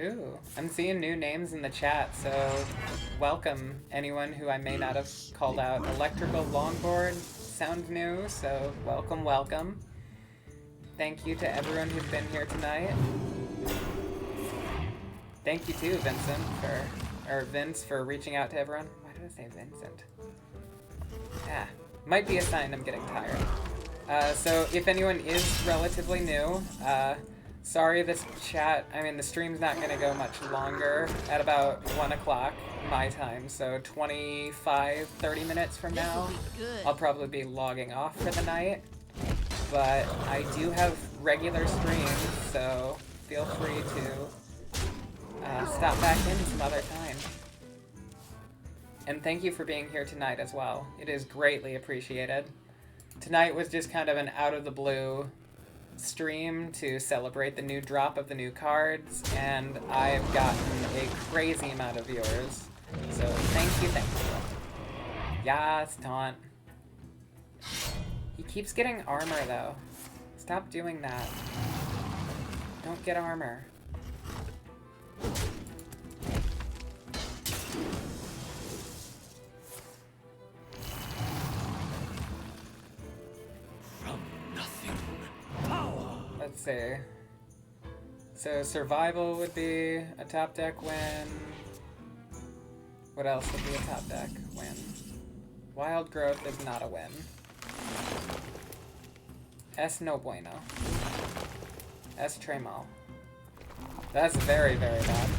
Ooh, I'm seeing new names in the chat, so welcome anyone who I may not have called out. Electrical Longboard sound new, so welcome, welcome. Thank you to everyone who's been here tonight. Thank you too, Vince, for reaching out to everyone. Why did I say Vincent? Ah, might be a sign I'm getting tired. So if anyone is relatively new, sorry the stream's not gonna go much longer at about 1 o'clock my time, so 25, 30 minutes from now, I'll probably be logging off for the night. But I do have regular streams, so feel free to stop back in some other time. And thank you for being here tonight as well. It is greatly appreciated. Tonight was just kind of an out-of-the-blue stream to celebrate the new drop of the new cards, and I've gotten a crazy amount of viewers. So thank you, thank you. Yes, taunt. He keeps getting armor, though. Stop doing that. Don't get armor. From nothing, power. Let's see. So survival would be a top deck win. What else would be a top deck win? Wild Growth is not a win. Es no bueno. Es très mal. That's very, very bad.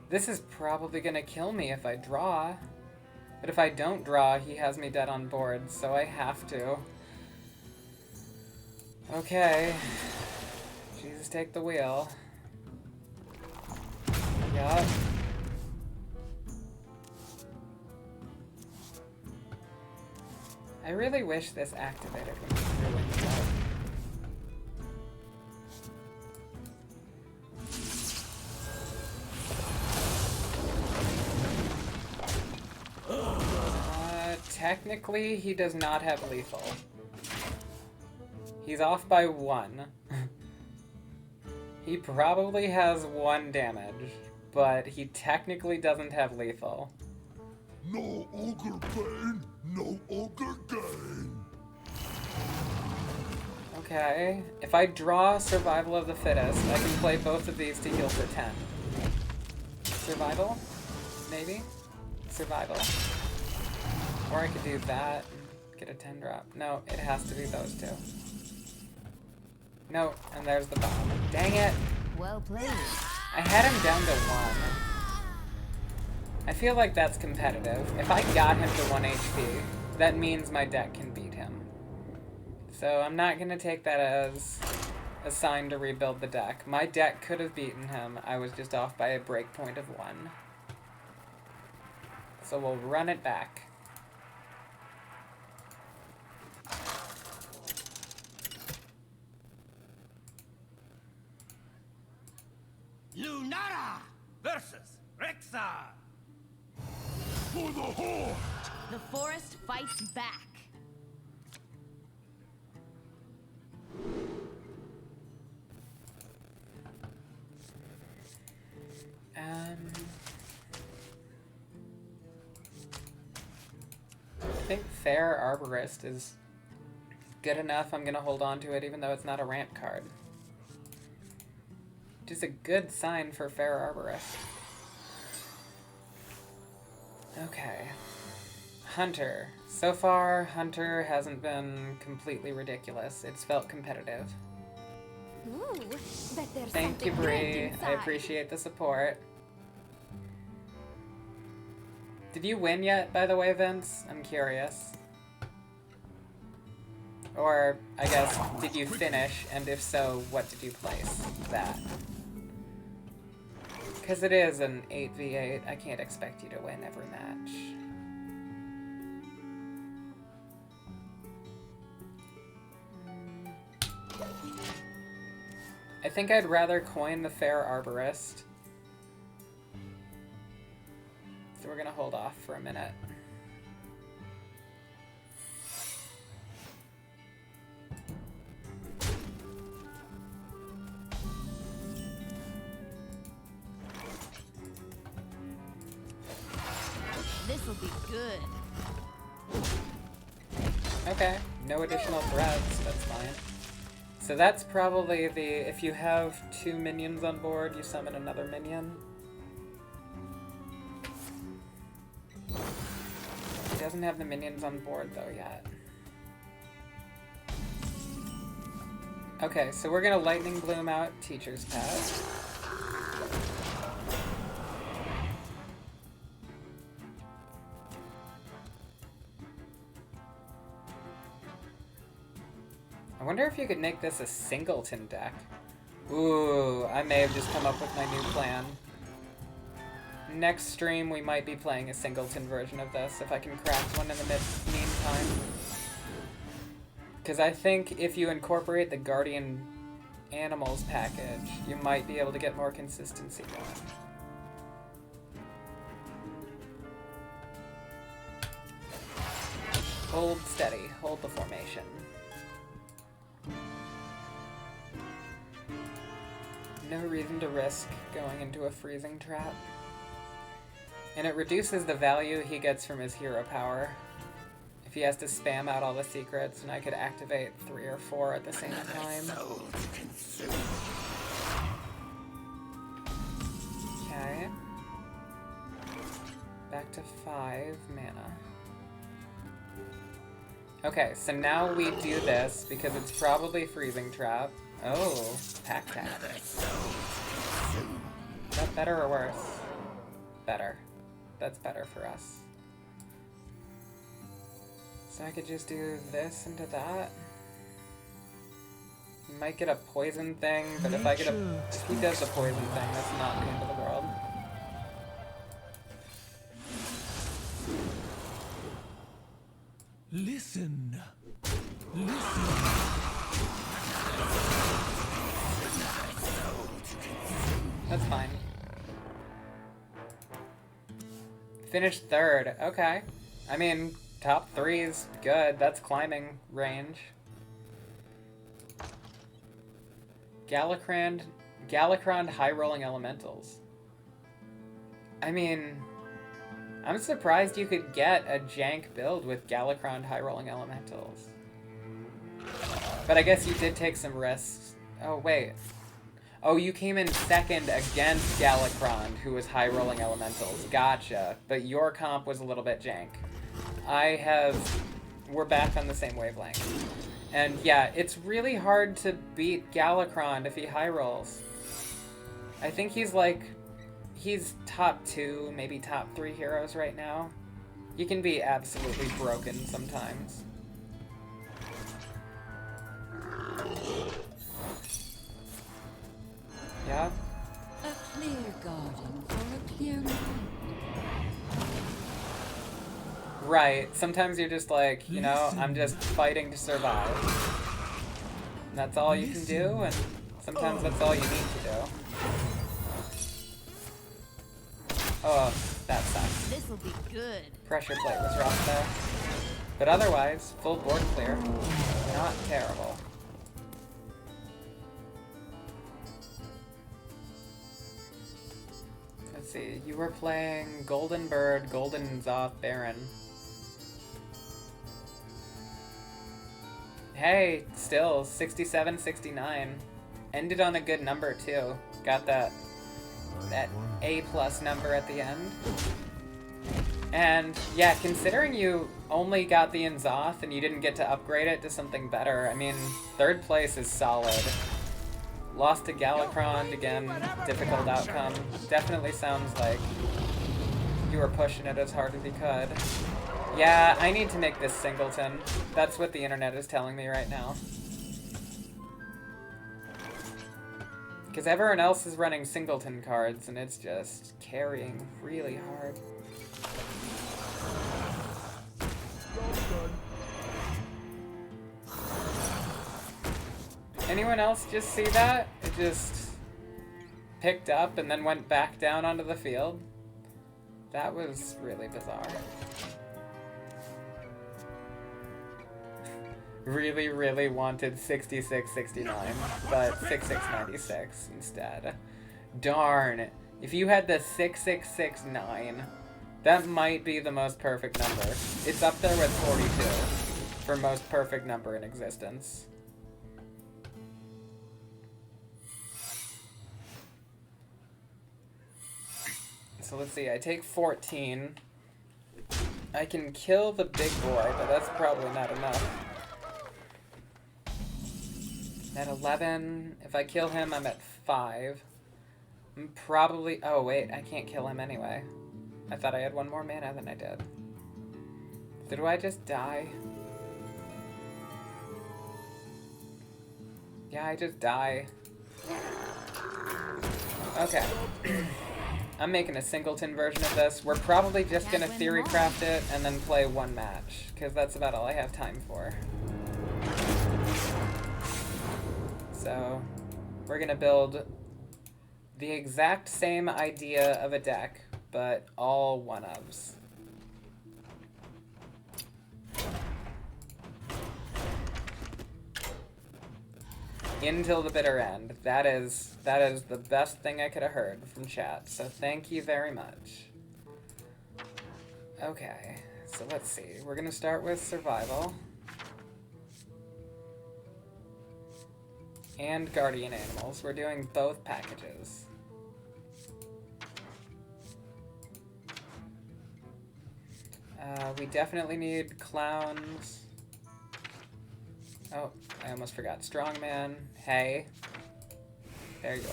This is probably gonna kill me if I draw. But if I don't draw, he has me dead on board, so I have to. Okay. Jesus, take the wheel. Yup. I really wish this activated when he threw in the technically, he does not have lethal. He's off by 1. He probably has 1 damage, but he technically doesn't have lethal. No ogre pain, no ogre gain. Okay, if I draw Survival of the Fittest, I can play both of these to heal for 10. Survival? Maybe? Survival. Or I could do that and get a 10 drop. No, it has to be those two. No, and there's the bomb. Dang it! Well played. I had him down to 1. I feel like that's competitive. If I got him to 1 HP, that means my deck can beat him. So I'm not gonna take that as a sign to rebuild the deck. My deck could have beaten him. I was just off by a breakpoint of 1. So we'll run it back. Lunara versus Rexar. For the Horde! The forest fights back. I think Fair Arborist is good enough. I'm gonna hold on to it even though it's not a ramp card. Which is a good sign for Fair Arborist. Okay. Hunter. So far, Hunter hasn't been completely ridiculous. It's felt competitive. Ooh, bet there's Thank you, something Bree. great inside. I appreciate the support. Did you win yet, by the way, Vince? I'm curious. Or, I guess, did you finish? And if so, what did you place that? Because it is an 8v8. I can't expect you to win every match. I think I'd rather coin the Fair Arborist. So we're gonna hold off for a minute. This'll be good. Okay, no additional threats, that's fine. So that's probably the, if you have 2 minions on board, you summon another minion. He doesn't have the minions on board though yet. Okay, so we're gonna Lightning Bloom out Teacher's Pet. I wonder if you could make this a singleton deck. Ooh, I may have just come up with my new plan. Next stream, we might be playing a singleton version of this, if I can craft one in the meantime. Because I think if you incorporate the Guardian Animals package, you might be able to get more consistency going. Hold steady, hold the formation. No reason to risk going into a freezing trap. And it reduces the value he gets from his hero power. If he has to spam out all the secrets, and I could activate 3 or 4 at the same time. Okay. Back to 5 mana. Okay, so now we do this because it's probably freezing trap. Oh, pack tap. Is that better or worse? Better. That's better for us. So I could just do this into that. You might get a poison thing, but if he does the poison thing, that's not the end of the world. Listen. Listen. That's fine. Finished 3rd. Okay. I mean, top 3 is good. That's climbing range. Gallicrand high rolling elementals. I mean, I'm surprised you could get a jank build with Gallicrand high rolling elementals. But I guess you did take some risks. Oh, wait. Oh, you came in 2nd against Gallicrand, who was high rolling elementals. Gotcha. But your comp was a little bit jank. We're back on the same wavelength. And yeah, it's really hard to beat Gallicrand if he high rolls. I think he's top 2, maybe top 3 heroes right now. You can be absolutely broken sometimes. Yeah? A clear garden for a clear mind. Right. Sometimes you're just like, you know, I'm just fighting to survive. And that's all you can do, and sometimes that's all you need to do. Oh, that sucks. This'll be good. Pressure plate was rough there. But otherwise, full board clear. Not terrible. Let's see, you were playing Golden Bird, Golden Zoth Baron. Hey, still, 67, 69. Ended on a good number, too. Got that A+ number at the end. And, yeah, considering you only got the N'Zoth and you didn't get to upgrade it to something better, I mean, 3rd place is solid. Lost to Galakron, again, difficult outcome. Definitely sounds like you were pushing it as hard as you could. Yeah, I need to make this singleton. That's what the internet is telling me right now. Because everyone else is running singleton cards, and it's just carrying really hard. Anyone else just see that? It just picked up and then went back down onto the field. That was really bizarre. Really, really wanted 6669, but 6696 instead. Darn. If you had the 6669, that might be the most perfect number. It's up there with 42 for most perfect number in existence. So let's see, I take 14. I can kill the big boy, but that's probably not enough. At 11, if I kill him, I'm at 5. I'm probably... Oh, wait, I can't kill him anyway. I thought I had one more mana than I did. So do I just die? Yeah, I just die. Okay. I'm making a singleton version of this. We're probably just gonna theory craft it and then play one match, because that's about all I have time for. So, we're gonna build the exact same idea of a deck, but all one-ofs. Until the bitter end. That is the best thing I could have heard from chat, so thank you very much. Okay, so let's see. We're gonna start with survival. And guardian animals. We're doing both packages. We definitely need clowns. Oh, I almost forgot. Strongman. Hey. There you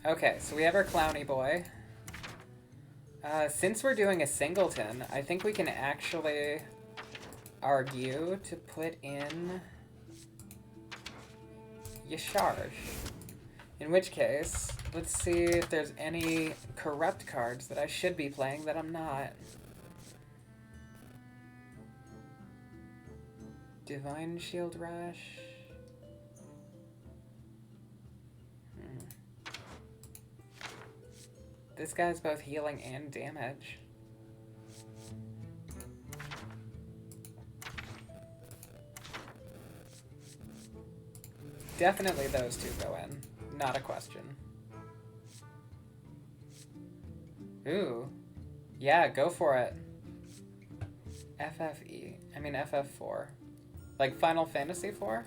are. Okay, so we have our clowny boy. Since we're doing a singleton, I think we can actually argue to put in Yasharj. In which case, let's see if there's any corrupt cards that I should be playing that I'm not. Divine Shield Rush. This guy's both healing and damage. Definitely those two go in. Not a question. Ooh. Yeah, go for it. FFE. I mean FF4. Like Final Fantasy 4?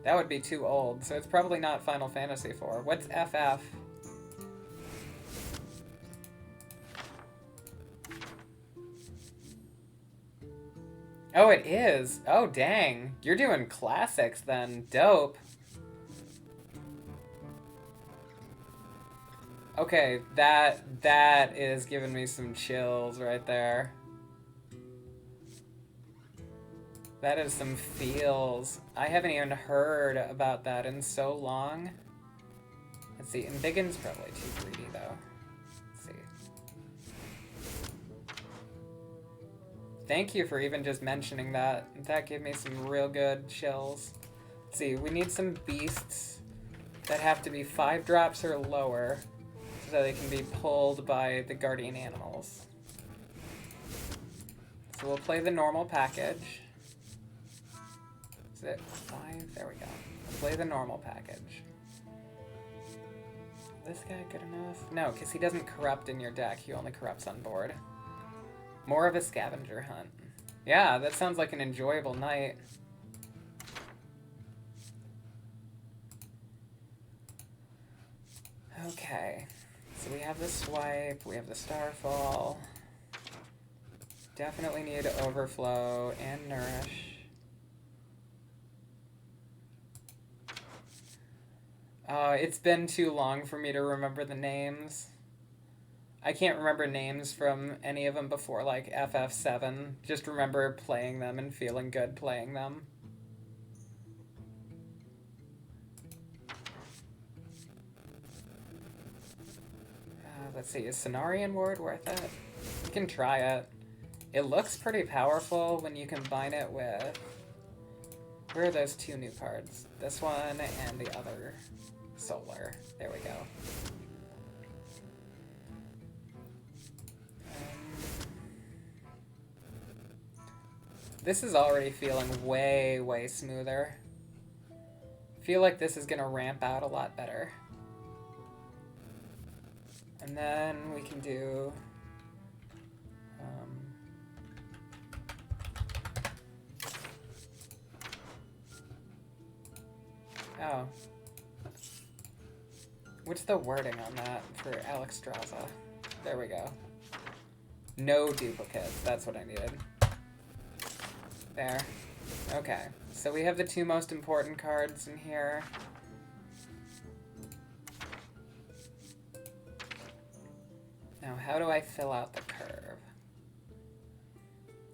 That would be too old, so it's probably not Final Fantasy 4. What's FF? Oh, it is. Oh, dang. You're doing classics then. Dope. Okay, that is giving me some chills right there. That is some feels. I haven't even heard about that in so long. Let's see. Embiggen's probably too greedy, though. Let's see. Thank you for even just mentioning that. That gave me some real good chills. Let's see. We need some beasts that have to be 5 drops or lower so they can be pulled by the guardian animals. So we'll play the normal package. Is it 5? There we go. We'll play the normal package. Is this guy good enough? No, because he doesn't corrupt in your deck. He only corrupts on board. More of a scavenger hunt. Yeah, that sounds like an enjoyable night. Okay. So we have the swipe, we have the starfall. Definitely need Overflow and Nourish. It's been too long for me to remember the names. I can't remember names from any of them before, like, FF7. Just remember playing them and feeling good playing them. Let's see, is Cenarian Ward worth it? You can try it. It looks pretty powerful when you combine it with... Where are those two new cards? This one and the other Solar. There we go. This is already feeling way, way smoother. I feel like this is going to ramp out a lot better. And then we can do... oh. What's the wording on that for Alexstrasza? There we go. No duplicates. That's what I needed. There. Okay. So we have the two most important cards in here. Now, how do I fill out the curve?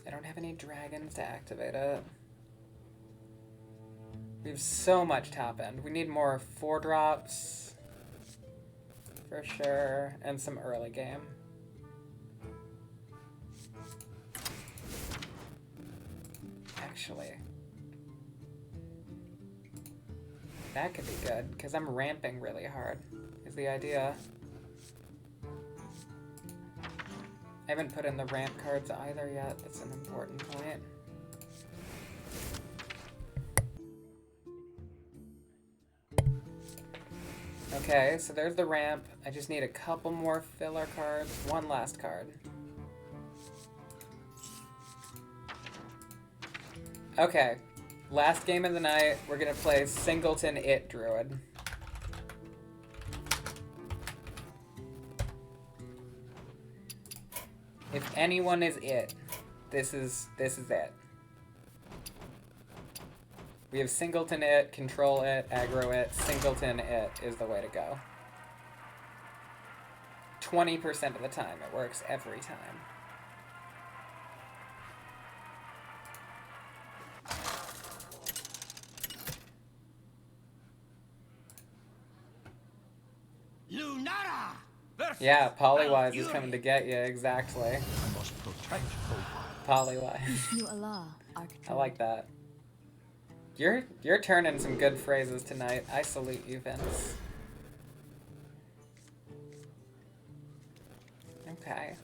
I don't have any dragons to activate it. We have so much top end. We need more 4-drops. For sure. And some early game. Actually. That could be good, because I'm ramping really hard, is the idea. I haven't put in the ramp cards either yet. That's an important point. Okay, so there's the ramp. I just need a couple more filler cards. One last card. Okay, last game of the night. We're gonna play Singleton It Druid. If anyone is it, this is it. We have Singleton It, Control It, Aggro It. Singleton It is the way to go. 20% of the time, it works every time. Lunara! Yeah, Polywise is coming to get you, exactly. I must protect Polywise. You Allah, I like that. You're turning some good phrases tonight. I salute you, Vince. Okay.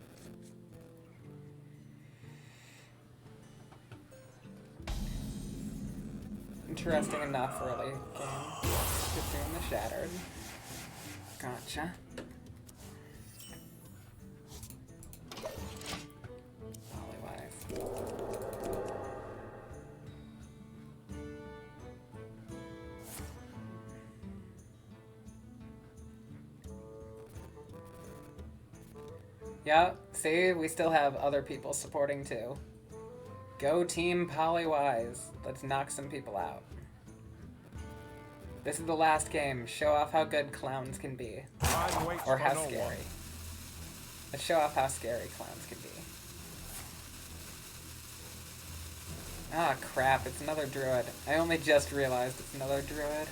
Interesting enough early game. Consume the Shattered. Gotcha. Polywise. Yeah, see, we still have other people supporting too. Go team Polywise. Let's knock some people out. This is the last game. Show off how good clowns can be. Or how scary. Let's show off how scary clowns can be. Ah, crap, it's another druid. I only just realized it's another druid.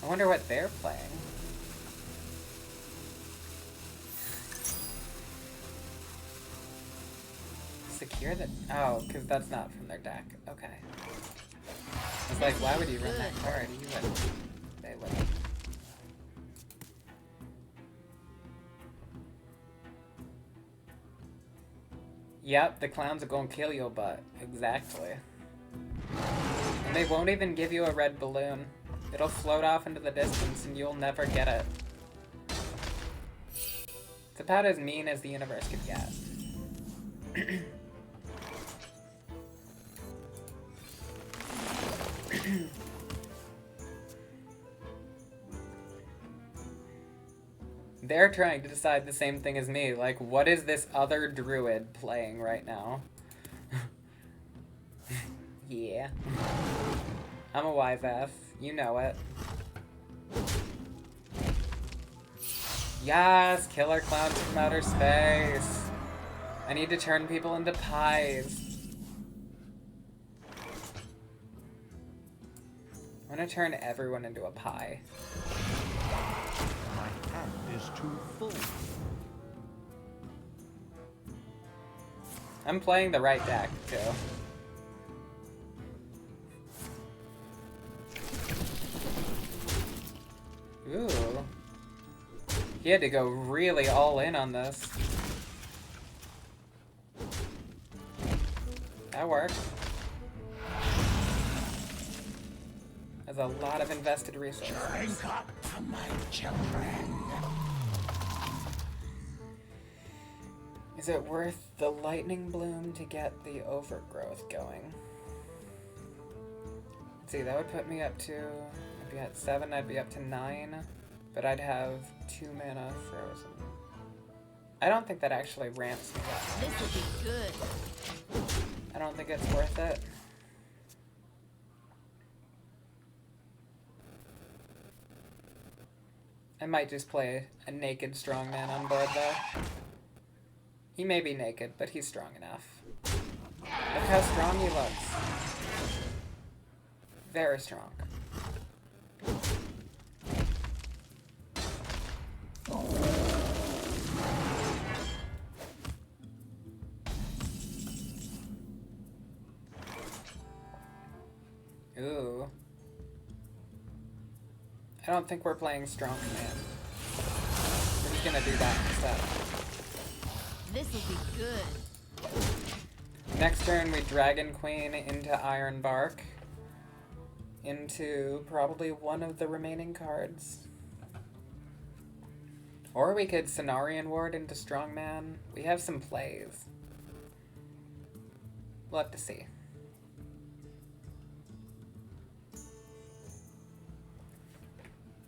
I wonder what they're playing. Secure the... oh, because that's not from their deck. Okay. I was like, why would you run that card? You wouldn't. They wouldn't. Yep, the clowns are gonna kill your butt. Exactly. And they won't even give you a red balloon. It'll float off into the distance and you'll never get it. It's about as mean as the universe could get. They're trying to decide the same thing as me. Like, what is this other druid playing right now? Yeah. I'm a wise ass. You know it. Yes! Killer clowns from outer space! I need to turn people into pies. I'm gonna turn everyone into a pie. My hand is too full. I'm playing the right deck, too. Ooh. He had to go really all in on this. That worked. That's a lot of invested resources. Drink up, my children. Is it worth the lightning bloom to get the overgrowth going? Let's see, that would put me up to... I'd be at 7, I'd be up to 9. But I'd have 2 mana frozen. I don't think that actually ramps me up. This will be good. I don't think it's worth it. I might just play a naked strongman on board though. He may be naked, but he's strong enough. Look how strong he looks. Very strong. Ooh. I don't think we're playing strong command. We're just gonna do that instead. This will be good. Next turn we Dragon Queen into Iron Bark. Into probably one of the remaining cards. Or we could Cenarian Ward into Strongman. We have some plays. We'll have to see.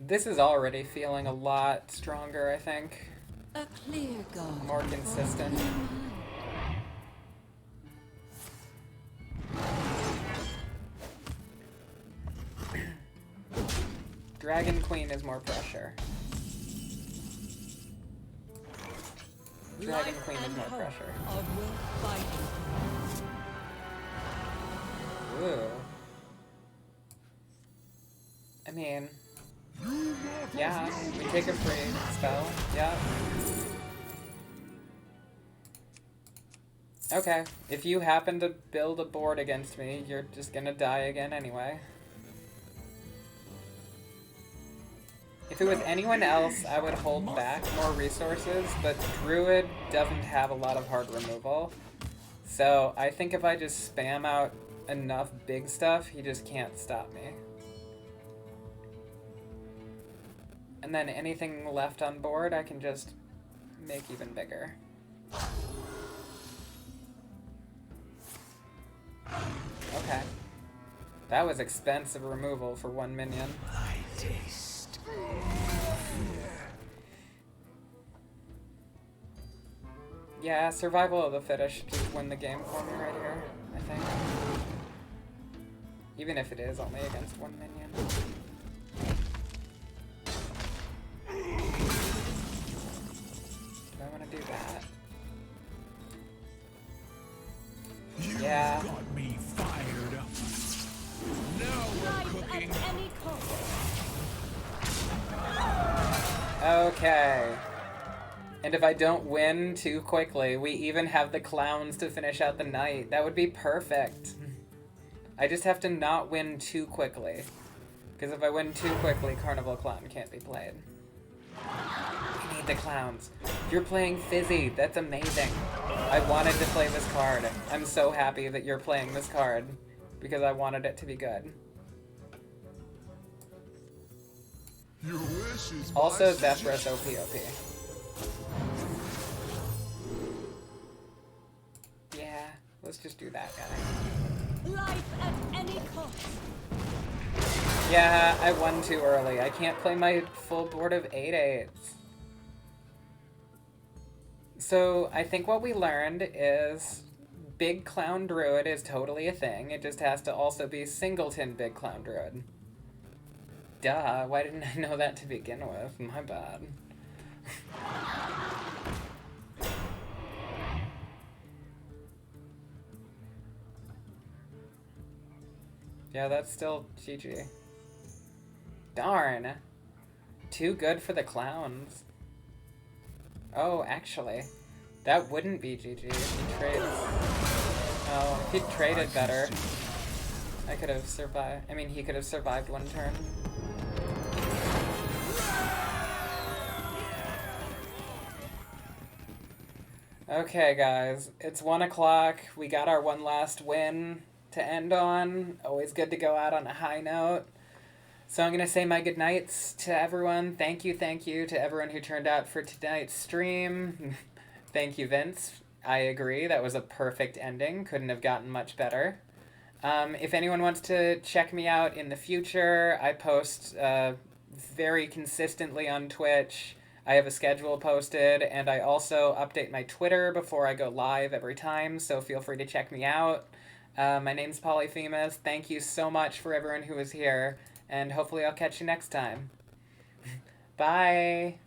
This is already feeling a lot stronger, I think. A clear guard. More consistent. Dragon Queen is more pressure. Dragon Queen is more pressure. Ooh. I mean, yeah, we take a free spell. Yeah. Okay, if you happen to build a board against me, you're just gonna die again anyway. If it was anyone else, I would hold back more resources, but Druid doesn't have a lot of hard removal. So I think if I just spam out enough big stuff, he just can't stop me. And then anything left on board, I can just make even bigger. Okay. That was expensive removal for one minion. I taste. Yeah, survival of the fittest should just win the game for me right here, I think. Even if it is only against one minion. Do I want to do that? Yeah. Got me fired up. Now we're cooking. At any cost. Okay. And if I don't win too quickly, we even have the clowns to finish out the night. That would be perfect. I just have to not win too quickly. Because if I win too quickly, Carnival Clown can't be played. We need the clowns. You're playing Fizzy. That's amazing. I wanted to play this card. I'm so happy that you're playing this card. Because I wanted it to be good. Your wish is Also, my Zephrys OP. Yeah, let's just do that guy. Life at any cost. Yeah, I won too early. I can't play my full board of 8/8s. So I think what we learned is Big Clown Druid is totally a thing. It just has to also be Singleton Big Clown Druid. Duh, why didn't I know that to begin with? My bad. Yeah, that's still GG. Darn. Too good for the clowns. Oh, actually, that wouldn't be GG if he trades. Oh, if he traded better, I could have survived. I mean, he could have survived one turn. Okay, guys, it's 1 o'clock. We got our one last win to end on. Always good to go out on a high note. So I'm going to say my goodnights to everyone. Thank you to everyone who turned out for tonight's stream. Thank you, Vince. I agree, that was a perfect ending. Couldn't have gotten much better. If anyone wants to check me out in the future, I post very consistently on Twitch. I have a schedule posted, and I also update my Twitter before I go live every time, so feel free to check me out. My name's Polyphemus. Thank you so much for everyone who was here, and hopefully I'll catch you next time. Bye!